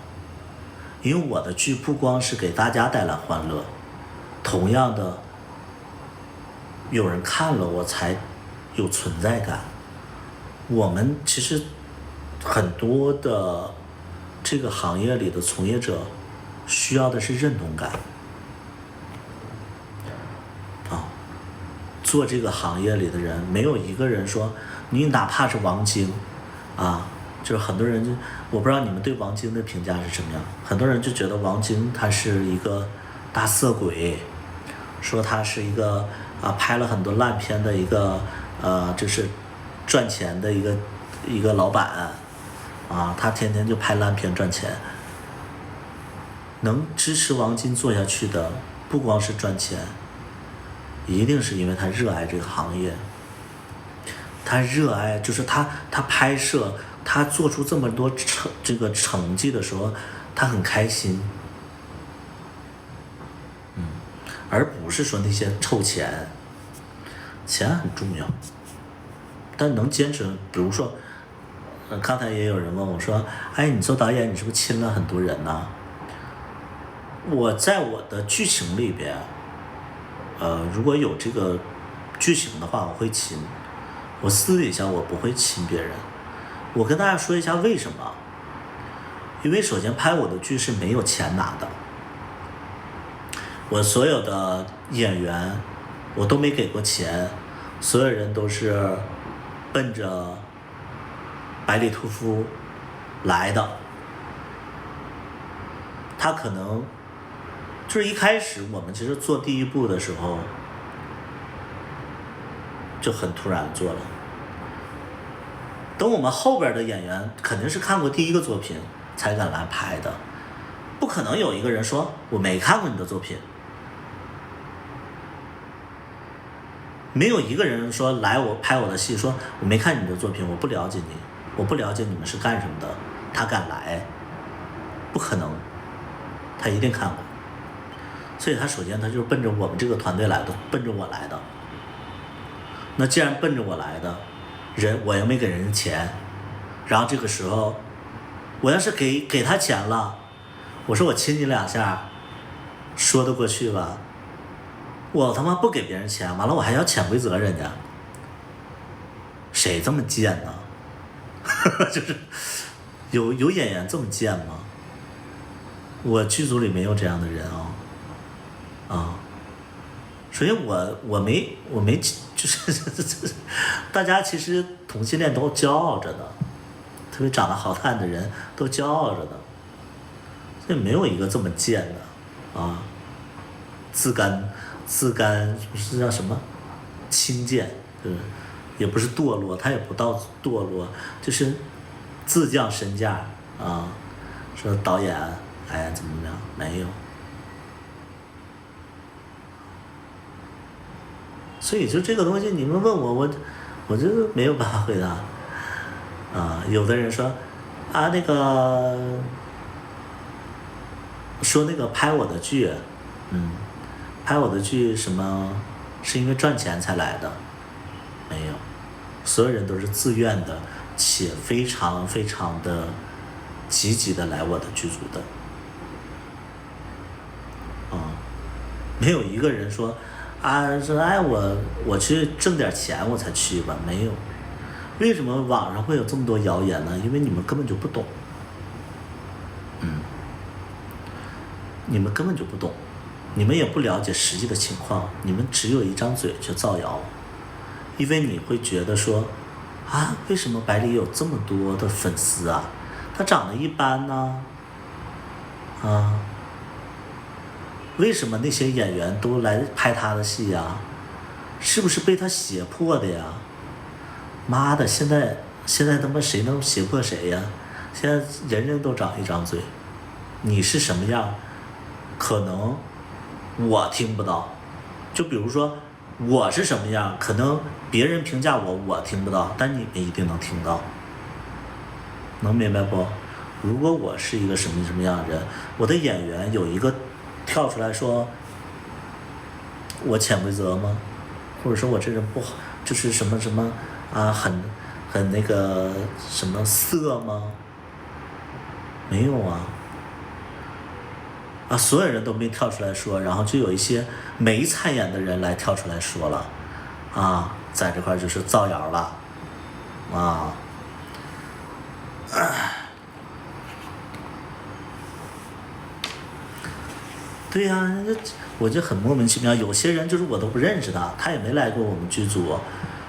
因为我的剧不光是给大家带来欢乐，同样的，有人看了我才有存在感。我们其实很多的这个行业里的从业者需要的是认同感啊。做这个行业里的人，没有一个人说你哪怕是王晶啊，就是很多人就我不知道你们对王晶的评价是什么样，很多人就觉得王晶他是一个大色鬼，说他是一个拍了很多烂片的一个就是赚钱的一个老板啊，他天天就拍烂片赚钱。能支持王晶做下去的，不光是赚钱，一定是因为他热爱这个行业。他热爱，就是他拍摄，他做出这么多这个成绩的时候，他很开心。而不是说那些臭钱，钱很重要，但能坚持，比如说，刚才也有人问我说，哎，你做导演，你是不是亲了很多人呢？我在我的剧情里边，如果有这个剧情的话，我会亲，我私底下我不会亲别人。我跟大家说一下为什么，因为首先拍我的剧是没有钱拿的。我所有的演员，我都没给过钱，所有人都是奔着百里屠夫来的。他可能就是一开始我们其实做第一部的时候就很突然做了，等我们后边的演员肯定是看过第一个作品才敢来拍的，不可能有一个人说我没看过你的作品。没有一个人说来我拍我的戏，说我没看你的作品，我不了解你，我不了解你们是干什么的，他敢来，不可能，他一定看过。所以他首先他就是奔着我们这个团队来的，奔着我来的。那既然奔着我来的人，我又没给人钱，然后这个时候我要是给他钱了，我说我亲你两下，说得过去吧？我他妈不给别人钱，完了我还要潜规则人家，谁这么贱呢？就是有演员这么贱吗？我剧组里没有这样的人啊。首先我没就是大家其实同性恋都骄傲着的，特别长得好看的人都骄傲着的，所以没有一个这么贱的啊，自甘是叫什么轻贱，也不是堕落，他也不到堕落，就是自降身价啊，说导演哎怎么样，没有。所以就这个东西你们问我就没有办法回答啊。有的人说啊那个说那个拍我的剧，拍我的剧什么是因为赚钱才来的？没有，所有人都是自愿的，且非常非常的积极的来我的剧组的。没有一个人说说哎我去挣点钱我才去吧，没有。为什么网上会有这么多谣言呢？因为你们根本就不懂，你们根本就不懂。你们也不了解实际的情况，你们只有一张嘴就造谣，因为你会觉得说为什么百里有这么多的粉丝啊？他长得一般呢，为什么那些演员都来拍他的戏呀？是不是被他胁迫的呀？妈的，现在他妈谁能胁迫谁呀？现在人人都长一张嘴，你是什么样，可能我听不到，就比如说我是什么样，可能别人评价我听不到，但你们一定能听到，能明白不？如果我是一个什么样的人，我的演员有一个跳出来说我潜规则吗？或者说我这人不好，就是什么很那个什么色吗？没有所有人都没跳出来说，然后就有一些没参演的人来跳出来说了，在这块就是造谣了，对呀、我就很莫名其妙。有些人就是我都不认识他也没来过我们剧组，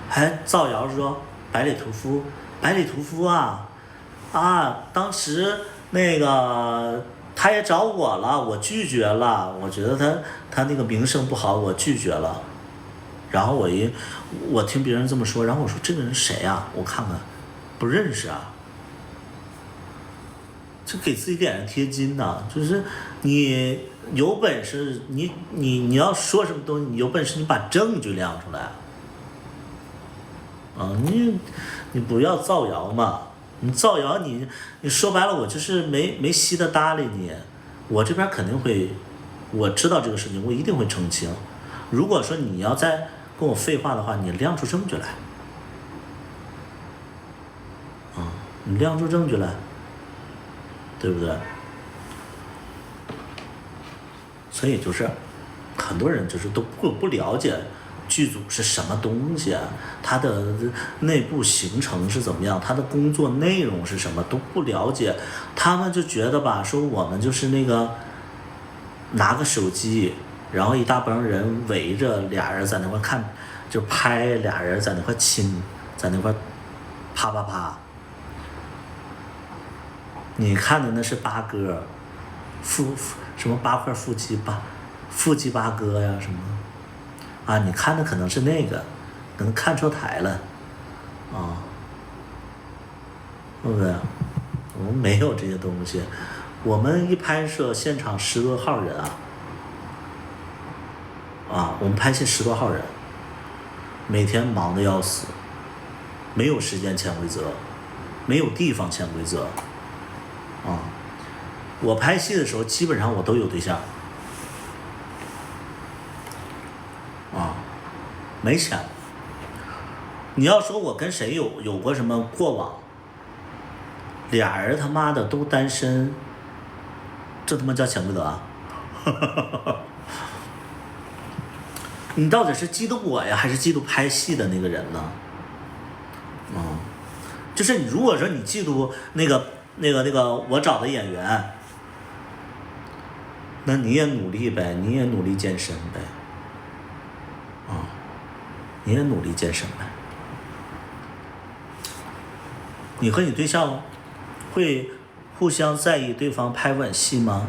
还造谣说百里屠夫，百里屠夫啊，当时那个他也找我了，我拒绝了，我觉得他那个名声不好，我拒绝了。然后我听别人这么说，然后我说这个人谁啊？我看看，不认识啊。就给自己脸上贴金呐，就是你有本事，你要说什么东西，你有本事你把证据亮出来，啊，你不要造谣嘛，你造谣你说白了，我就是没稀得搭理你，我这边肯定会，我知道这个事情，我一定会澄清。如果说你要再跟我废话的话，你亮出证据来，啊，你亮出证据来。对不对？所以就是很多人就是都不了解剧组是什么东西，它的内部形成是怎么样，它的工作内容是什么都不了解，他们就觉得吧，说我们就是那个拿个手机，然后一大帮人围着，俩人在那块看，就拍，俩人在那块亲，在那块啪啪啪。你看的那是八哥，什么八块腹肌八哥呀什么，啊，你看的可能是那个，可能看错台了，啊，对不对？我们没有这些东西，我们一拍摄现场10多号人我们拍戏10多号人，每天忙得要死，没有时间潜规则，没有地方潜规则。我拍戏的时候基本上我都有对象，没钱。你要说我跟谁有过什么过往，俩人他妈的都单身，这他妈叫潜规则啊？你到底是嫉妒我呀，还是嫉妒拍戏的那个人呢？就是你如果说你嫉妒那个我找的演员，那你也努力呗，你也努力健身呗，你也努力健身呗。你和你对象会互相在意对方拍吻戏吗？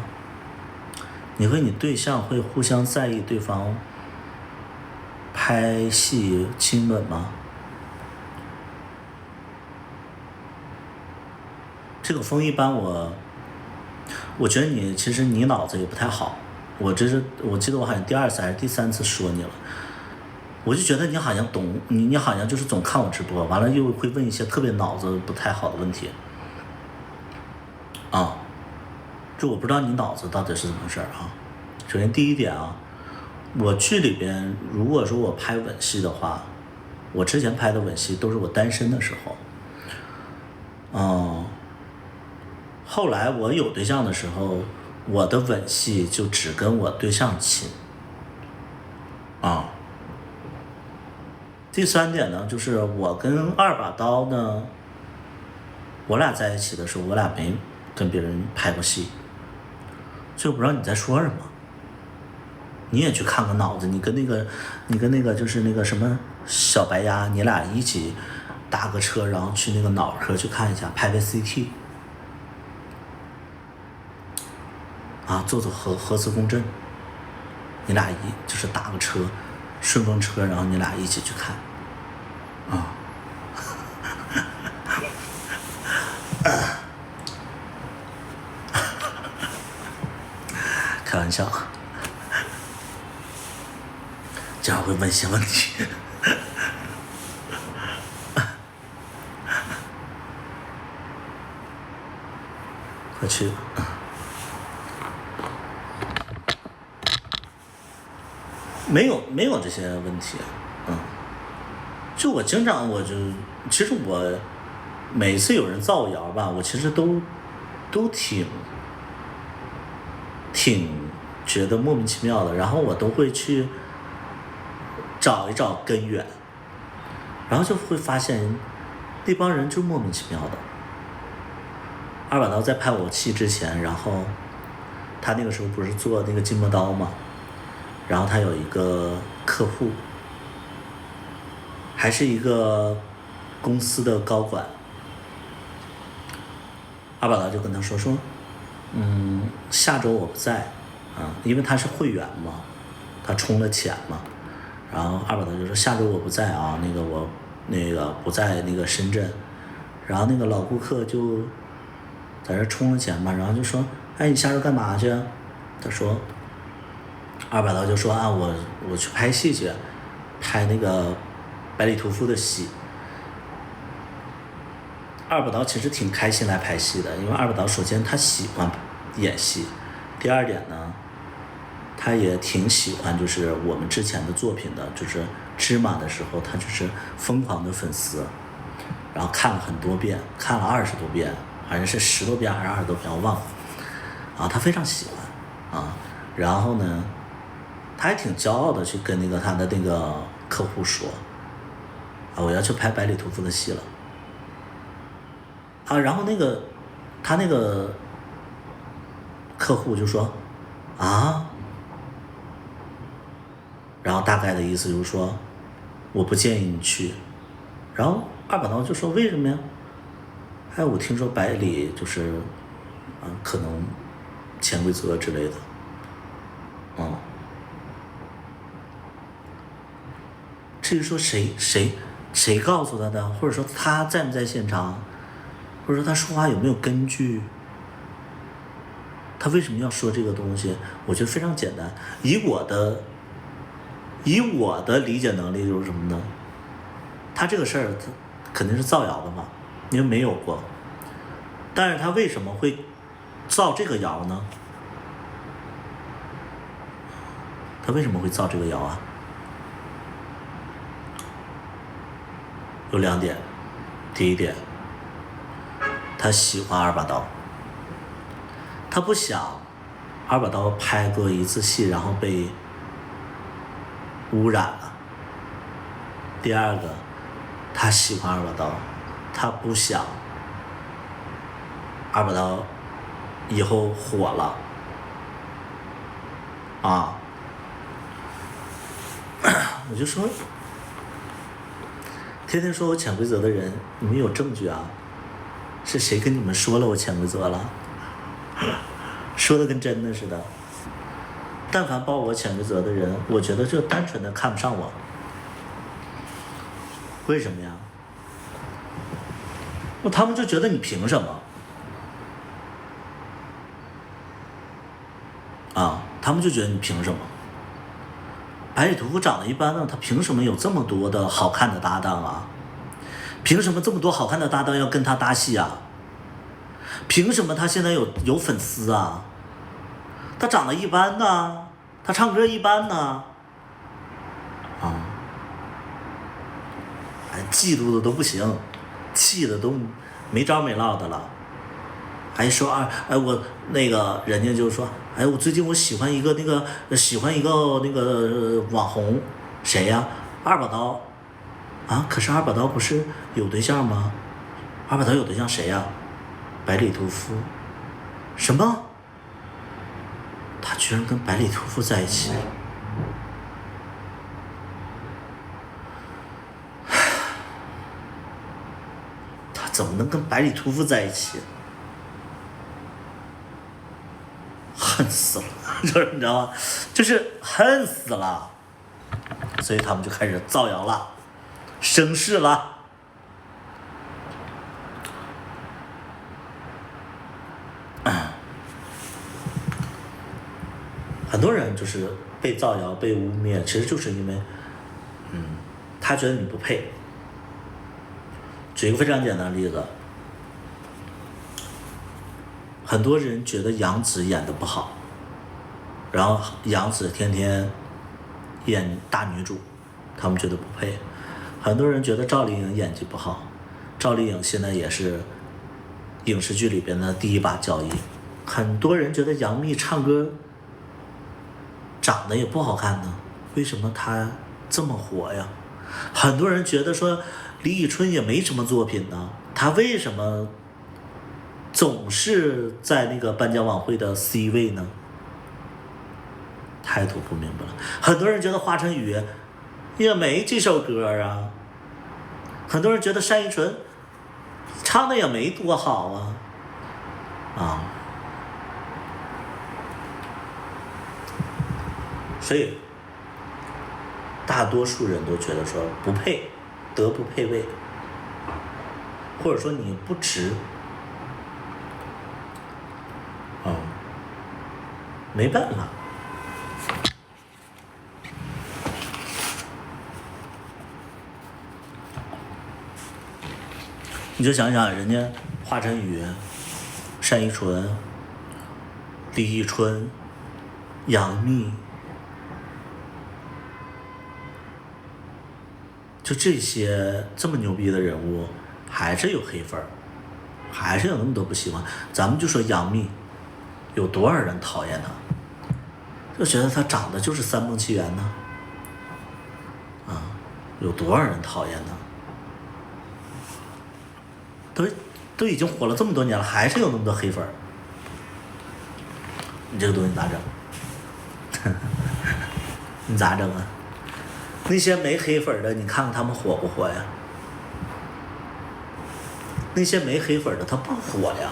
你和你对象会互相在意对方拍戏亲吻吗？这个风一般我觉得其实你脑子也不太好，我记得我好像第2次还是第3次说你了，我就觉得你好像懂，你好像就是总看我直播，完了又会问一些特别脑子不太好的问题，就我不知道你脑子到底是怎么回事啊。首先第一点我剧里边如果说我拍吻戏的话，我之前拍的吻戏都是我单身的时候，后来我有对象的时候，我的吻戏就只跟我对象亲。第3点呢，就是我跟2把刀呢，我俩在一起的时候，我俩没跟别人拍过戏，所以我不知道你在说什么。你也去看看脑子，你跟那个就是那个什么小白鸭，你俩一起搭个车，然后去那个脑科去看一下，拍个 CT。做核磁共振，你俩就是打个车，顺风车，然后你俩一起去看，开玩笑，这样会问一些问题，快去。没有这些问题，就我经常其实我每次有人造谣吧，我其实都挺觉得莫名其妙的，然后我都会去找一找根源，然后就会发现那帮人就莫名其妙的，二把刀在拍我戏之前，然后他那个时候不是做那个金磨刀嘛，然后他有一个客户，还是一个公司的高管，二把刀就跟他说，下周我不在啊，因为他是会员嘛，他充了钱嘛，然后二把刀就说下周我不在啊，那个我那个不在那个深圳，然后那个老顾客就在这充了钱嘛，然后就说，哎，你下周干嘛去？他说，二把刀就说啊，我去拍戏去，拍那个百里屠夫的戏。二把刀其实挺开心来拍戏的，因为二把刀首先他喜欢演戏，第二点呢，他也挺喜欢就是我们之前的作品的，就是芝麻的时候，他就是疯狂的粉丝，然后看了很多遍，看了20多遍，好像是10多遍还是20多遍，我忘了。啊，他非常喜欢啊，然后呢，他还挺骄傲的去跟那个他的那个客户说，啊，我要去拍百里屠夫的戏了。啊，然后他那个客户就说，啊，然后大概的意思就是说，我不建议你去。然后二把刀就说为什么呀？哎，我听说百里就是，可能潜规则之类的，至于说谁告诉他的，或者说他在不在现场？或者说他说话有没有根据？他为什么要说这个东西？我觉得非常简单。以我的理解能力就是什么呢？他这个事儿他肯定是造谣的嘛，因为没有过。但是他为什么会造这个谣呢？他为什么会造这个谣啊？有2点。第一点，他喜欢二把刀，他不想二把刀拍过一次戏然后被污染了。第二个，他喜欢二把刀，他不想二把刀以后火了啊。我就说，天天说我潜规则的人，你们有证据啊？是谁跟你们说了我潜规则了？说的跟真的似的。但凡报我潜规则的人，我觉得就单纯的看不上我。为什么呀？他们就觉得你凭什么？啊，他们就觉得你凭什么？百里屠夫长得一般呢，他凭什么有这么多的好看的搭档啊？凭什么这么多好看的搭档要跟他搭戏啊？凭什么他现在有粉丝啊？他长得一般呢，他唱歌一般呢，嫉妒的都不行，气的都没着没落的了。还说我那个人家就说，我最近我喜欢一个那个网红，谁呀？二把刀啊，可是二把刀不是有对象吗？二把刀有对象谁呀？百里屠夫。什么？他居然跟百里屠夫在一起？他怎么能跟百里屠夫在一起？恨死了，就是你知道吗？就是恨死了，所以他们就开始造谣了，生事了。很多人就是被造谣、被污蔑，其实就是因为，他觉得你不配。举一个非常简单的例子，很多人觉得杨紫演得不好，然后杨紫天天演大女主，他们觉得不配。很多人觉得赵丽颖演技不好，赵丽颖现在也是影视剧里边的第一把交椅。很多人觉得杨幂唱歌长得也不好看呢，为什么她这么火呀？很多人觉得说李宇春也没什么作品呢，她为什么总是在那个颁奖晚会的 C 位呢？太土不明白了。很多人觉得华晨宇也没几首歌啊，很多人觉得单依纯唱的也没多好啊，所以大多数人都觉得说不配，德不配位，或者说你不值，没办法。你就想想人家华晨宇、单依纯、李宇春、杨幂，就这些这么牛逼的人物，还是有黑粉儿，还是有那么多不喜欢。咱们就说杨幂，有多少人讨厌她，就觉得她长得就是三梦奇缘呢？有多少人讨厌她？都已经火了这么多年了，还是有那么多黑粉儿，你这个东西咋整？你咋整啊？那些没黑粉的，你看看他们火不火呀？那些没黑粉的，他不火呀。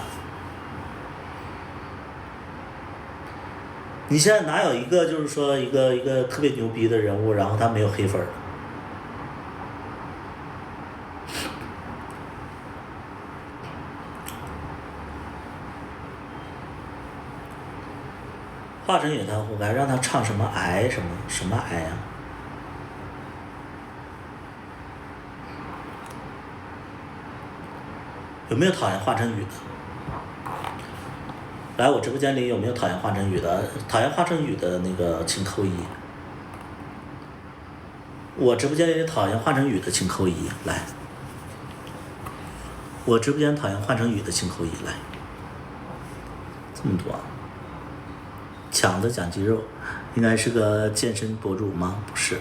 你现在哪有一个就是说一个特别牛逼的人物，然后他没有黑粉的？华晨宇他活该，让他唱什么癌什么癌呀？有没有讨厌华晨宇的？来我直播间里有没有讨厌华晨宇的？讨厌华晨宇的那个请扣一。我直播间里讨厌华晨宇的请扣一，来。我直播间讨厌华晨宇的请扣一，来。这么多啊。强子讲肌肉，应该是个健身博主吗？不是。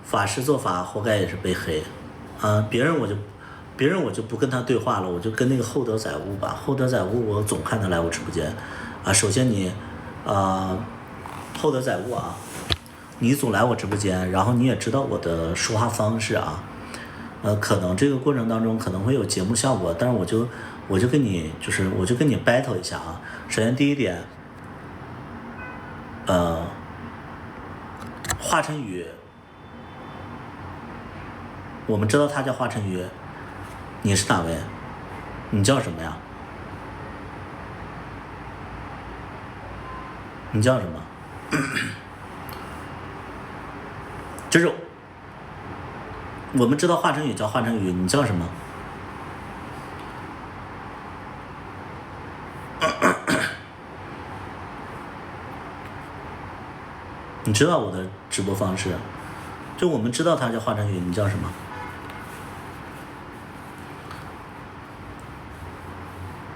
法师做法活该也是被黑，别人我就不跟他对话了，我就跟那个厚德载物吧。厚德载物我总看他来我直播间，首先你，厚德载物啊，你总来我直播间，然后你也知道我的说话方式啊，可能这个过程当中可能会有节目效果，但是我就跟你battle 一下啊。首先第一点，华晨宇，我们知道他叫华晨宇，你是哪位？你叫什么呀？你叫什么？就是我们知道华晨宇叫华晨宇，你叫什么？你知道我的直播方式，就我们知道他叫华晨宇，你叫什么？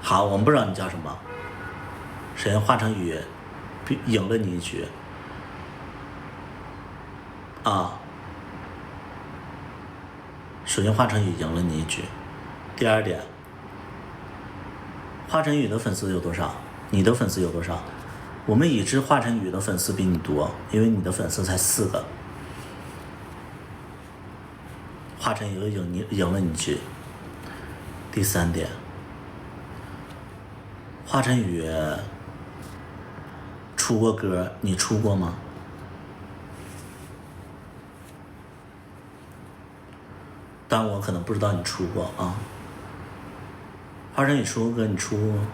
好，我们不知道你叫什么。首先华晨宇赢了你一局啊，首先华晨宇赢了你一局。第二点，华晨宇的粉丝有多少？你的粉丝有多少？我们已知华晨宇的粉丝比你多，因为你的粉丝才4个。华晨宇赢了你一局。第三点，华晨宇出过歌，你出过吗？但我可能不知道你出过啊。华晨宇出过歌，你出过吗？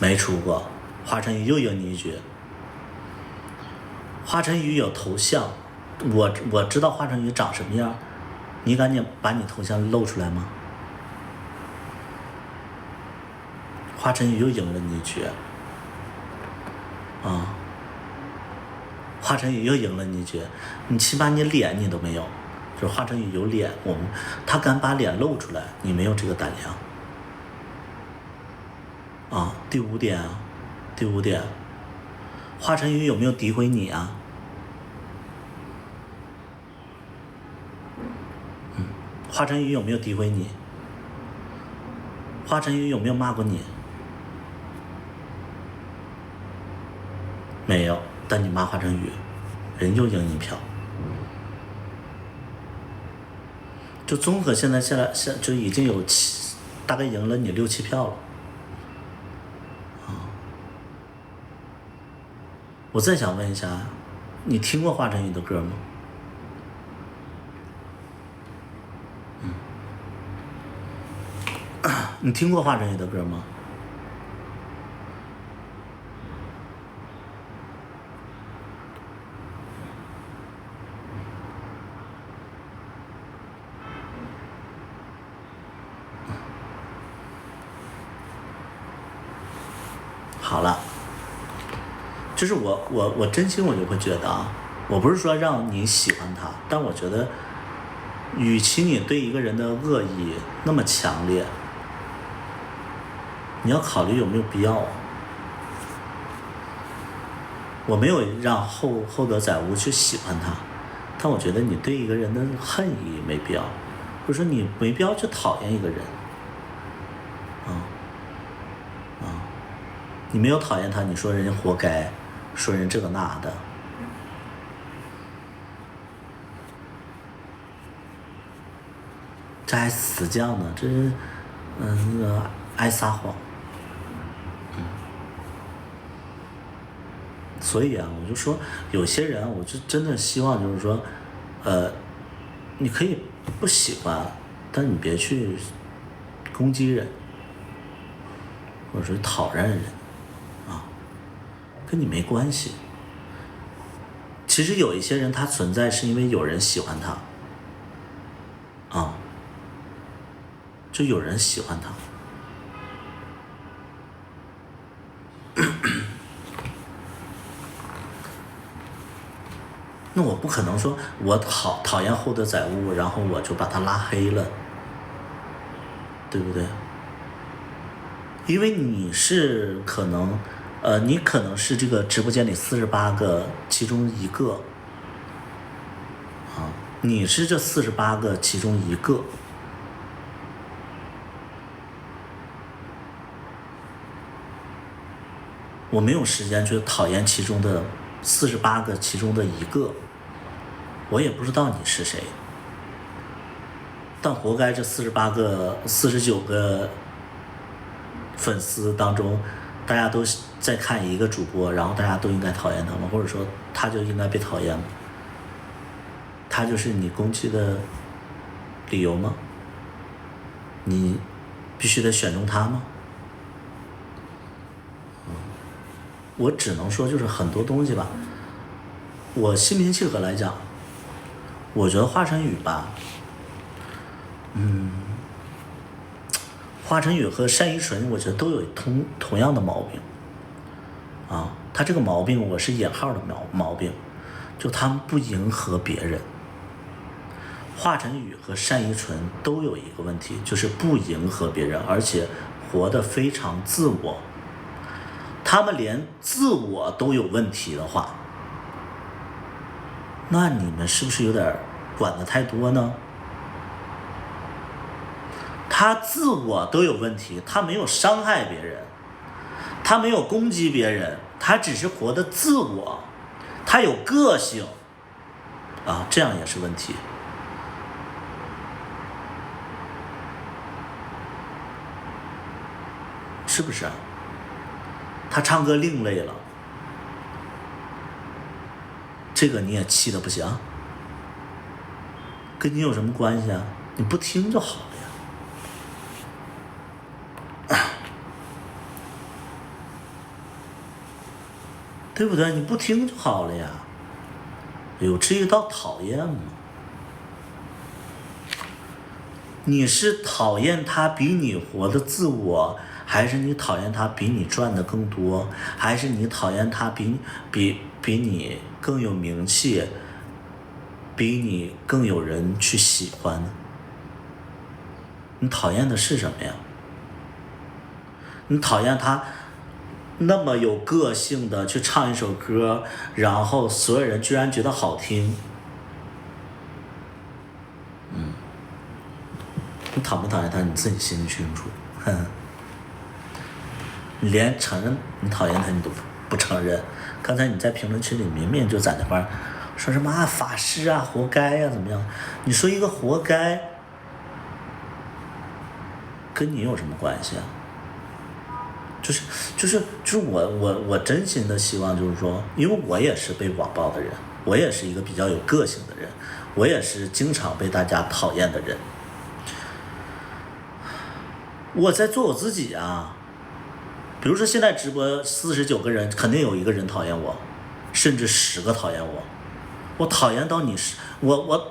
没出过。华晨宇又赢你一局。华晨宇有头像，我知道华晨宇长什么样，你赶紧把你头像露出来吗？华晨宇又赢了你一局。华晨宇又赢了你一局，你起码你脸你都没有，就是华晨宇有脸，他敢把脸露出来，你没有这个胆量。第五点，华晨宇有没有诋毁你啊？华晨宇有没有诋毁你？华晨宇有没有骂过你？没有，但你骂华晨宇，人就赢一票。就综合现在就已经有大概赢了你6、7票了。我再想问一下，你听过华晨宇的歌吗？你听过华晨宇的歌吗？好了，就是我真心我就会觉得啊，我不是说让你喜欢他，但我觉得，与其你对一个人的恶意那么强烈，你要考虑有没有必要啊。我没有让厚德载物去喜欢他，但我觉得你对一个人的恨意没必要，或者说你没必要去讨厌一个人。你没有讨厌他，你说人家活该，说人这个那的，这还死犟呢，这是那个爱撒谎。所以啊，我就说有些人，我就真的希望就是说，你可以不喜欢，但你别去攻击人，或者说讨厌人。跟你没关系。其实有一些人他存在是因为有人喜欢他，就有人喜欢他。那我不可能说我讨厌厚德载物，然后我就把他拉黑了，对不对？因为你是可能。你可能是这个直播间里48个其中一个，你是这48个其中一个，我没有时间去讨厌其中的48个其中的一个，我也不知道你是谁，但活该这49个粉丝当中。大家都在看一个主播，然后大家都应该讨厌他吗？或者说他就应该被讨厌吗？他就是你攻击的理由吗？你必须得选中他吗？我只能说就是很多东西吧，我心平气和来讲，我觉得华晨宇吧，华晨宇和单依纯，我觉得都有同样的毛病，他这个毛病我是引号的毛病，就他们不迎合别人。华晨宇和单依纯都有一个问题，就是不迎合别人，而且活得非常自我。他们连自我都有问题的话，那你们是不是有点管得太多呢？他自我都有问题，他没有伤害别人，他没有攻击别人，他只是活得自我，他有个性，这样也是问题。是不是啊？他唱歌另类了，这个你也气得不行，跟你有什么关系啊？你不听就好了呀，对不对？你不听就好了呀，有至于到讨厌吗？你是讨厌他比你活得自我，还是你讨厌他比你赚的更多，还是你讨厌他比你更有名气，比你更有人去喜欢？你讨厌的是什么呀？你讨厌他那么有个性的去唱一首歌，然后所有人居然觉得好听，你讨不讨厌他，你自己心里清楚。你连承认你讨厌他你都不承认。刚才你在评论区里明明就在那块说什么啊法师啊活该啊怎么样？你说一个活该，跟你有什么关系啊？就是我真心的希望就是说，因为我也是被网暴的人，我也是一个比较有个性的人，我也是经常被大家讨厌的人。我在做我自己啊。比如说现在直播49个人，肯定有1个人讨厌我，甚至10个讨厌我。我讨厌到你是我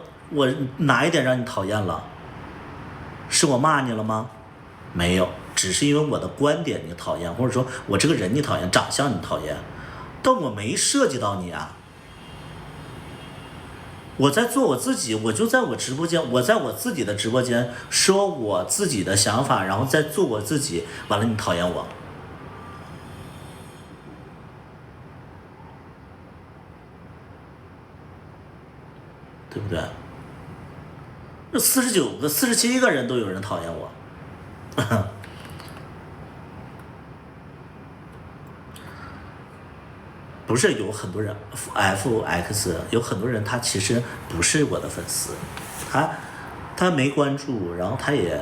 哪一点让你讨厌了？是我骂你了吗？没有，只是因为我的观点你讨厌，或者说我这个人你讨厌，长相你讨厌，但我没涉及到你啊。我在做我自己，我就在我直播间，我在我自己的直播间说我自己的想法，然后再做我自己，完了你讨厌我。对不对？这49个、47个人都有人讨厌我，不是有很多人 FX 有很多人他其实不是我的粉丝，他没关注，然后他也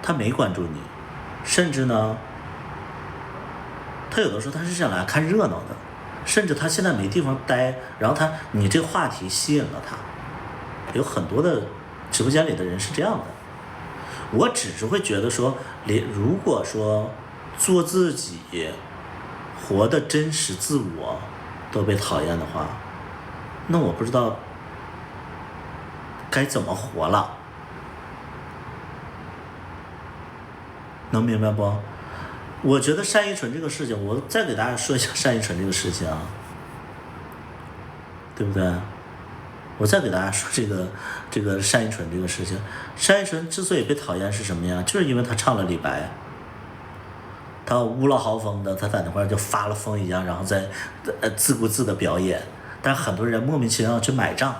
他没关注你，甚至呢，他有的时候他是想来看热闹的。甚至他现在没地方待，然后你这个话题吸引了他，有很多的直播间里的人是这样的。我只是会觉得说，如果说做自己，活的真实自我都被讨厌的话，那我不知道该怎么活了，能明白不？我觉得单依纯这个事情，我再给大家说一下单依纯这个事情啊，对不对？我再给大家说这个单依纯这个事情。单依纯之所以被讨厌是什么呀？就是因为他唱了李白，他乌拉豪风的，他在那块就发了疯一样，然后在自顾自的表演，但很多人莫名其妙去买账，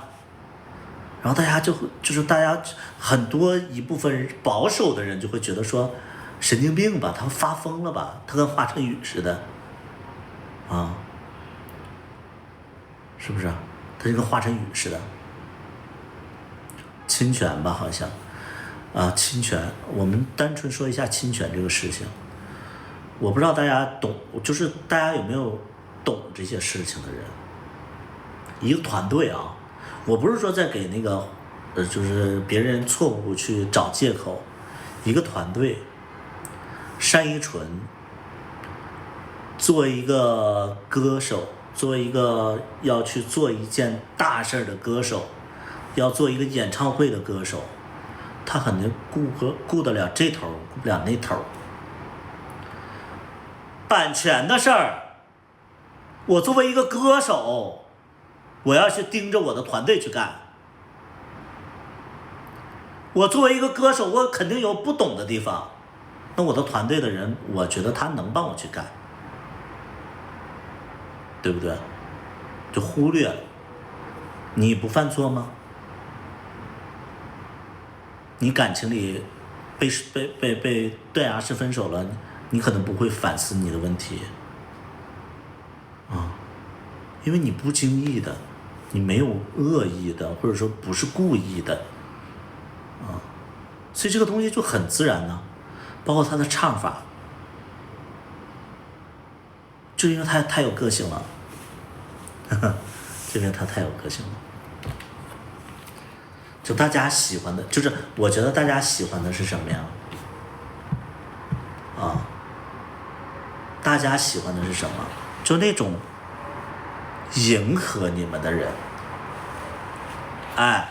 然后大家就是大家很多一部分保守的人就会觉得说。神经病吧，他发疯了吧，他跟华晨宇似的，啊，是不是？他就跟华晨宇似的，侵权吧，好像，啊，侵权。我们单纯说一下侵权这个事情，我不知道大家懂，就是大家有没有懂这些事情的人？一个团队啊，我不是说在给那个，就是别人错误去找借口，一个团队。单依纯作为一个歌手，作为一个要去做一件大事的歌手，要做一个演唱会的歌手，他肯定顾得了这头，顾不了那头。版权的事儿，我作为一个歌手，我要去盯着我的团队去干。我作为一个歌手，我肯定有不懂的地方。那我的团队的人，我觉得他能帮我去干，对不对？就忽略了，你不犯错吗？你感情里被断崖式分手了，你可能不会反思你的问题，啊，因为你不经意的，你没有恶意的，或者说不是故意的，啊，所以这个东西就很自然呢。包括他的唱法，就因为他太有个性了，就因为他太有个性了。就大家喜欢的，就是我觉得大家喜欢的是什么呀？啊，大家喜欢的是什么？就那种迎合你们的人。哎，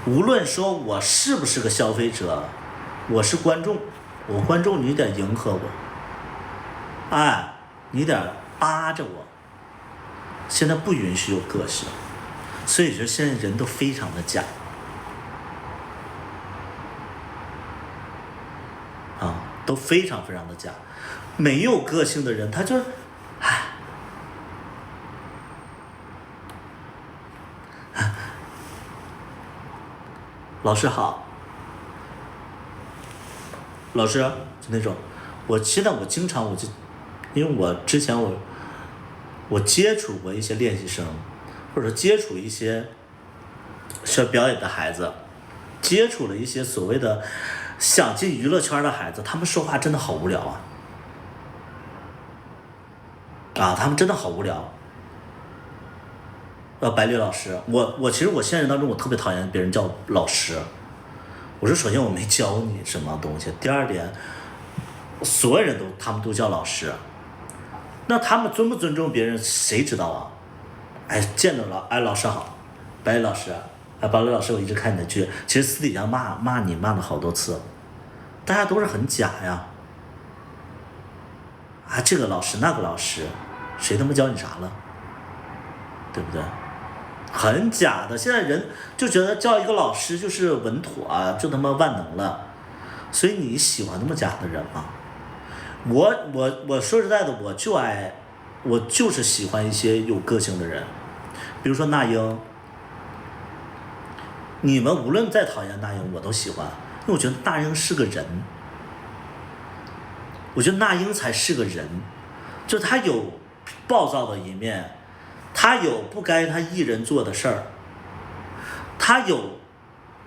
无论说我是不是个消费者，我是观众。我观众你得迎合我，哎，你得扒着我。现在不允许有个性，所以说现在人都非常的假，啊，都非常非常的假。没有个性的人，他就是，哎，老师好，老师就那种，现在我经常因为我之前我接触过一些练习生，或者说接触一些学表演的孩子，接触了一些所谓的想进娱乐圈的孩子，他们说话真的好无聊啊！他们真的好无聊。白丽老师，其实我现实当中我特别讨厌别人叫老师。我说首先我没教你什么东西，第二点，所有人他们都叫老师，那他们尊不尊重别人谁知道啊？见着了，老师好，白丽老师，白丽老师，我一直看你的剧，其实私底下骂你骂了好多次，大家都是很假呀。这个老师那个老师，谁他妈教你啥了？对不对？很假的，现在人就觉得叫一个老师就是稳妥啊，就他妈万能了。所以你喜欢那么假的人吗？我说实在的，我就是喜欢一些有个性的人，比如说那英。你们无论再讨厌那英，我都喜欢，因为我觉得那英是个人。我觉得那英才是个人，就他有暴躁的一面，他有不该他一人做的事儿，他有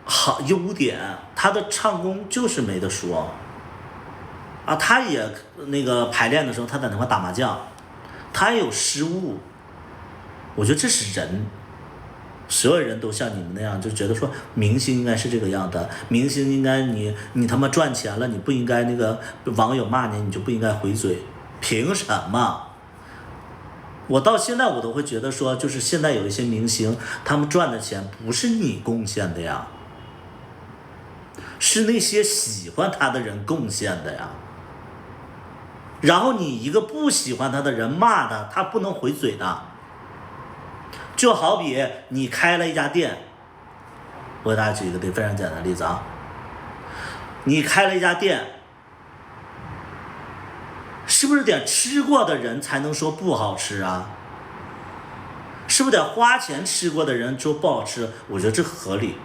好优点，他的唱功就是没得说他也那个排练的时候他在那块打麻将，他也有失误。我觉得这是人，所有人都像你们那样就觉得说明星应该是这个样的，明星应该你他妈赚钱了，你不应该那个网友骂你就不应该回嘴，凭什么？我到现在我都会觉得说，就是现在有一些明星他们赚的钱不是你贡献的呀，是那些喜欢他的人贡献的呀。然后你一个不喜欢他的人骂他，他不能回嘴的。就好比你开了一家店，我给大家举一个非常简单的例子啊，你开了一家店，是不是得吃过的人才能说不好吃啊？是不是得花钱吃过的人说不好吃？我觉得这合理，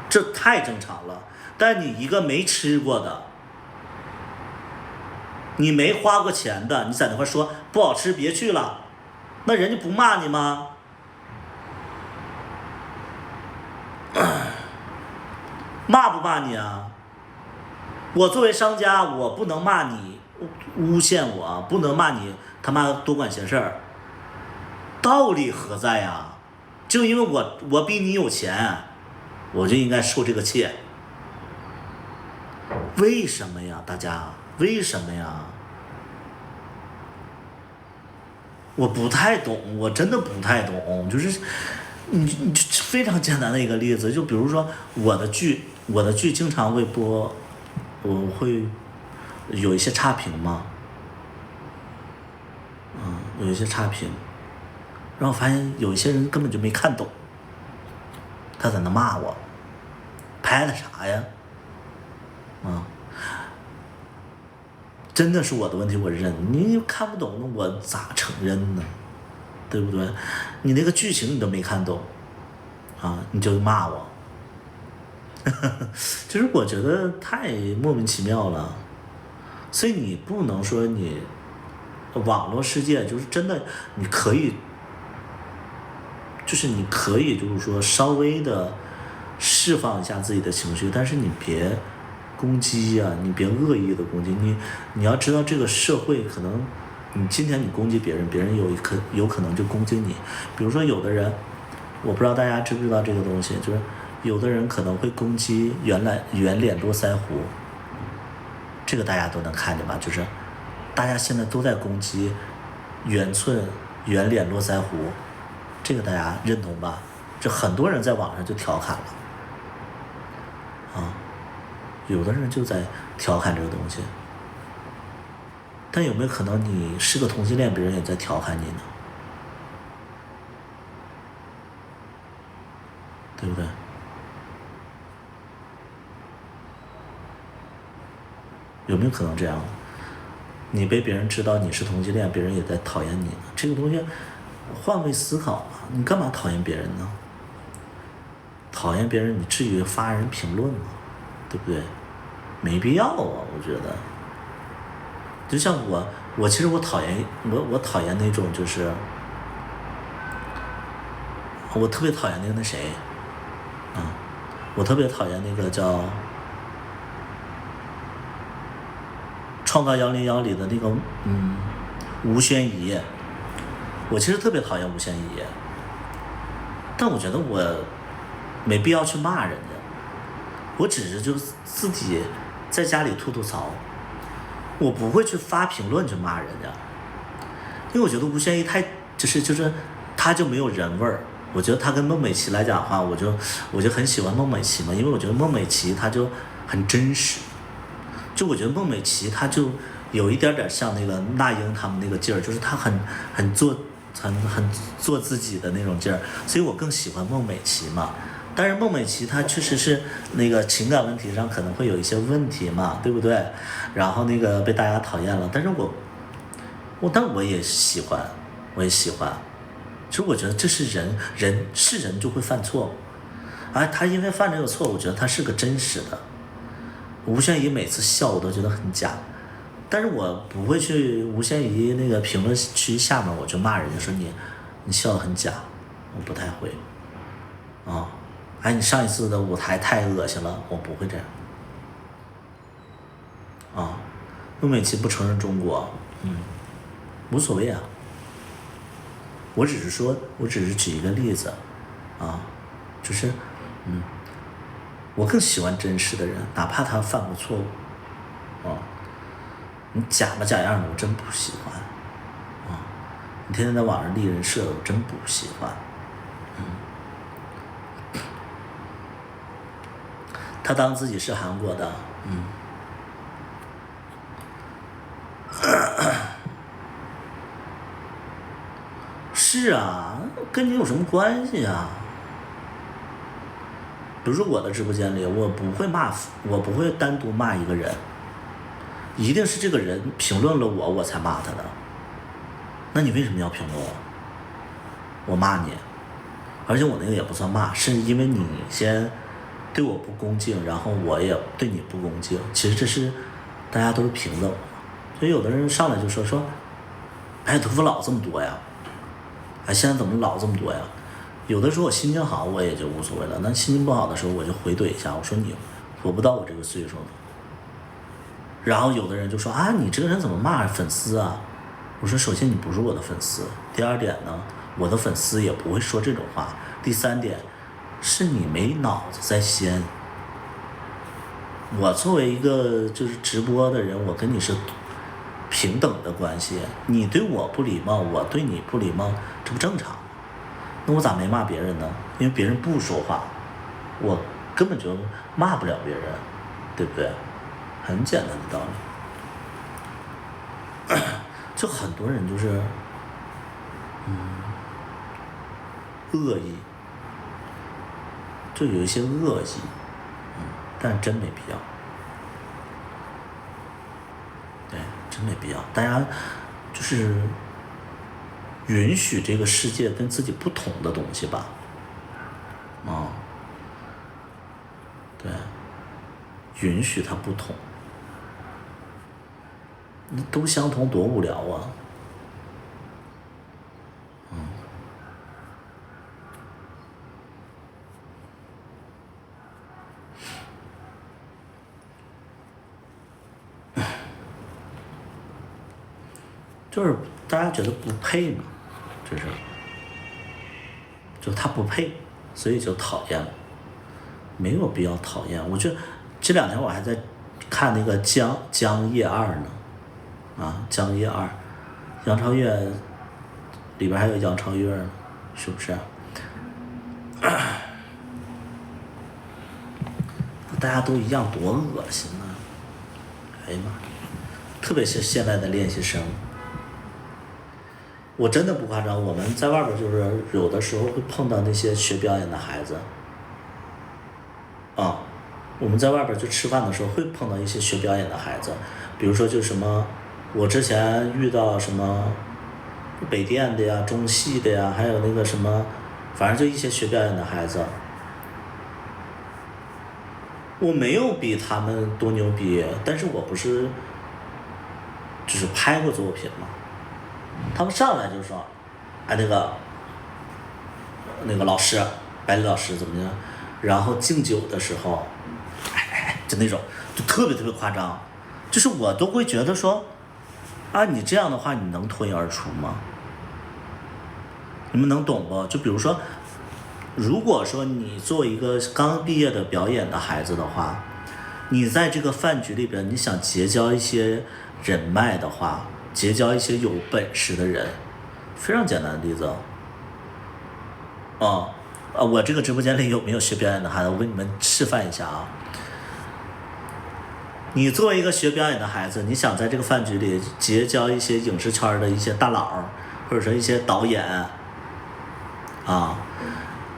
这太正常了。但你一个没吃过的，你没花过钱的，你在那块说不好吃别去了，那人家不骂你吗？骂不骂你啊？我作为商家，我不能骂你诬陷我，不能骂你他妈多管闲事儿，道理何在呀？就因为我比你有钱，我就应该受这个气。为什么呀？大家为什么呀？我不太懂，我真的不太懂，就是你非常简单的一个例子，就比如说我的剧经常会播，我会有一些差评嘛，有一些差评，然后发现有一些人根本就没看懂，他在那骂我，拍的啥呀？真的是我的问题，我认，你看不懂，那我咋承认呢？对不对？你那个剧情你都没看懂，你就骂我，其实我觉得太莫名其妙了。所以你不能说你网络世界就是真的，你可以就是说稍微的释放一下自己的情绪，但是你别攻击啊，你别恶意的攻击你要知道这个社会可能你今天你攻击别人，别人有可能就攻击你。比如说有的人，我不知道大家知不知道这个东西，就是有的人可能会攻击圆脸络腮胡，这个大家都能看见吧？就是大家现在都在攻击圆寸、圆脸络腮胡，这个大家认同吧？就很多人在网上就调侃了，有的人就在调侃这个东西。但有没有可能你是个同性恋，别人也在调侃你呢？对不对？有没有可能这样？你被别人知道你是同性恋，别人也在讨厌你呢？这个东西换位思考嘛，你干嘛讨厌别人呢？讨厌别人，你至于发人评论吗？对不对？没必要啊，我觉得。就像我其实我讨厌我讨厌那种就是，我特别讨厌那谁，我特别讨厌那个叫《创造101》里的那个吴宣仪，我其实特别讨厌吴宣仪，但我觉得我没必要去骂人家，我只是就自己在家里吐吐槽，我不会去发评论去骂人家，因为我觉得吴宣仪太就是他就没有人味儿。我觉得他跟孟美岐来讲的话，我就很喜欢孟美岐嘛，因为我觉得孟美岐她就很真实，就我觉得孟美岐她就有一点点像那个那英他们那个劲儿，就是她很做自己的那种劲儿，所以我更喜欢孟美岐嘛。但是孟美岐她确实是那个情感问题上可能会有一些问题嘛，对不对？然后那个被大家讨厌了，但是但我也喜欢，其实我觉得这是人就会犯错，他因为犯这个错，我觉得他是个真实的。吴宣仪每次笑我都觉得很假，但是我不会去吴宣仪那个评论区下面我就骂人家说你笑得很假，我不太会。你上一次的舞台太恶心了，我不会这样。孟美岐不承认中国，无所谓啊。我只是举一个例子，就是，我更喜欢真实的人，哪怕他犯过错误，你假模假样的我真不喜欢，你天天在网上立人设的我真不喜欢，他当自己是韩国的，是啊，跟你有什么关系啊？比如说我的直播间里，我不会单独骂一个人，一定是这个人评论了我才骂他的。那你为什么要评论我？我骂你，而且我那个也不算骂，是因为你先对我不恭敬，然后我也对你不恭敬。其实这是大家都是平等的，所以有的人上来就说，头发老这么多呀。现在怎么老这么多呀？有的时候我心情好，我也就无所谓了。那心情不好的时候，我就回怼一下，我说你活不到我这个岁数呢。然后有的人就说你这个人怎么骂粉丝啊？我说首先你不是我的粉丝，第二点呢，我的粉丝也不会说这种话。第三点是你没脑子在先。我作为一个就是直播的人，我跟你是平等的关系，你对我不礼貌，我对你不礼貌，这不正常？那我咋没骂别人呢？因为别人不说话，我根本就骂不了别人，对不对？很简单的道理。就很多人就是恶意，就有一些恶意，但是真没必要。对，真没必要。大家就是允许这个世界跟自己不同的东西吧。对，允许它不同。都相同多无聊啊。就是大家觉得不配嘛，就他不配，所以就讨厌了，没有必要讨厌。我觉得这两天我还在看那个江夜2呢，江夜2，杨超越里边还有杨超越呢，是不是？大家都一样，多恶心啊！哎呀妈，特别是现在的练习生。我真的不夸张，我们在外边就是有的时候会碰到那些学表演的孩子，我们在外边就吃饭的时候会碰到一些学表演的孩子，比如说就什么，我之前遇到什么北电的呀、中戏的呀，还有那个什么，反正就一些学表演的孩子，我没有比他们多牛逼，但是我不是就是拍过作品嘛。他们上来就说，哎那个老师，白李老师怎么样？然后敬酒的时候，就那种就特别特别夸张，就是我都会觉得说，啊，你这样的话你能脱颖而出吗？你们能懂不？就比如说，如果说你作为一个刚毕业的表演的孩子的话，你在这个饭局里边，你想结交一些人脉的话，结交一些有本事的人，非常简单的例子。我这个直播间里有没有学表演的孩子？我给你们示范一下啊。你作为一个学表演的孩子，你想在这个饭局里结交一些影视圈的一些大佬，或者说一些导演，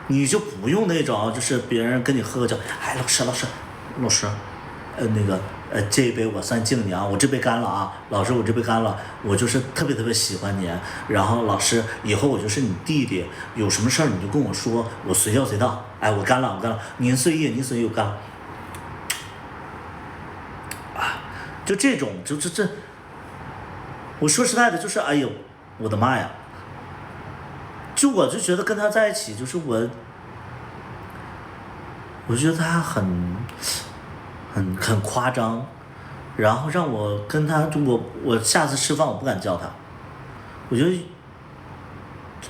你就不用那种就是别人跟你喝个酒，哎，老师，这一杯我算敬你啊，我这杯干了啊，老师我这杯干了，我就是特别特别喜欢你，然后老师以后我就是你弟弟，有什么事儿你就跟我说，我随叫随到，哎，我干了，您随意我干了，就这种这，我说实在的，就是哎呦，我的妈呀！我就觉得跟他在一起，就是我觉得他很夸张，然后让我跟他，我下次吃饭我不敢叫他，我觉得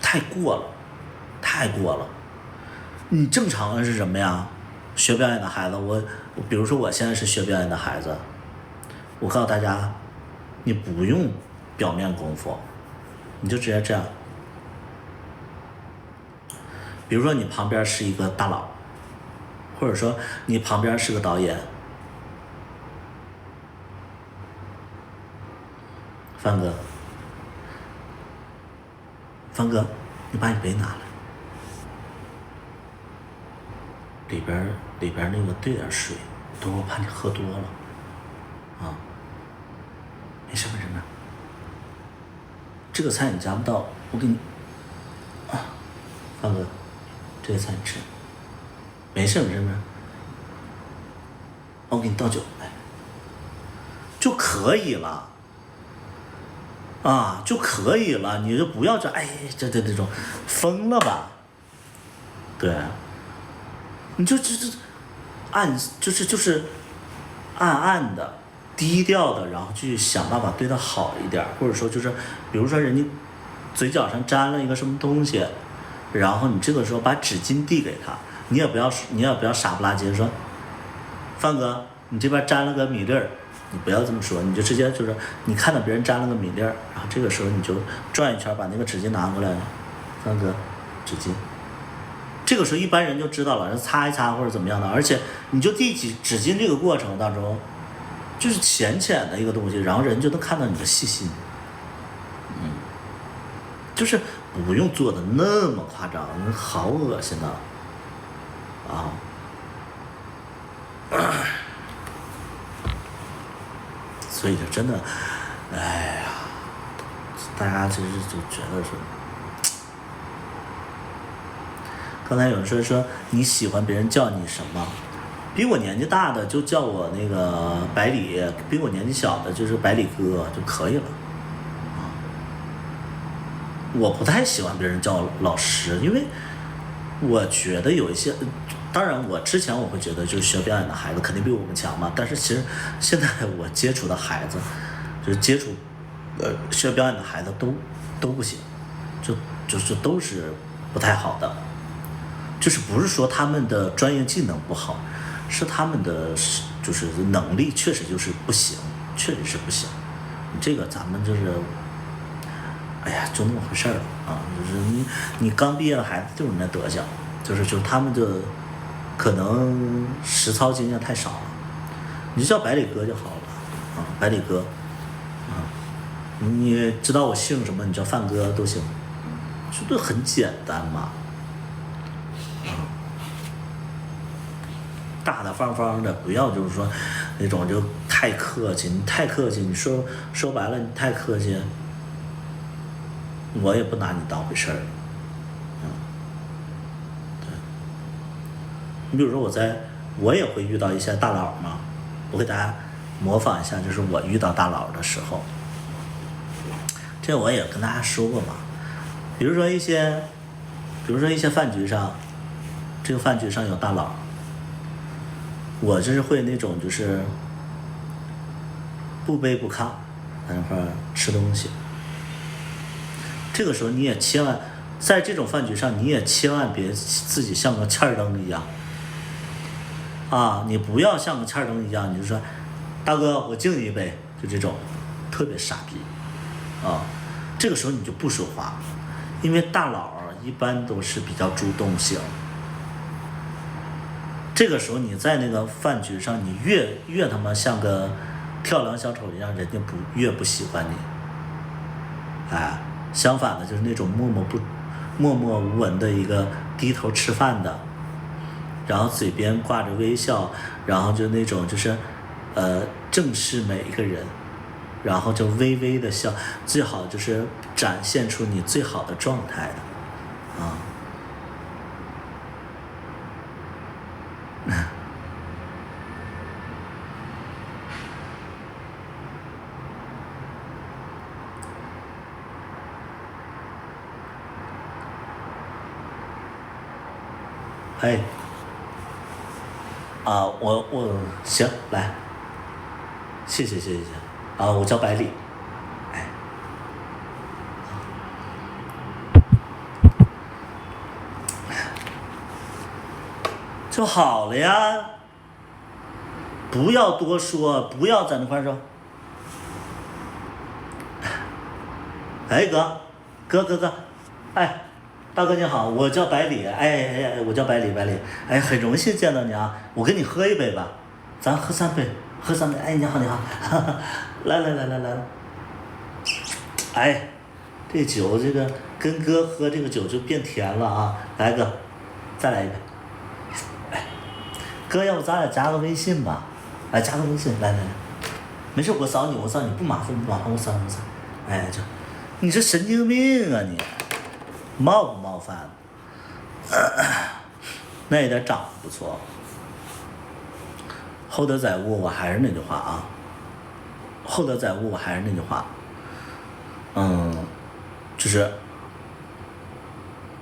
太过了。你正常的是什么呀？学表演的孩子，比如说我现在是学表演的孩子，我告诉大家，你不用表面功夫，你就直接这样。比如说你旁边是一个大佬，或者说你旁边是个导演，范哥，你把你杯拿来，里边那个兑点水，等会我怕你喝多了，没事，这个菜你夹不到，我给你，范哥。这个菜你吃，没事，我给你倒酒，就可以了，就可以了，你就不要这种疯了吧？对，你就是暗暗的、低调的，然后去想办法对他好一点，或者说就是比如说人家嘴角上沾了一个什么东西。然后你这个时候把纸巾递给他，你也不要傻不拉几的说，范哥，你这边沾了个米粒儿，你不要这么说，你就直接就是你看到别人沾了个米粒儿，然后这个时候你就转一圈把那个纸巾拿过来，范哥，纸巾。这个时候一般人就知道了，擦一擦或者怎么样的，而且你就递起纸巾这个过程当中，就是浅的一个东西，然后人就能看到你的细心，就是不用做的那么夸张，好恶心的所以就真的，哎呀，大家其实就觉得说，刚才有人说你喜欢别人叫你什么？比我年纪大的就叫我那个百里，比我年纪小的就是百里哥就可以了。我不太喜欢别人叫老师，因为我觉得有一些，当然我之前我会觉得就是学表演的孩子肯定比我们强嘛，但是其实现在我接触的孩子，就是接触学表演的孩子都不行，就都是不太好的，就是不是说他们的专业技能不好，是他们的就是能力确实就是不行，确实是不行，这个咱们就是。哎呀，就那么回事儿就是你刚毕业的孩子就是那德行，就是他们就可能实操经验太少了，你就叫百里哥就好了百里哥你知道我姓什么，你叫范哥都行，这都很简单嘛大大方方的，不要就是说那种就太客气，你太客气，你说白了你太客气。我也不拿你当回事儿，对。你比如说我在我也会遇到一些大佬嘛，我给大家模仿一下，就是我遇到大佬的时候，这我也跟大家说过嘛，比如说一些饭局上，这个饭局上有大佬，我就是会那种就是不卑不亢，在那块儿吃东西。这个时候你也千万在这种饭局上，你也千万别自己像个欠儿灯一样啊！你不要像个欠儿灯一样，你就说大哥我敬你一杯，就这种特别傻逼啊！这个时候你就不说话，因为大佬一般都是比较主动型。这个时候你在那个饭局上，你越他妈像个跳梁小丑一样，人家越不喜欢你。哎，相反的就是那种默默无闻的一个低头吃饭的，然后嘴边挂着微笑，然后就那种就是正视每一个人，然后就微微的笑，最好就是展现出你最好的状态的啊。哎，啊，我行，来，谢谢，啊，我叫百里，哎，就好了呀，不要多说，不要在那块说，哎哥，哎。大哥你好，我叫百里，哎，我叫百里，哎，很荣幸见到你啊，我跟你喝一杯吧，咱喝三杯，哎，你好，来，哎，这酒这个跟哥喝这个酒就变甜了啊，来哥，再来一杯，哎，哥要不咱俩加个微信吧，来加个微信，来，没事我扫你，不麻烦，我扫，哎这，你这神经病啊你。冒不冒犯？那有点长得不错。厚德载物，我还是那句话啊。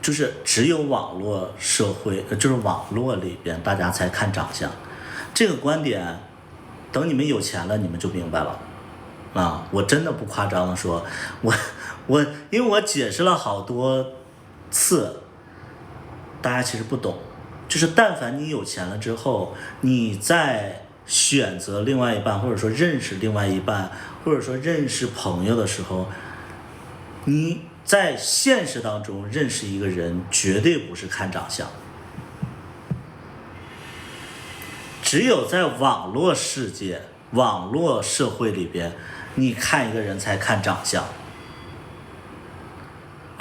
就是只有网络社会，就是网络里边大家才看长相。这个观点，等你们有钱了，你们就明白了。啊，我真的不夸张的说，我因为我解释了好多次，大家其实不懂，就是但凡你有钱了之后，你在选择另外一半，或者说认识另外一半，或者说认识朋友的时候，你在现实当中认识一个人，绝对不是看长相，只有在网络世界、网络社会里边，你看一个人才看长相。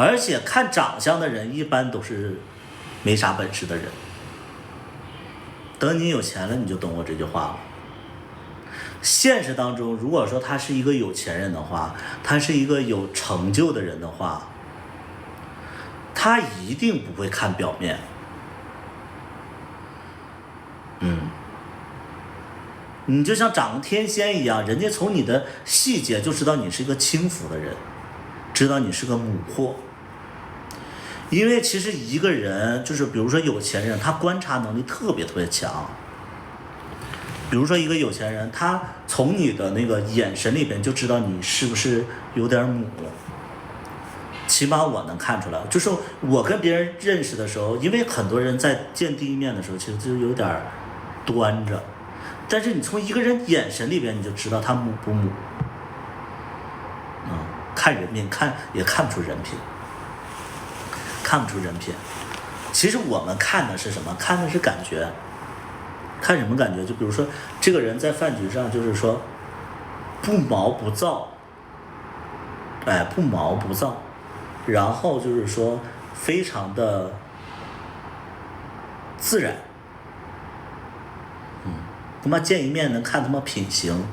而且看长相的人一般都是没啥本事的人。等你有钱了，你就懂我这句话了。现实当中，如果说他是一个有钱人的话，他是一个有成就的人的话，他一定不会看表面。你就像长得天仙一样，人家从你的细节就知道你是一个轻浮的人，知道你是个母货。因为其实一个人就是比如说有钱人，他观察能力特别强。比如说一个有钱人，他从你的那个眼神里边就知道你是不是有点母，起码我能看出来。就是我跟别人认识的时候，因为很多人在见第一面的时候其实就有点端着，但是你从一个人眼神里边你就知道他母不母。看人品也看不出人品。其实我们看的是什么？看的是感觉。看什么感觉？就比如说这个人在饭局上就是说不毛不躁，然后就是说非常的自然。他妈见一面能看他妈品行。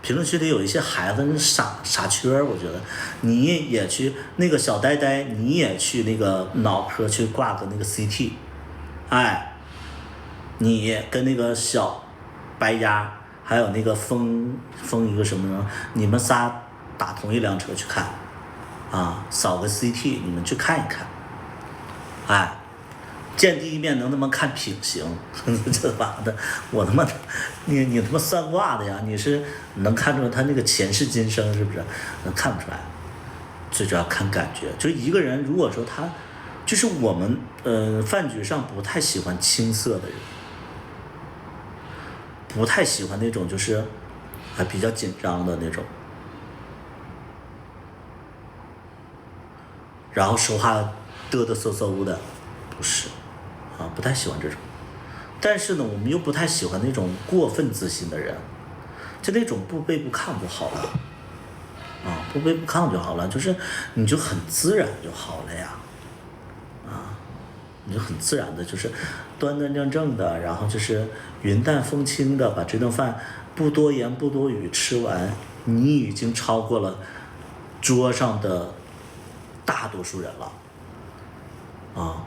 评论区里有一些孩子傻缺，我觉得你也去那个小呆呆，你也去那个脑科去挂个那个 CT，你跟那个小白鸭，还有那个风一个什么人，你们仨打同一辆车去看，啊，扫个 CT， 你们去看一看，哎，见第一面能他妈看品行，这妈的，我他妈的，你他妈算卦的呀？你是能看出来他那个前世今生是不是？看不出来，最主要看感觉。就一个人如果说他，就是我们饭局上不太喜欢青涩的人，不太喜欢那种就是还比较紧张的那种，然后说话嘚嘚瑟瑟的，不是。啊，不太喜欢这种，但是呢，我们又不太喜欢那种过分自信的人，就那种不卑不亢就好了，啊，不卑不亢就好了，就是你就很自然就好了呀，啊，你就很自然的，就是端端正正的，然后就是云淡风轻的把这顿饭不多言不多语吃完，你已经超过了桌上的大多数人了，啊。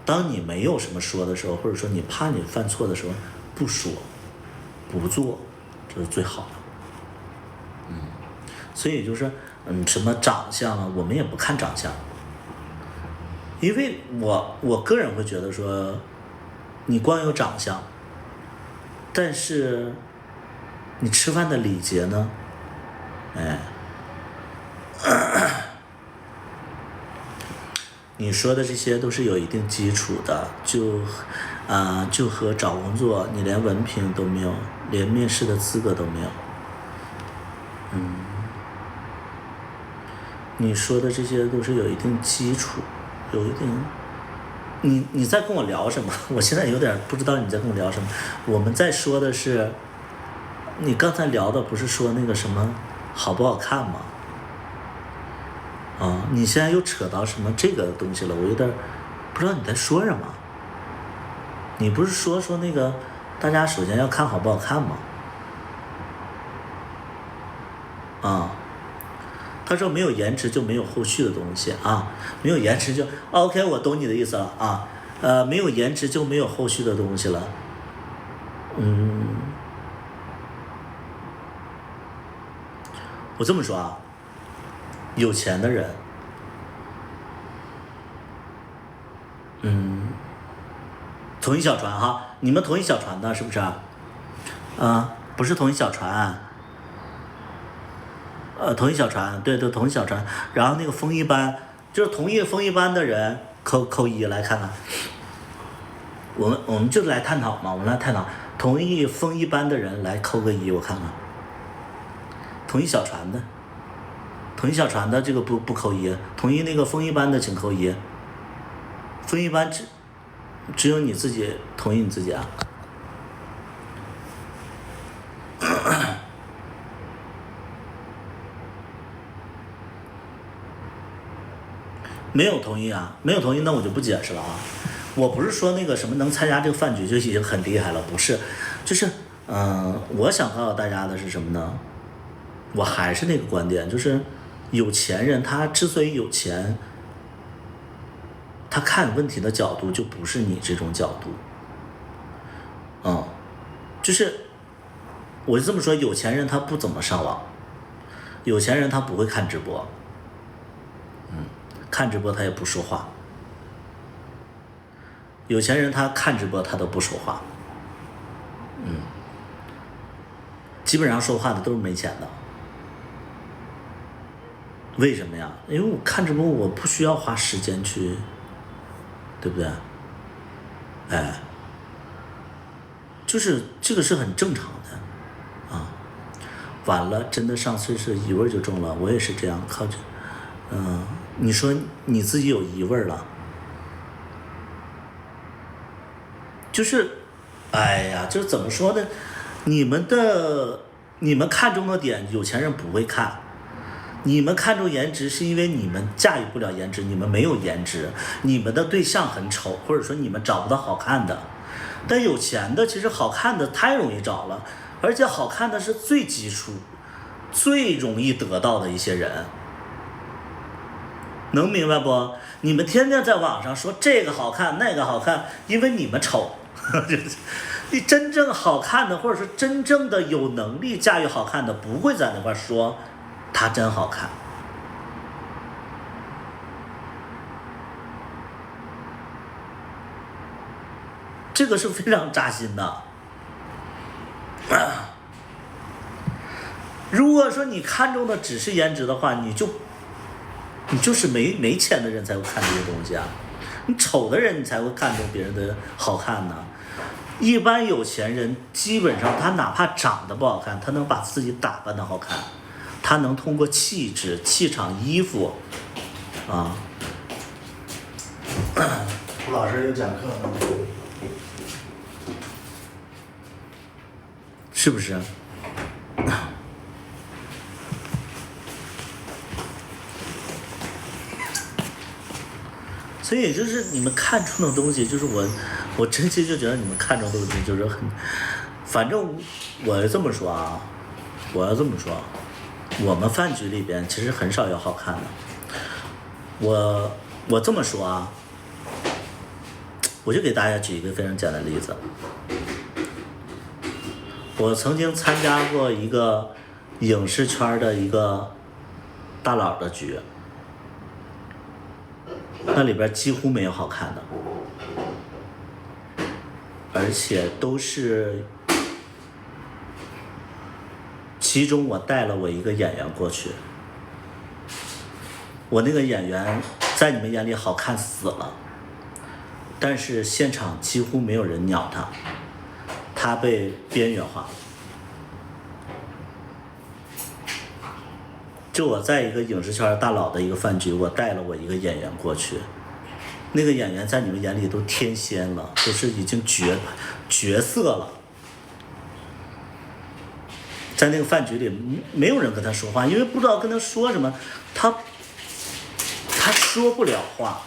当你没有什么说的时候，或者说你怕你犯错的时候，不说，不做，这是最好的。所以就是什么长相啊，我们也不看长相，因为我个人会觉得说，你光有长相，但是你吃饭的礼节呢，哎。你说的这些都是有一定基础的，就和找工作，你连文凭都没有，连面试的资格都没有。你说的这些都是有一定基础，有一定。你在跟我聊什么？我现在有点不知道你在跟我聊什么。我们在说的是，你刚才聊的不是说那个什么好不好看吗？啊，你现在又扯到什么这个东西了？我有点不知道你在说什么。你不是说那个大家首先要看好不好看吗？啊，他说没有颜值就没有后续的东西啊，没有颜值就 OK， 我懂你的意思了啊。没有颜值就没有后续的东西了。我这么说啊。有钱的人，同一小船哈，你们同一小船的是不是？不是同一小船，同一小船，对，同一小船。然后那个风一班，就是同一风一班的人，扣一来看看。我们就来探讨嘛，我们来探讨同一风一班的人来扣个一，我看看。同一小船的。同一小船的这个不扣一，同一那个风一班的请扣一。风一班只有你自己同意你自己啊。没有同意啊，没有同意，那我就不解释了啊。我不是说那个什么能参加这个饭局就已经很厉害了，不是，就是我想告诉大家的是什么呢？我还是那个观点，就是有钱人他之所以有钱，他看问题的角度就不是你这种角度。就是我就这么说，有钱人他不怎么上网，有钱人他不会看直播，看直播他也不说话，有钱人他看直播他都不说话，基本上说话的都是没钱的。为什么呀？因为我看直播我不需要花时间去，对不对？哎，就是这个是很正常的啊。完了，真的上岁数一味就中了，我也是这样靠着。你说你自己有一味了，就是，哎呀，就是怎么说呢？你们看中的点，有钱人不会看。你们看重颜值是因为你们驾驭不了颜值，你们没有颜值，你们的对象很丑，或者说你们找不到好看的。但有钱的其实好看的太容易找了，而且好看的是最基础、最容易得到的一些人。能明白不？你们天天在网上说这个好看那个好看，因为你们丑，就是你真正好看的，或者是真正的有能力驾驭好看的，不会在那块说他真好看。这个是非常扎心的。如果说你看中的只是颜值的话，你就是没钱的人才会看这些东西啊。你丑的人你才会看中别人的好看呢。一般有钱人基本上他哪怕长得不好看，他能把自己打扮的好看，他能通过气质、气场、衣服啊。胡老师有讲课吗？是不是？所以就是你们看中的东西，就是我真心就觉得你们看中的东西就是很，反正我要这么说啊，我们饭局里边其实很少有好看的。我这么说啊，我就给大家举一个非常简单的例子。我曾经参加过一个影视圈的一个大佬的局，那里边几乎没有好看的，而且都是，其中我带了我一个演员过去，我那个演员在你们眼里好看死了，但是现场几乎没有人鸟他，他被边缘化了。就我在一个影视圈大佬的一个饭局，我带了我一个演员过去，那个演员在你们眼里都天仙了，都是已经绝色了。在那个饭局里，没有人跟他说话，因为不知道跟他说什么，他说不了话，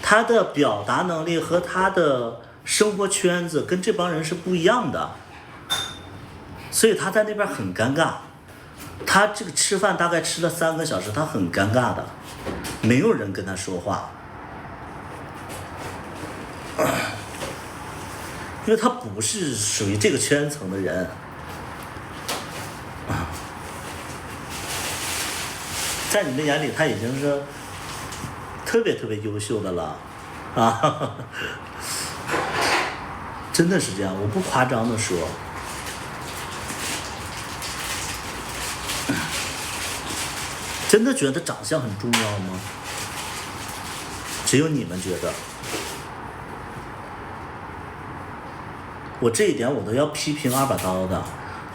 他的表达能力和他的生活圈子跟这帮人是不一样的，所以他在那边很尴尬。他这个吃饭大概吃了3个小时，他很尴尬的，没有人跟他说话，因为他不是属于这个圈层的人。在你们眼里，他已经是特别特别优秀的了，啊，真的是这样，我不夸张的说。真的觉得长相很重要吗？只有你们觉得。我这一点我都要批评二把刀的。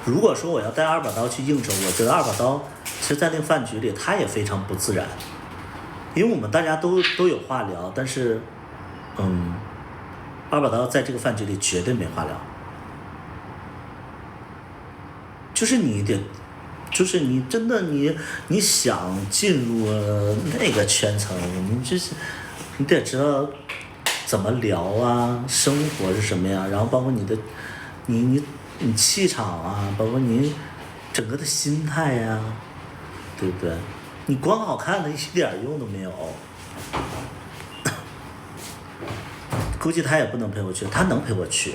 如果说我要带二把刀去应酬，我觉得二把刀其实在那个饭局里他也非常不自然，因为我们大家都有话聊，但是二把刀在这个饭局里绝对没话聊。就是你真的你想进入那个圈层，你得知道怎么聊啊，生活是什么呀，然后包括你的你气场啊，包括你整个的心态呀，对不对？你光好看的一点用都没有。估计他也不能陪我去，他能陪我去，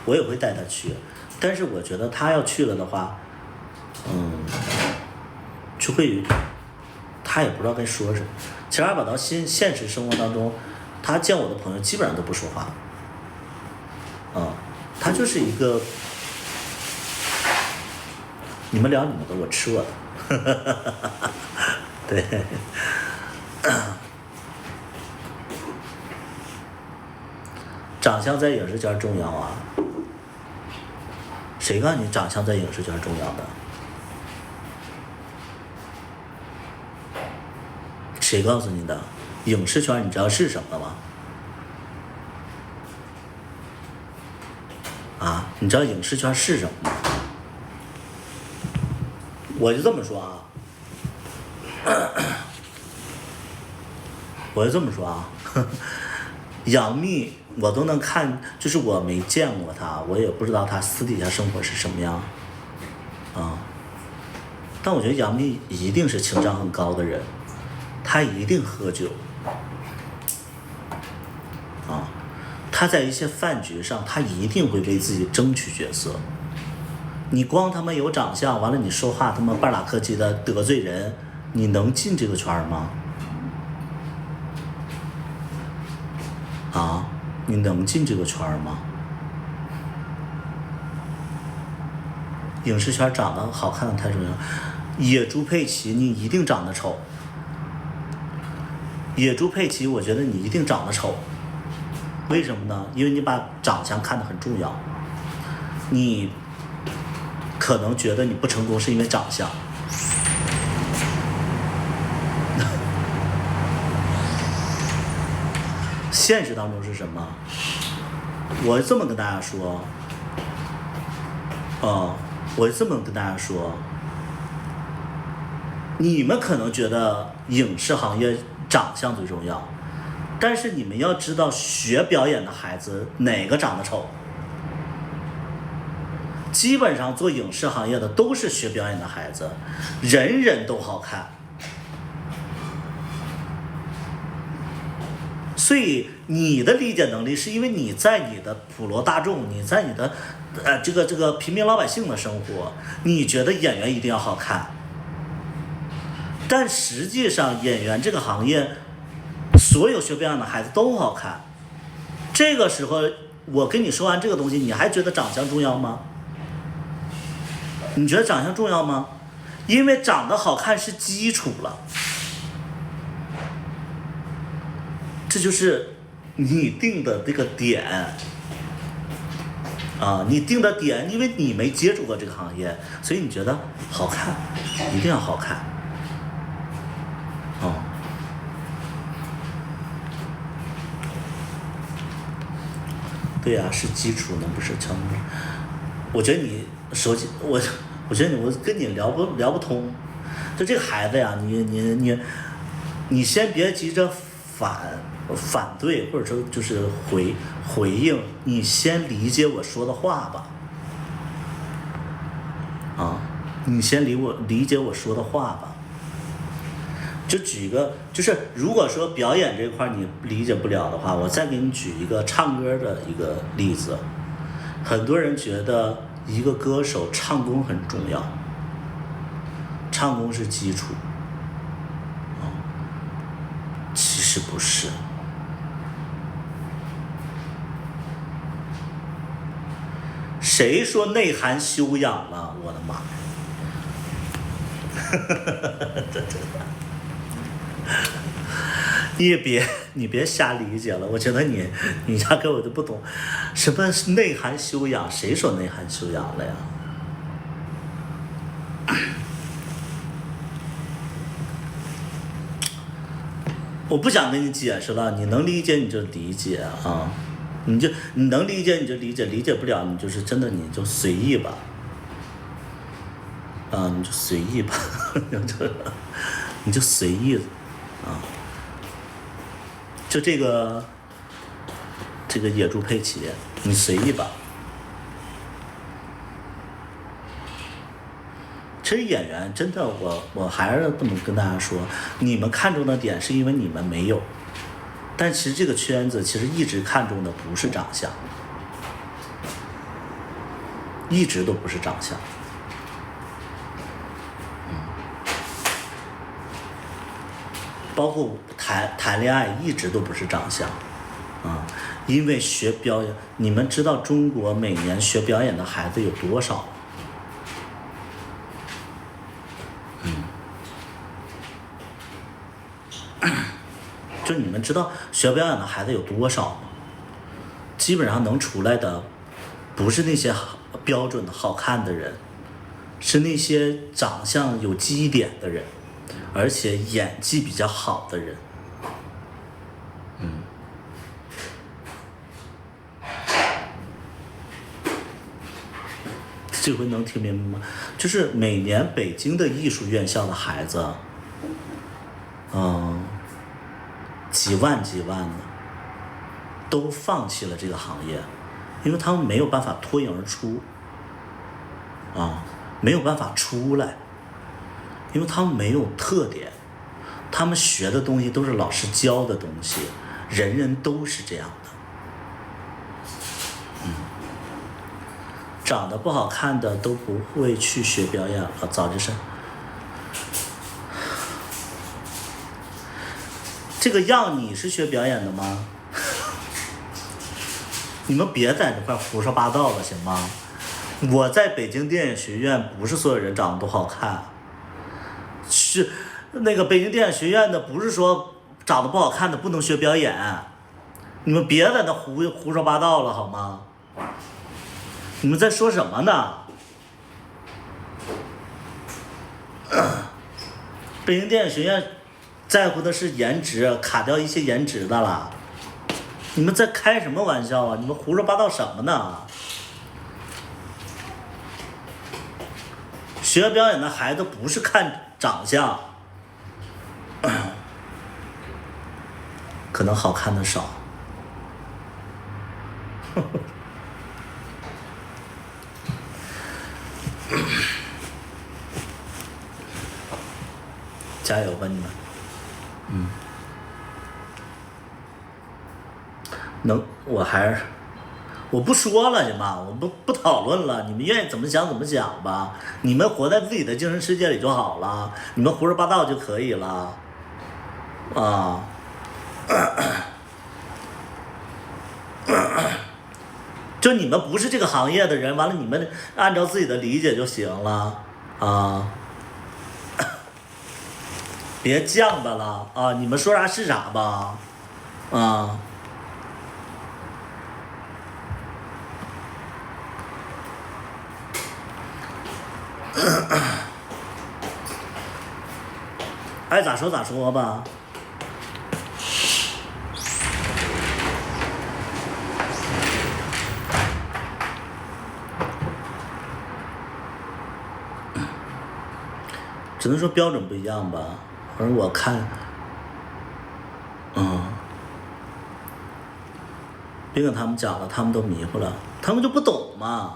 我也会带他去。但是我觉得他要去了的话，就会，他也不知道该说什么。其实二把刀现实生活当中，他见我的朋友基本上都不说话，他就是一个，你们聊你们的，我吃我的，对，长相在影视圈重要啊。谁告诉你长相在影视圈重要的？谁告诉你的？影视圈你知道是什么吗？啊，你知道影视圈是什么吗？我就这么说啊，杨幂我都能看，就是我没见过她，我也不知道她私底下生活是什么样，但我觉得杨幂一定是情商很高的人，她一定喝酒，他在一些饭局上，他一定会为自己争取角色。你光他妈有长相，完了你说话他妈半拉客气的得罪人，你能进这个圈吗？啊，你能进这个圈吗？影视圈长得好看的太重要。野猪佩奇，你一定长得丑。野猪佩奇，我觉得你一定长得丑。为什么呢？因为你把长相看得很重要。你可能觉得你不成功是因为长相。现实当中是什么？我这么跟大家说，我这么跟大家说，你们可能觉得影视行业长相最重要，但是你们要知道，学表演的孩子哪个长得丑？基本上做影视行业的都是学表演的孩子，人人都好看。所以你的理解能力是因为你在你的普罗大众，你在你的这个平民老百姓的生活，你觉得演员一定要好看。但实际上演员这个行业，所有学表演的孩子都好看。这个时候我跟你说完这个东西，你还觉得长相重要吗？你觉得长相重要吗？因为长得好看是基础了。这就是你定的这个点啊，你定的点，因为你没接触过这个行业，所以你觉得好看，一定要好看。对呀，是基础呢，不是成本。我觉得你手机，我觉得我跟你聊不通。就这个孩子呀，你先别急着反对，或者说就是回应，你先理解我说的话吧。你先理解我说的话吧。就举一个，就是如果说表演这块你理解不了的话，我再给你举一个唱歌的一个例子。很多人觉得一个歌手唱功很重要，唱功是基础，其实不是。谁说内涵修养了？我的妈！你别瞎理解了，我觉得你压根我都不懂什么是内涵修养，谁说内涵修养了呀？我不想跟你解释了，你能理解你就理解啊，你能理解你就理解，理解不了你就是真的你就随意吧，你就随意吧，你就随意啊。就这个野猪佩奇，你随意吧。其实演员真的，我还是这么跟大家说，你们看重的点是因为你们没有，但其实这个圈子其实一直看重的不是长相，一直都不是长相。包括谈恋爱一直都不是长相，因为学表演，你们知道中国每年学表演的孩子有多少？就你们知道学表演的孩子有多少吗？基本上能出来的，不是那些标准的好看的人，是那些长相有基点的人。而且演技比较好的人，这回能听明白吗？就是每年北京的艺术院校的孩子，几万的，都放弃了这个行业，因为他们没有办法脱颖而出，没有办法出来。因为他们没有特点，他们学的东西都是老师教的东西，人人都是这样的。长得不好看的都不会去学表演了，早就是。这个样你是学表演的吗？你们别在这块胡说八道了，行吗？我在北京电影学院，不是所有人长得都好看，是那个北京电影学院的，不是说长得不好看的不能学表演。你们别在那胡说八道了好吗？你们在说什么呢？北京电影学院在乎的是颜值，卡掉一些颜值的了。你们在开什么玩笑啊？你们胡说八道什么呢？学表演的孩子不是看长相，可能好看的少。加油吧你们！我不说了行吗？我不讨论了，你们愿意怎么想怎么想吧。你们活在自己的精神世界里就好了，你们胡说八道就可以了。啊。就你们不是这个行业的人，完了你们按照自己的理解就行了啊。别犟吧了啊！你们说啥是啥吧，啊！爱咋说咋说吧。只能说标准不一样吧。而我看，别跟他们讲了，他们都迷糊了，他们就不懂嘛。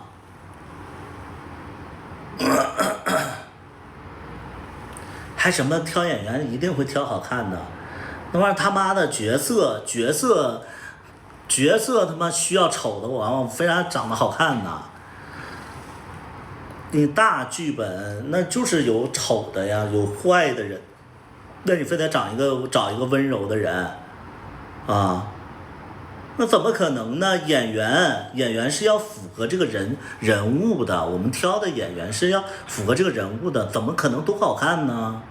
还什么挑演员一定会挑好看的，那玩意儿他妈的角色他妈需要丑的，我非常长得好看呐。你大剧本那就是有丑的呀，有坏的人。那你非得找一个温柔的人，啊，那怎么可能呢？演员是要符合这个人物的，我们挑的演员是要符合这个人物的，怎么可能都好看呢？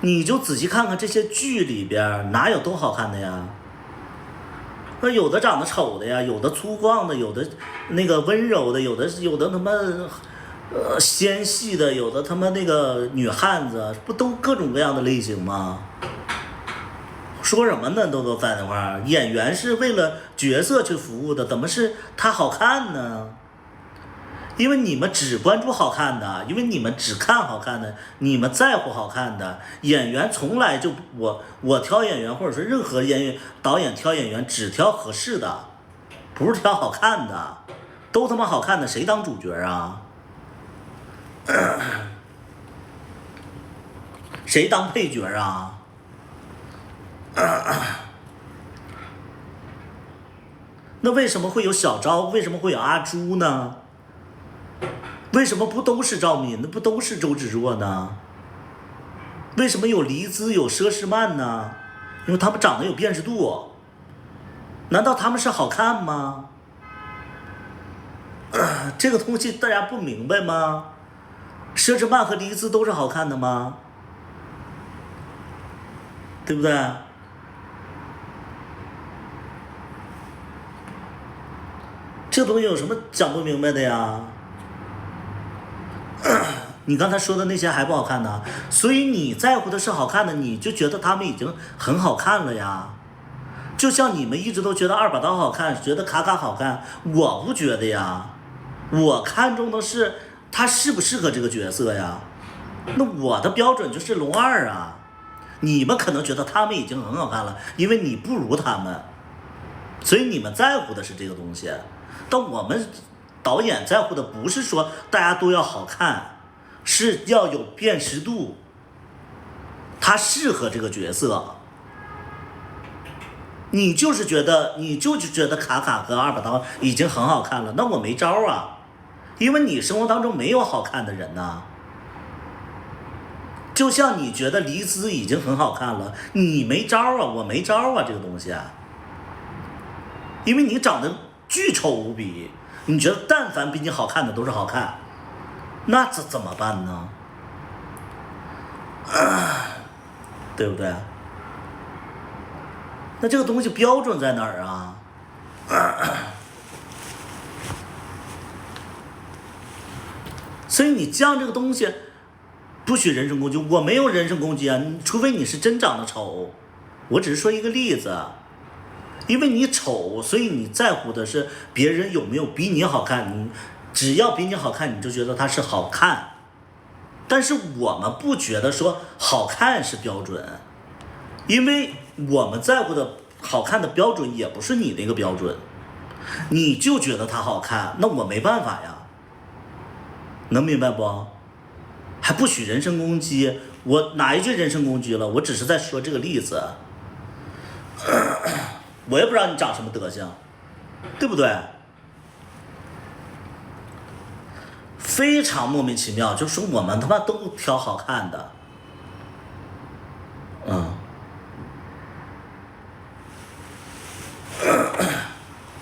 你就仔细看看这些剧里边哪有都好看的呀？那有的长得丑的呀，有的粗犷的，有的那个温柔的，有的他妈。纤细的，有的他妈那个女汉子，不都各种各样的类型吗？说什么呢？都在那块儿，演员是为了角色去服务的，怎么是他好看呢？因为你们只关注好看的，因为你们只看好看的，你们在乎好看的。演员从来就我挑演员，或者说任何导演挑演员只挑合适的，不是挑好看的，都他妈好看的，谁当主角啊？谁当配角啊？那为什么会有小昭？为什么会有阿朱呢？为什么不都是赵敏？那不都是周芷若呢？为什么有黎姿有佘诗曼呢？因为他们长得有辨识度。难道他们是好看吗？这个东西大家不明白吗？佘诗曼和黎姿都是好看的吗？对不对？这东西有什么讲不明白的呀？你刚才说的那些还不好看呢，所以你在乎的是好看的，你就觉得他们已经很好看了呀。就像你们一直都觉得二把刀好看，觉得卡卡好看，我不觉得呀。我看中的是他适不适合这个角色呀。那我的标准就是龙二啊。你们可能觉得他们已经很好看了，因为你不如他们，所以你们在乎的是这个东西。但我们导演在乎的不是说大家都要好看，是要有辨识度，他适合这个角色。你就是觉得卡卡和二把刀已经很好看了，那我没招啊，因为你生活当中没有好看的人呐。就像你觉得黎姿已经很好看了，你没招啊，我没招啊，这个东西啊，因为你长得巨丑无比，你觉得但凡比你好看的都是好看，那怎么办呢？对不对？那这个东西标准在哪儿啊？所以你将这个东西不许人身攻击，我没有人身攻击啊，除非你是真长得丑，我只是说一个例子，因为你丑，所以你在乎的是别人有没有比你好看，你只要比你好看，你就觉得他是好看，但是我们不觉得说好看是标准，因为我们在乎的好看的标准也不是你那个标准，你就觉得他好看，那我没办法呀，能明白不？还不许人身攻击，我哪一句人身攻击了？我只是在说这个例子，我也不知道你长什么德行，对不对？非常莫名其妙，就说我们他妈都挑好看的，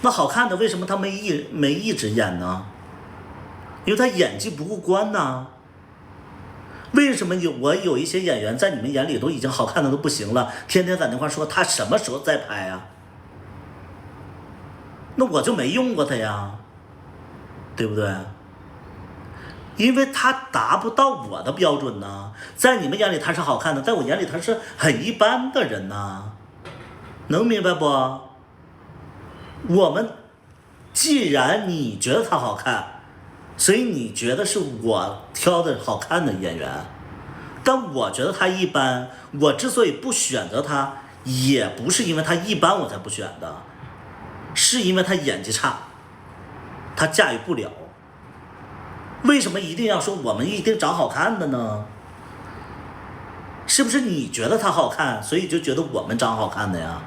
那好看的为什么他没一直演呢？因为他演技不过关呢。为什么我有一些演员在你们眼里都已经好看的都不行了，天天在那块说他什么时候再拍啊？那我就没用过他呀，对不对？因为他达不到我的标准呢，在你们眼里他是好看的，在我眼里他是很一般的人呢，能明白不？我们既然你觉得他好看，所以你觉得是我挑的好看的演员，但我觉得他一般，我之所以不选择他，也不是因为他一般我才不选的，是因为他演技差，他驾驭不了。为什么一定要说我们一定长好看的呢？是不是你觉得他好看，所以就觉得我们长好看的呀？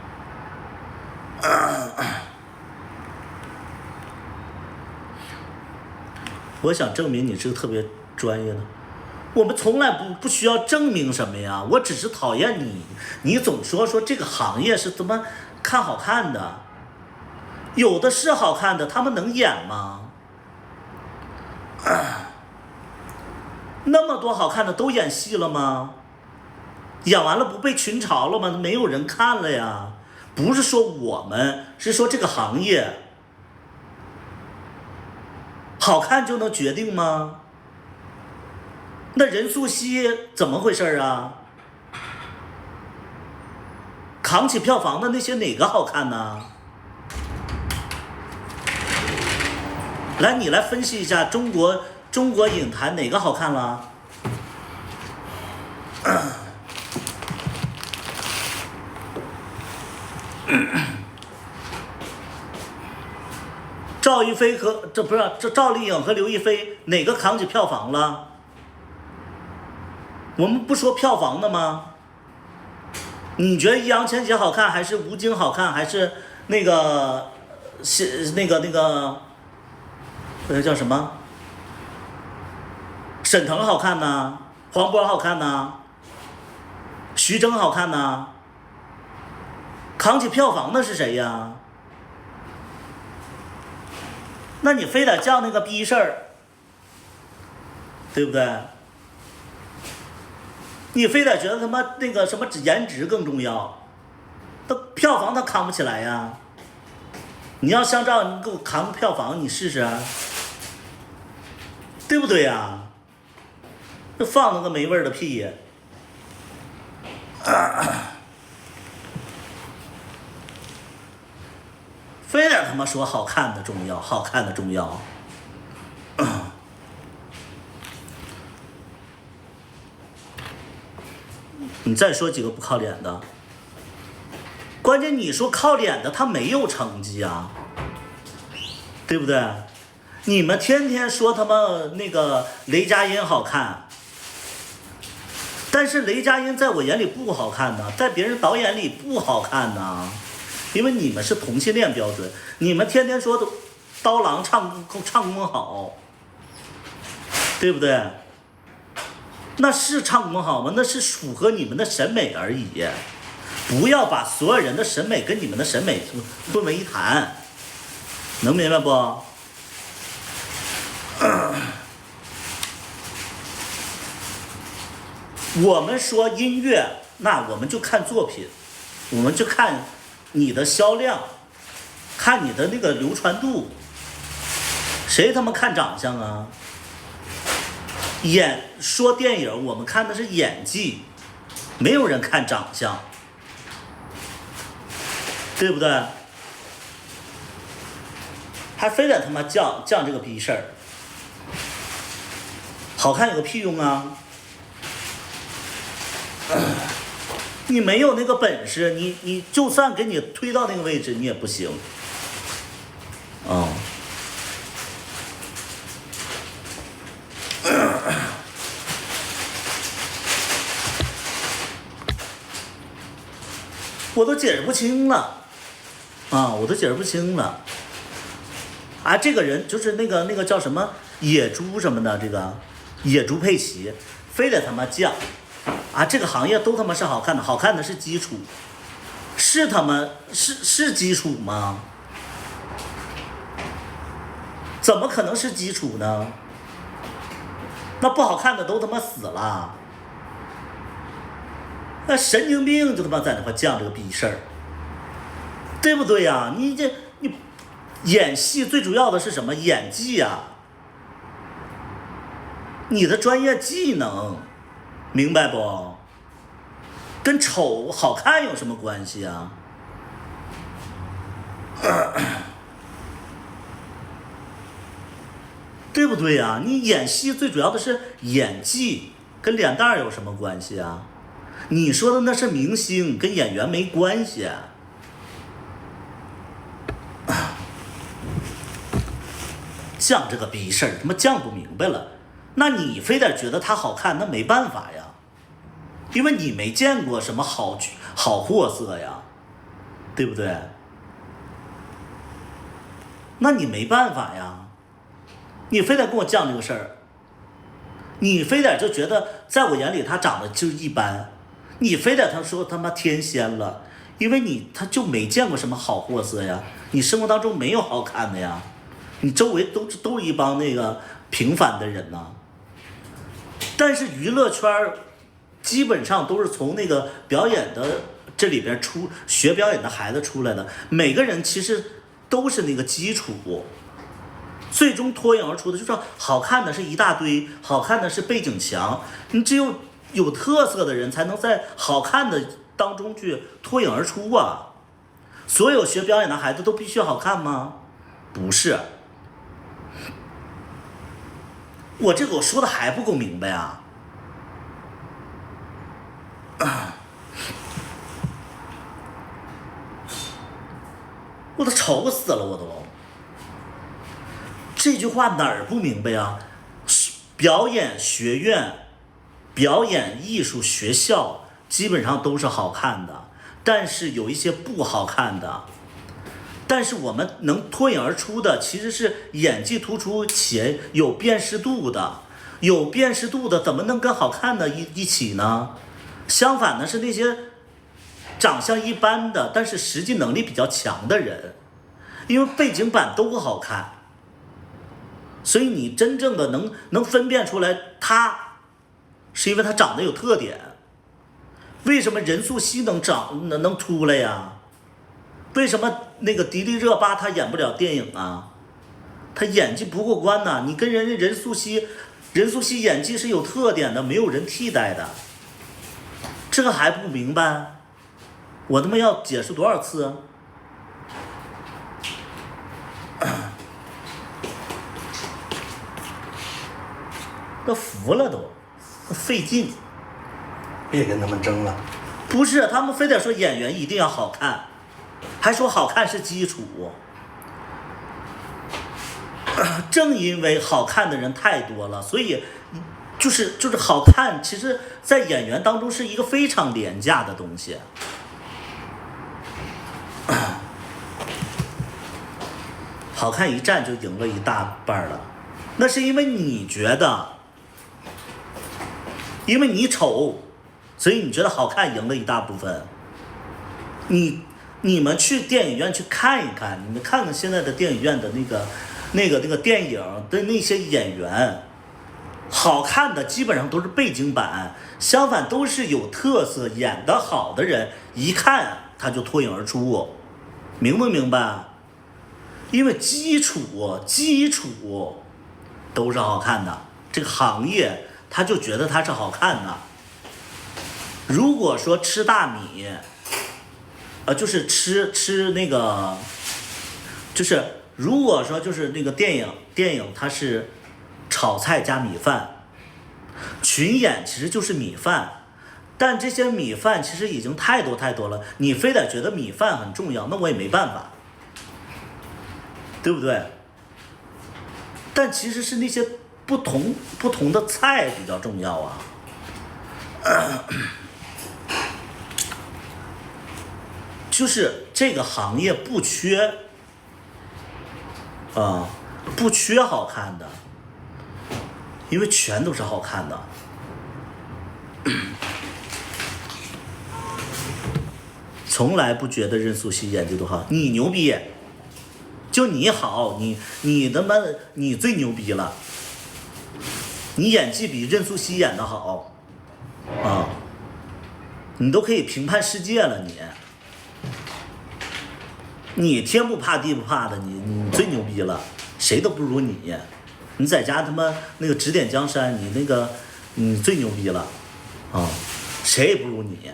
我想证明你是个特别专业的，我们从来不需要证明什么呀，我只是讨厌你总说这个行业是怎么看好看的，有的是好看的，他们能演吗？那么多好看的都演戏了吗？演完了不被群嘲了吗？没有人看了呀。不是说我们，是说这个行业好看就能决定吗？那任素汐怎么回事啊？扛起票房的那些哪个好看呢？来，你来分析一下中国影坛哪个好看了？赵一飞和赵丽颖和刘亦菲哪个扛起票房了？我们不说票房的吗？你觉得易烊千玺好看，还是吴京好看，还是那个叫什么？沈腾好看呢？黄渤好看呢？徐峥好看呢？扛起票房的是谁呀？那你非得叫那个逼事儿，对不对？你非得觉得他妈那个什么颜值更重要，那票房他扛不起来呀。你要像这样，你给我扛票房，你试试啊，对不对呀？那放了个没味儿的屁呀！非得他妈说好看的重要，好看的重要。你再说几个不靠脸的，关键你说靠脸的他没有成绩啊，对不对？你们天天说他妈那个雷佳音好看，但是雷佳音在我眼里不好看呢，在别人导演里不好看呢。因为你们是同性恋标准，你们天天说刀郎唱功好，对不对？那是唱功好吗？那是符合你们的审美而已，不要把所有人的审美跟你们的审美混为一谈，能明白不？我们说音乐，那我们就看作品，我们就看你的销量，看你的那个流传度，谁他妈看长相啊？说电影，我们看的是演技，没有人看长相，对不对？还非得他妈犟这个逼事儿，好看有个屁用啊！你没有那个本事，你就算给你推到那个位置，你也不行。我都解释不清了，我都解释不清了。这个人就是那个叫什么野猪什么的，这个野猪佩奇，非得他妈犟。这个行业都他妈是好看的，好看的是基础，是他妈是基础吗？怎么可能是基础呢？那不好看的都他妈死了，那神经病就他妈在那块犟这个逼事儿，对不对呀？你演戏最主要的是什么？演技呀，你的专业技能，明白不？跟丑好看有什么关系啊？对不对呀？你演戏最主要的是演技，跟脸蛋有什么关系啊？你说的那是明星，跟演员没关系。犟这个逼事儿，他妈犟不明白了。那你非得觉得他好看，那没办法呀，因为你没见过什么好货色呀，对不对？那你没办法呀，你非得跟我犟这个事儿，你非得就觉得在我眼里他长得就一般，你非得他说他妈天仙了，因为他就没见过什么好货色呀，你生活当中没有好看的呀，你周围都是一帮那个平凡的人呐。但是娱乐圈基本上都是从那个表演的这里边学表演的孩子出来的，每个人其实都是那个基础，最终脱颖而出的就是好看的是一大堆，好看的是背景墙，你只有特色的人才能在好看的当中去脱颖而出啊。所有学表演的孩子都必须好看吗？不是。我这个我说的还不够明白啊！我都愁死了，我都。这句话哪儿不明白啊？表演学院、表演艺术学校基本上都是好看的，但是有一些不好看的。但是我们能脱颖而出的其实是演技突出且有辨识度的，有辨识度的怎么能跟好看的一起呢？相反的是那些长相一般的但是实际能力比较强的人，因为背景板都好看，所以你真正的能分辨出来他是因为他长得有特点。为什么任素汐能出来呀？为什么那个迪丽热巴她演不了电影啊？她演技不过关呐！你跟人家任素汐演技是有特点的，没有人替代的。这个还不明白？我他妈要解释多少次啊？都服了都费劲。别跟他们争了。不是，他们非得说演员一定要好看。还说好看是基础，正因为好看的人太多了，所以就是好看，其实在演员当中是一个非常廉价的东西。好看一占就赢了一大半了，那是因为你觉得，因为你丑，所以你觉得好看赢了一大部分。你们去电影院去看一看，你们看看现在的电影院的那个电影的那些演员，好看的基本上都是背景板，相反都是有特色演得好的人，一看他就脱颖而出，明不明白？因为基础都是好看的，这个行业他就觉得它是好看的。如果说吃大米，就是吃那个，就是如果说就是那个电影它是炒菜加米饭，群演其实就是米饭，但这些米饭其实已经太多了，你非得觉得米饭很重要，那我也没办法，对不对？但其实是那些不同的菜比较重要啊。就是这个行业不缺不缺好看的，因为全都是好看的。从来不觉得任素汐演技多好，你牛逼，就你好，你他妈你最牛逼了，你演技比任素汐演的好啊，你都可以评判世界了，你天不怕地不怕的，你最牛逼了，谁都不如你。你在家他妈那个指点江山，你最牛逼了啊，谁也不如你。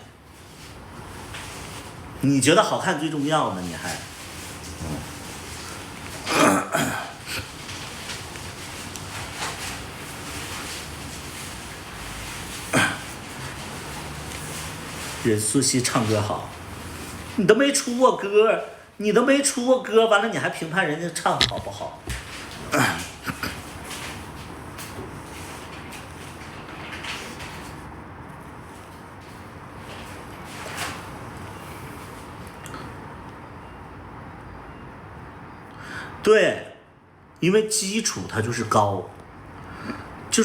你觉得好看最重要呢？你还，任素汐唱歌好，你都没出过歌，完了你还评判人家唱好不好？对，因为基础它就是高，就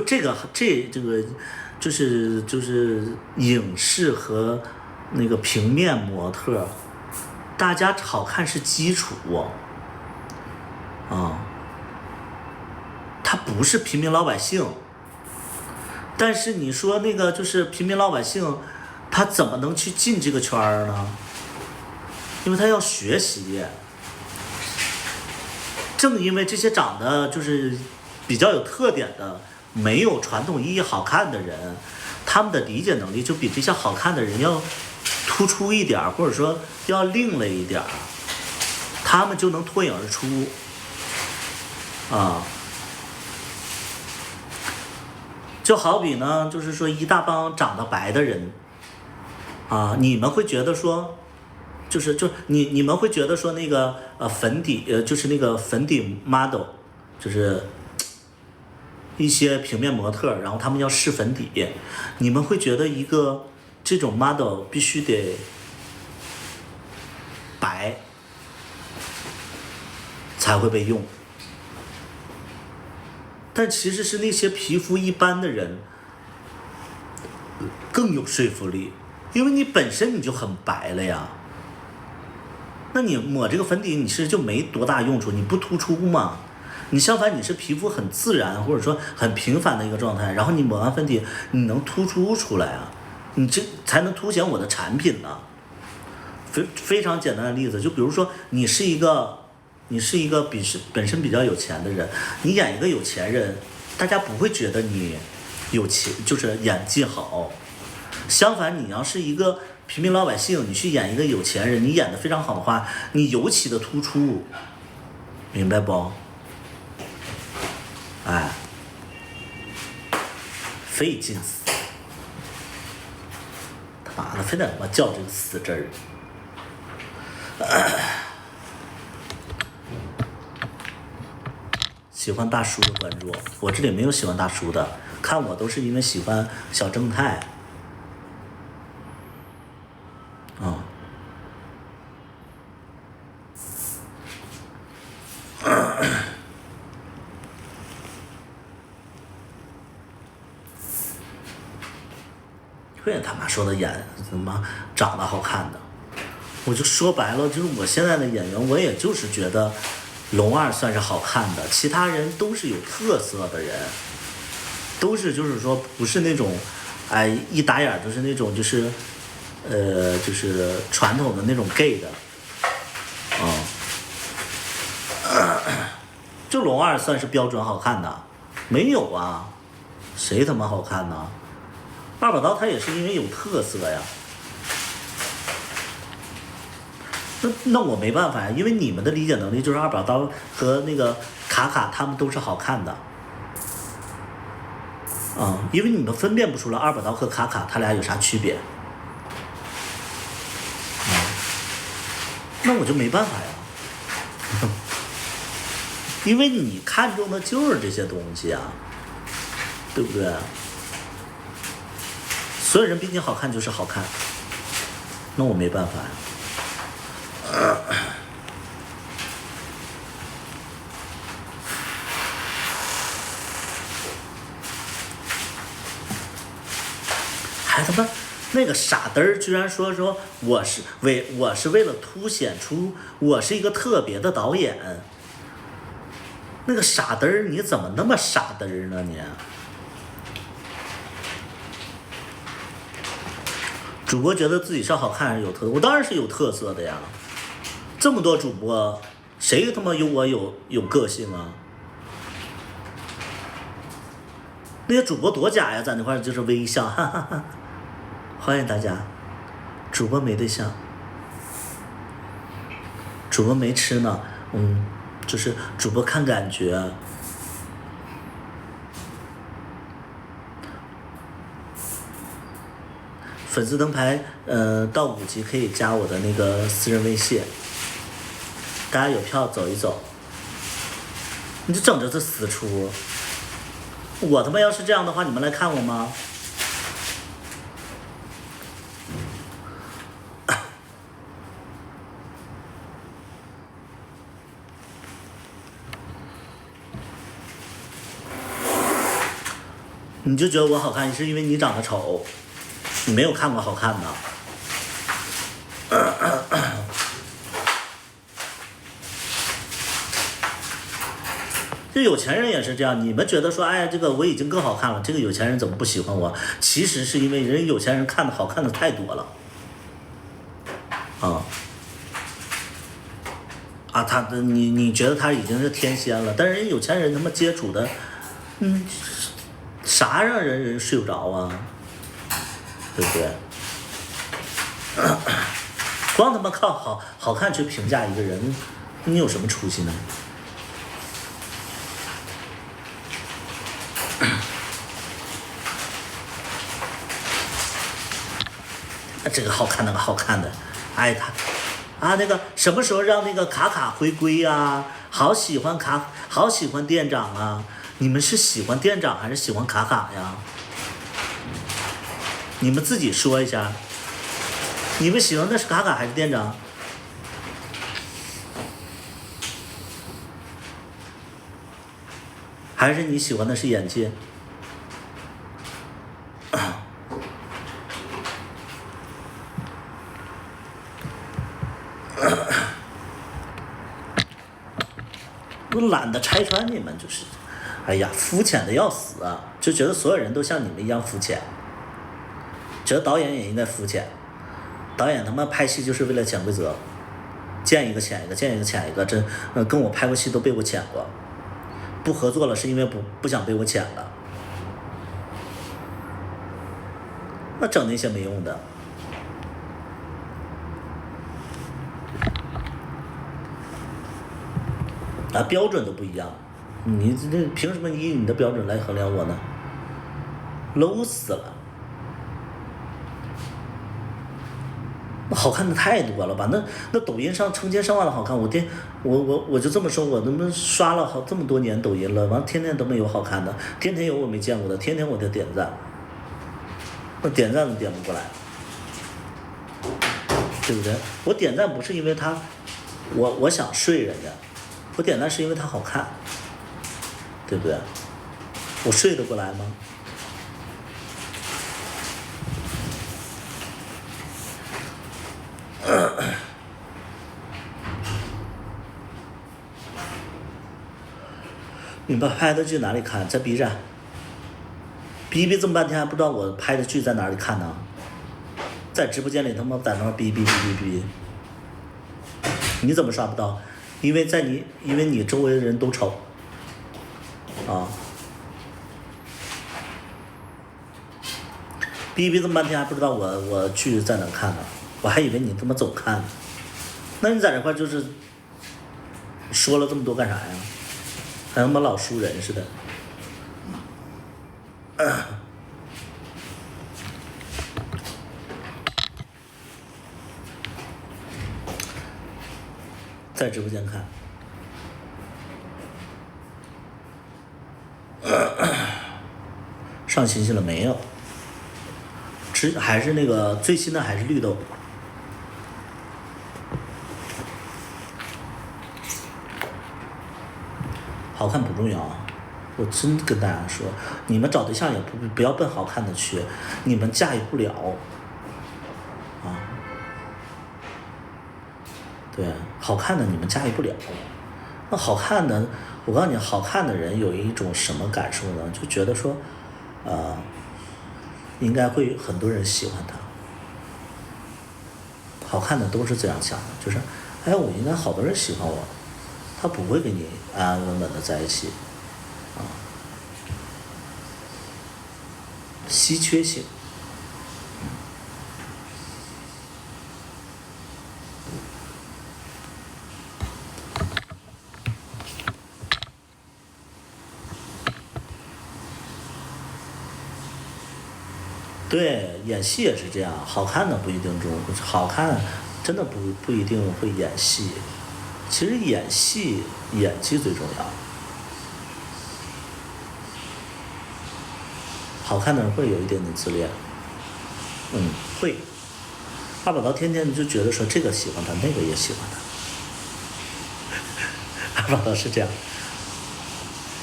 这个就是影视和那个平面模特，大家好看是基础他不是平民老百姓。但是你说那个就是平民老百姓，他怎么能去进这个圈呢？因为他要学习。正因为这些长得就是比较有特点的，没有传统意义好看的人，他们的理解能力就比这些好看的人要突出一点，或者说要另类一点，他们就能脱颖而出就好比呢，就是说一大帮长得白的人你们会觉得说你们会觉得说那个粉底就是那个粉底 model， 就是一些平面模特，然后他们要试粉底，你们会觉得一个这种 model 必须得白才会被用，但其实是那些皮肤一般的人更有说服力，因为你本身你就很白了呀。那你抹这个粉底，你是就没多大用处，你不突出嘛？你相反，你是皮肤很自然或者说很平凡的一个状态，然后你抹完粉底，你能突出来啊，你这才能凸显我的产品呢。非常简单的例子，就比如说你是一个本身比较有钱的人，你演一个有钱人，大家不会觉得你有钱就是演技好。相反，你要是一个平民老百姓，你去演一个有钱人，你演得非常好的话，你尤其的突出，明白不？哎，费劲死！他妈的，非得他妈叫这个死字儿。喜欢大叔的关注，我这里没有喜欢大叔的，看我都是因为喜欢小正太。人他妈说的演他妈长得好看的，我就说白了，就是我现在的演员，我也就是觉得龙二算是好看的，其他人都是有特色的人，都是就是说不是那种，哎一打眼就是那种就是传统的那种 gay 的，就龙二算是标准好看的，没有啊，谁他妈好看呢？二把刀他也是因为有特色呀。那我没办法呀，因为你们的理解能力就是二把刀和那个卡卡他们都是好看的，因为你们分辨不出来二把刀和卡卡他俩有啥区别，那我就没办法呀，因为你看中的就是这些东西啊，对不对？所有人比你好看就是好看，那我没办法呀。还他妈那个傻嘚儿居然说我是为了凸显出我是一个特别的导演，那个傻嘚儿你怎么那么傻嘚儿呢你？主播觉得自己是好看还是有特色？我当然是有特色的呀。这么多主播，谁他妈我有个性啊？那些主播多假呀，在那块儿就是微笑，哈哈哈。欢迎大家，主播没对象，主播没吃呢，就是主播看感觉。粉丝灯牌，到5级可以加我的那个私人微信。大家有票走一走，你就整着这死出。我他妈要是这样的话，你们来看我吗？你就觉得我好看，是因为你长得丑，你没有看过好看的。这有钱人也是这样，你们觉得说，哎呀，这个我已经更好看了，这个有钱人怎么不喜欢我？其实是因为人有钱人看的好看的太多了，你觉得他已经是天仙了，但是人有钱人他妈接触的，啥让人睡不着啊？对不对？光他妈靠好看去评价一个人，你有什么出息呢？这个好看那个好看的，哎他那个什么时候让那个卡卡回归啊？好喜欢店长啊！你们是喜欢店长还是喜欢卡卡呀？你们自己说一下，你们喜欢的是卡卡还是店长？还是你喜欢的是眼界？我懒得拆穿你们，就是，哎呀，肤浅的要死啊！就觉得所有人都像你们一样肤浅，觉得导演也应该肤浅，导演他妈拍戏就是为了潜规则，见一个潜一个，见一个潜一个，这跟我拍过戏都被我潜过，不合作了是因为不想被我潜了，那整那些没用的。标准都不一样，你这凭什么以你的标准来衡量我呢？low 死了，那好看的太多了吧？那抖音上成千上万的好看，我就这么说，我他妈刷了这么多年抖音了，完天天都没有好看的，天天有我没见过的，天天我就点赞，我点赞都点不过来，对不对？我点赞不是因为他，我想睡人家。我点赞是因为它好看，对不对？我睡得过来吗？你们拍的剧哪里看？在 B 站。哔哔这么半天还不知道我拍的剧在哪里看呢？在直播间里他妈在那哔哔哔哔哔。你怎么刷不到？因为你周围的人都丑。啊。哔哔这么半天还不知道我剧在哪看呢？我还以为你他妈总看呢。那你在这块就是说了这么多干啥呀？还他妈老输人似的。在直播间看。上新了没有？还是那个最新的还是绿豆。好看不重要啊。我真跟大家说，你们找对象也不要奔好看的去，你们驾驭不了，啊，对，好看的你们驾驭不了。那好看的，我告诉你，好看的人有一种什么感受呢？就觉得说，应该会很多人喜欢他。好看的都是这样想的，就是，哎，我应该好多人喜欢我，他不会跟你安安稳稳的在一起。稀缺性。对，演戏也是这样，好看的不一定好看真的不一定会演戏。其实演戏演技最重要。好看的人会有一点点自恋，会。阿宝刀天天就觉得说这个喜欢他，那个也喜欢他。阿宝刀是这样，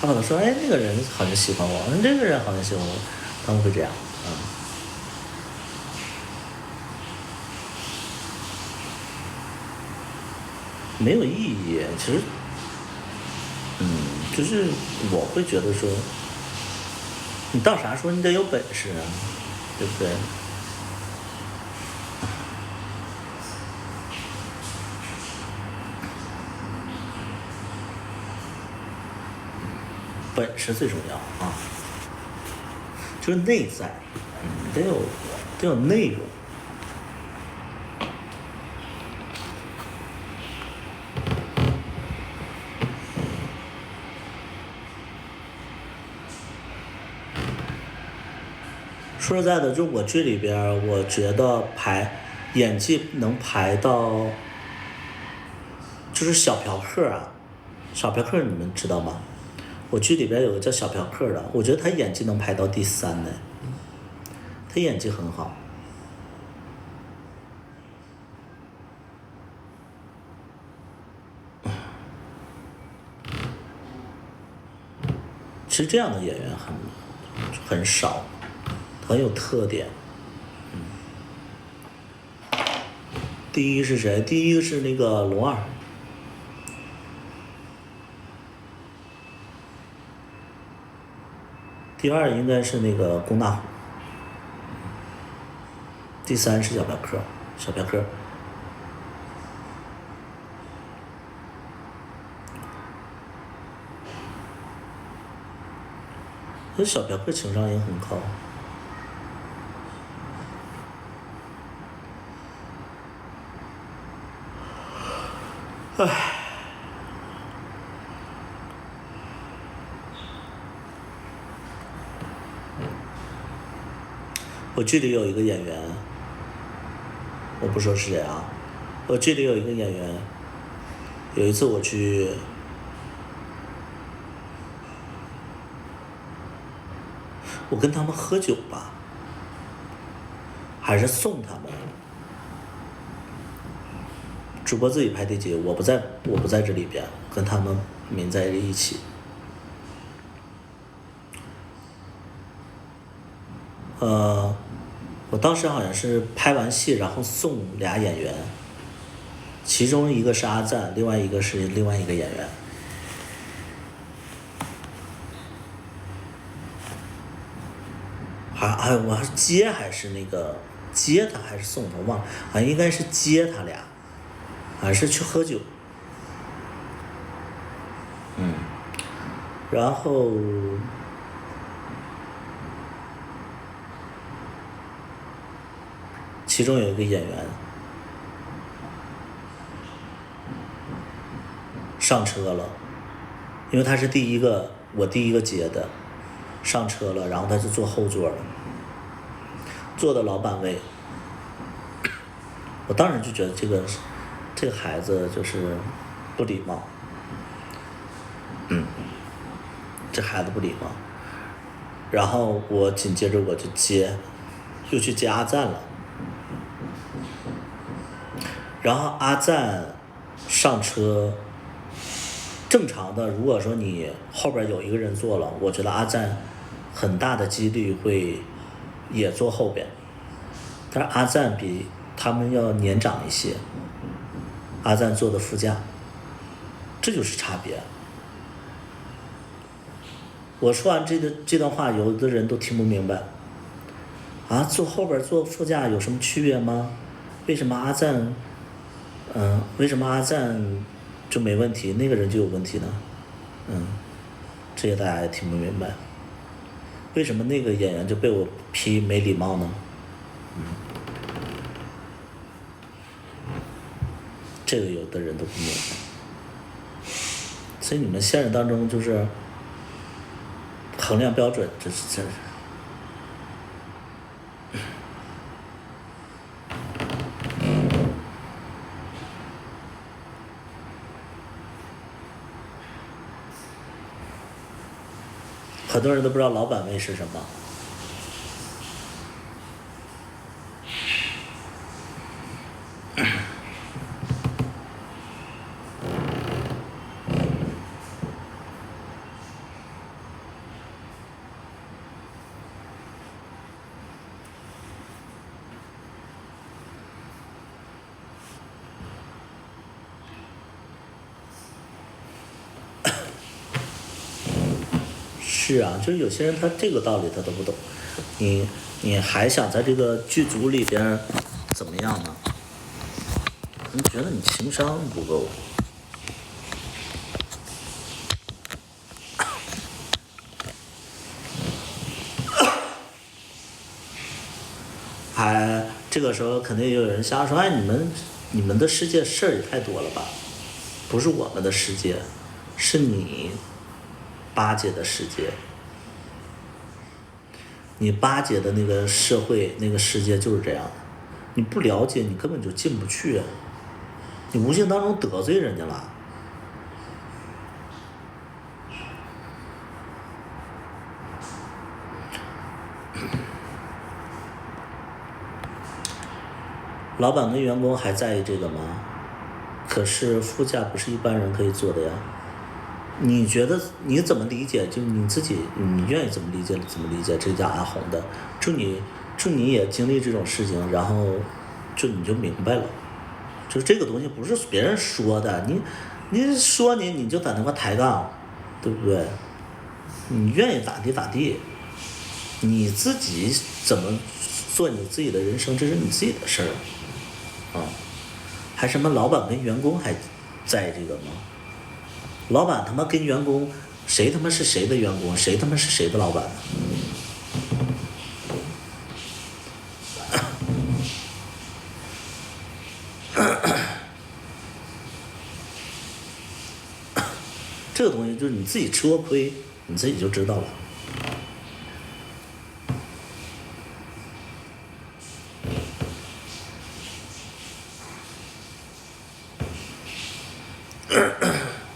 阿宝刀说，哎，那个人好像喜欢我，这个人好像喜欢我，他们会这样，没有意义。其实，就是我会觉得说。你到啥时候你得有本事啊，对不对？本事最重要啊，就是内在，得有内容。说实在的，就我剧里边，我觉得演技能排到，就是小嫖客啊，小嫖客你们知道吗？我剧里边有个叫小嫖客的，我觉得他演技能排到第3呢，他演技很好。其实这样的演员很少。很有特点，第一是谁？第一个是那个龙二，第2应该是那个龚大虎，第3是小嫖客，小嫖客。这小嫖客情商也很高。唉，我剧里有一个演员，我不说是谁啊，我剧里有一个演员，有一次我去，我跟他们喝酒吧，还是送他们。主播自己拍地基，我不在这里边，跟他们抿在一起。我当时好像是拍完戏，然后送俩演员，其中一个是阿赞，另外一个是另外一个演员。哎，我还是接还是那个接他还是送他忘了，好像应该是接他俩，还是去喝酒。然后其中有一个演员上车了，因为他是我第一个接的，上车了，然后他就坐后座了，坐的老板位。我当时就觉得这个孩子就是不礼貌，这孩子不礼貌。然后我紧接着我就又去接阿赞了。然后阿赞上车，正常的，如果说你后边有一个人坐了，我觉得阿赞很大的几率会也坐后边，但是阿赞比他们要年长一些，阿赞坐的副驾，这就是差别。我说完这段话，有的人都听不明白。啊，坐后边坐副驾有什么区别吗？为什么阿赞就没问题，那个人就有问题呢？这些大家也听不明白。为什么那个演员就被我批没礼貌呢？这个有的人都不明白。所以你们现实当中就是衡量标准，这是。很多人都不知道老板位是什么。是啊，就是有些人他这个道理他都不懂，你还想在这个剧组里边怎么样呢？你觉得你情商不够。这个时候肯定也有人瞎说，哎，你们的世界事儿也太多了吧？不是我们的世界，是你巴结的世界。你巴结的那个社会那个世界就是这样的，你不了解你根本就进不去，你无形当中得罪人家了。老板跟员工还在意这个吗？可是副驾不是一般人可以做的呀。你觉得你怎么理解？就你自己，你愿意怎么理解怎么理解。这叫阿红的，祝你也经历这种事情，然后你就明白了。就这个东西不是别人说的，你说你就在那块抬杠，对不对？你愿意咋地咋地，你自己怎么做你自己的人生，这是你自己的事儿。还什么老板跟员工还在这个吗？老板他妈跟员工，谁他妈是谁的员工，谁他妈是谁的老板呢？这个东西就是你自己吃过亏，你自己就知道了。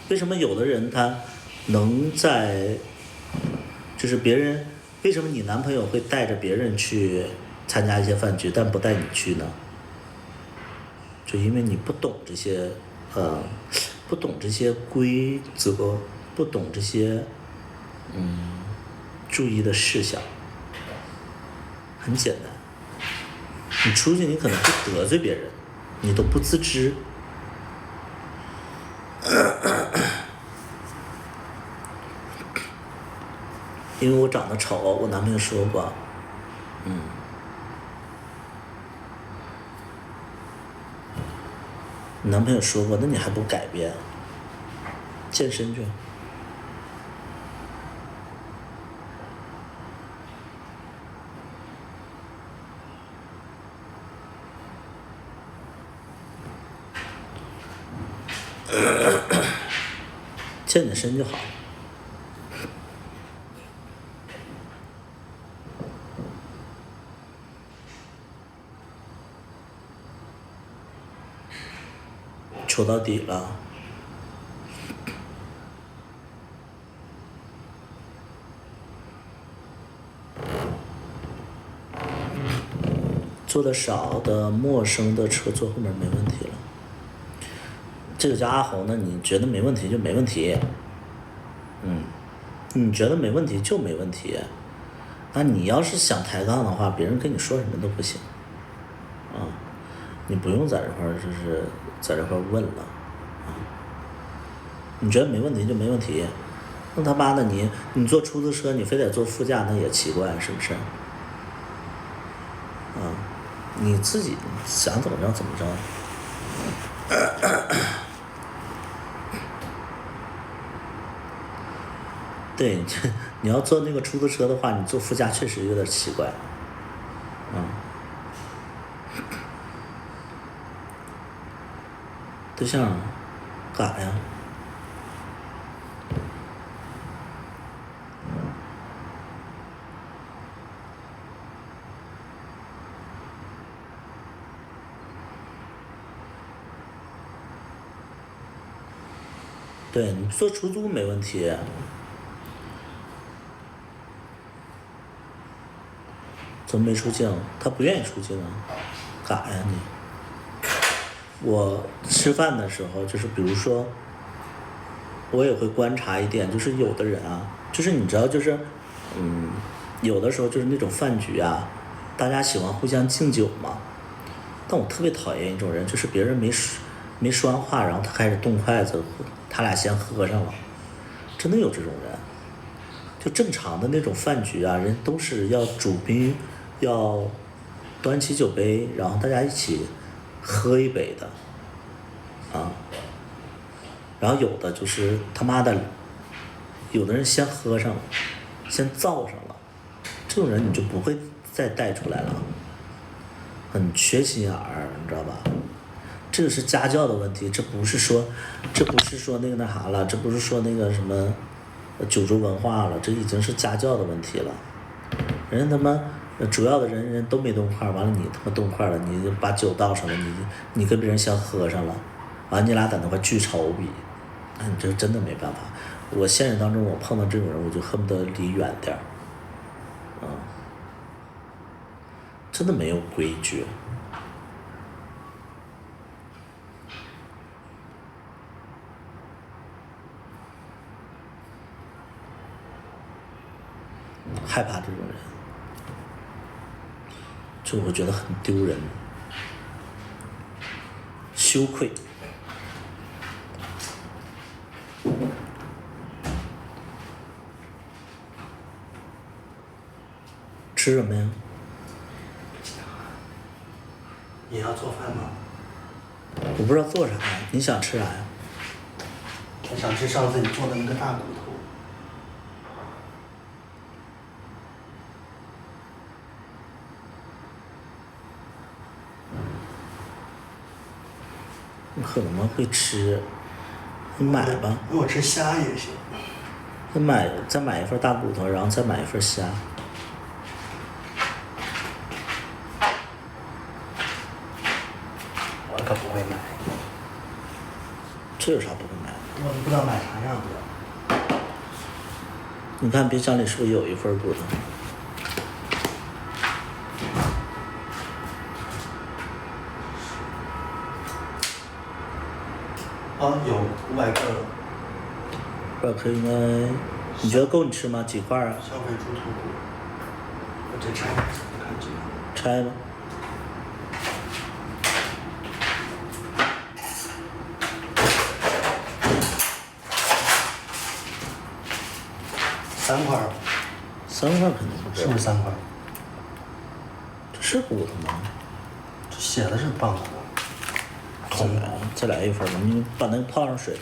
为什么有的人他能在，就是别人为什么你男朋友会带着别人去参加一些饭局，但不带你去呢？就因为你不懂这些，不懂这些规则，不懂这些，注意的事项。很简单，你出去你可能会得罪别人，你都不自知。因为我长得丑，我男朋友说过，你男朋友说过，那你还不改变？健身去。健健身就好。戳到底了。坐的少的陌生的车坐后面没问题了。这个叫阿红呢，你觉得没问题就没问题，你觉得没问题就没问题。那你要是想抬杠的话，别人跟你说什么都不行，你不用在这块儿就是在这块儿问了，你觉得没问题就没问题，那他妈的你坐出租车你非得坐副驾，那也奇怪是不是？你自己想怎么着怎么着。对，你要坐那个出租车的话，你坐副驾确实有点奇怪。对象干啥呀？对，你坐出租没问题。怎么没出镜？他不愿意出镜啊？干啥呀你？我吃饭的时候，就是比如说，我也会观察一点，就是有的人啊，就是你知道，就是有的时候就是那种饭局啊，大家喜欢互相敬酒嘛。但我特别讨厌一种人，就是别人没说完话，然后他开始动筷子，他俩先喝上了，真的有这种人。就正常的那种饭局啊，人都是要主宾要端起酒杯，然后大家一起喝一杯的，然后有的就是他妈的，有的人先喝上了，先造上了，这种人你就不会再带出来了，很缺心眼儿，你知道吧？这个是家教的问题，这不是说那个那啥了，这不是说那个什么酒桌文化了，这已经是家教的问题了。人家他妈主要的人都没动筷，完了你他妈动筷了，你把酒倒上了，你跟别人先喝上了，完了你俩在那块巨吵比，那你这真的没办法。我现实当中我碰到这种人，我就恨不得离远点儿，真的没有规矩。害怕这种人，就我觉得很丢人，羞愧。吃什么呀？你要做饭吗？我不知道做啥呀，你想吃啥呀？我想吃上次你做的那个大骨头。你可能会吃，你买吧。我吃虾也行。再买一份大骨头，然后再买一份虾。我可不会买。这有啥不会买的？我都不知道买啥样的。你看冰箱里是不是有一份骨头？有500克。500克应该，你觉得够你吃吗？几块啊？消费猪头骨。我这拆开看这个。拆吧。3块。3块肯定不够。是不是3块？这是骨头吗？这写的是棒骨。再来一份吧，你把那个泡上水。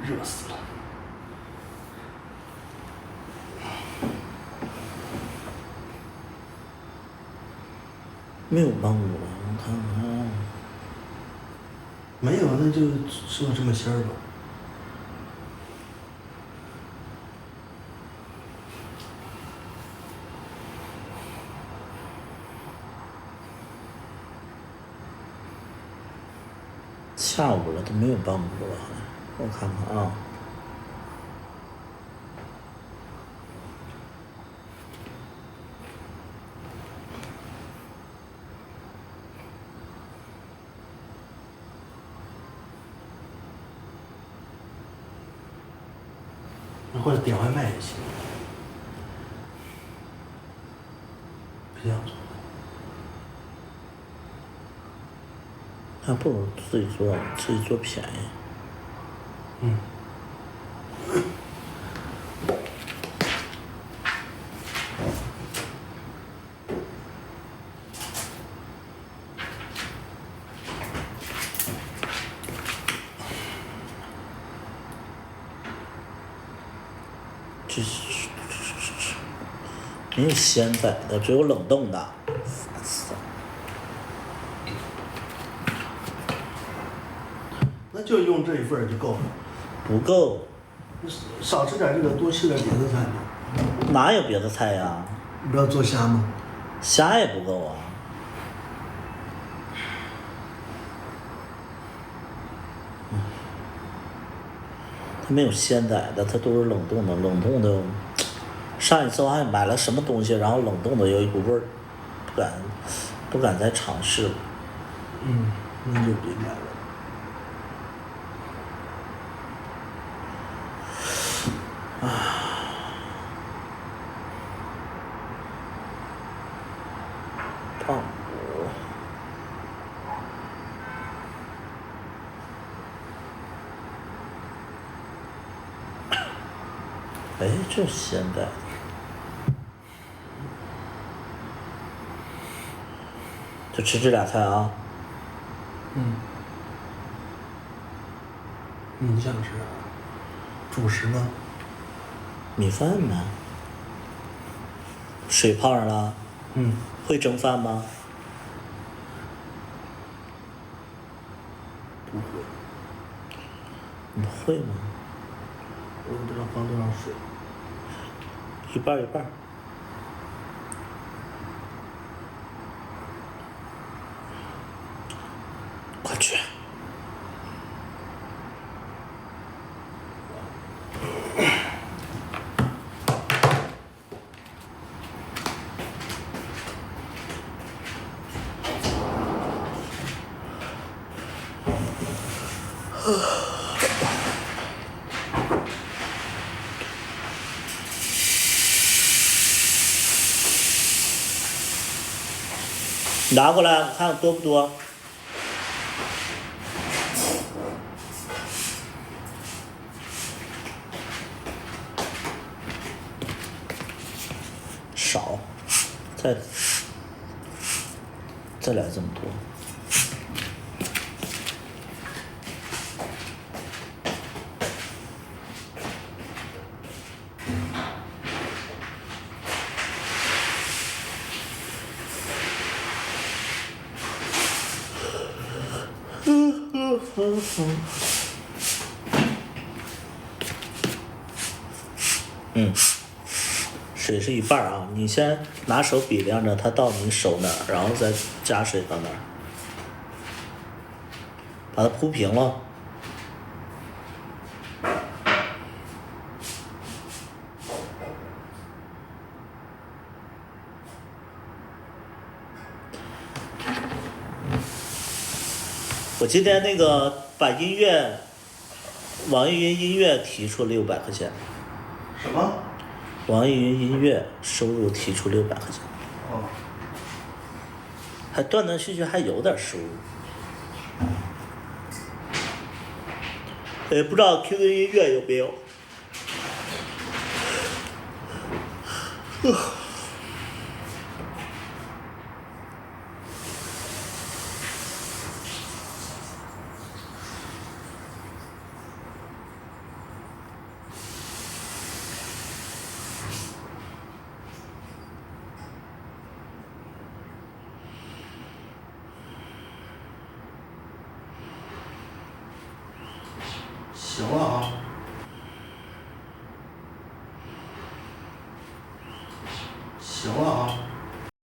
热死了。没有帮助了，我看看。没有，那就吃了这么些儿吧。下午了都没有帮助了，我看看啊。或者点外卖也行，这样做。还不如自己做，自己做便宜。嗯。没有鲜仔的，只有冷冻的，烦死了。那就用这一份儿就够了。不够。少吃点这个，多吃点别的菜嘛。哪有别的菜呀？你不要做虾吗？虾也不够啊。它没有鲜仔的，它都是冷冻的，冷冻的。上一次我还买了什么东西，然后冷冻的有一股味儿，不敢再尝试了。嗯，那就别买了。胖虎。哎，这鲜仔。就吃这俩菜啊。嗯。你想吃啥？主食吗？米饭呢？水泡上了。嗯。会蒸饭吗？不会。你不会吗？我不知道放多少水。一半一半。快去。拿过来，我看多不多。少，再来这么多。水是一半啊，你先拿手比量着它到你手哪儿，然后再加水到哪儿，把它铺平了。我今天那个把音乐网易云音乐提出600块钱，什么？网易云音乐收入提出600块钱，哦，还断断续续还有点收入。不知道 QQ 音乐有没有？行了啊。行了啊。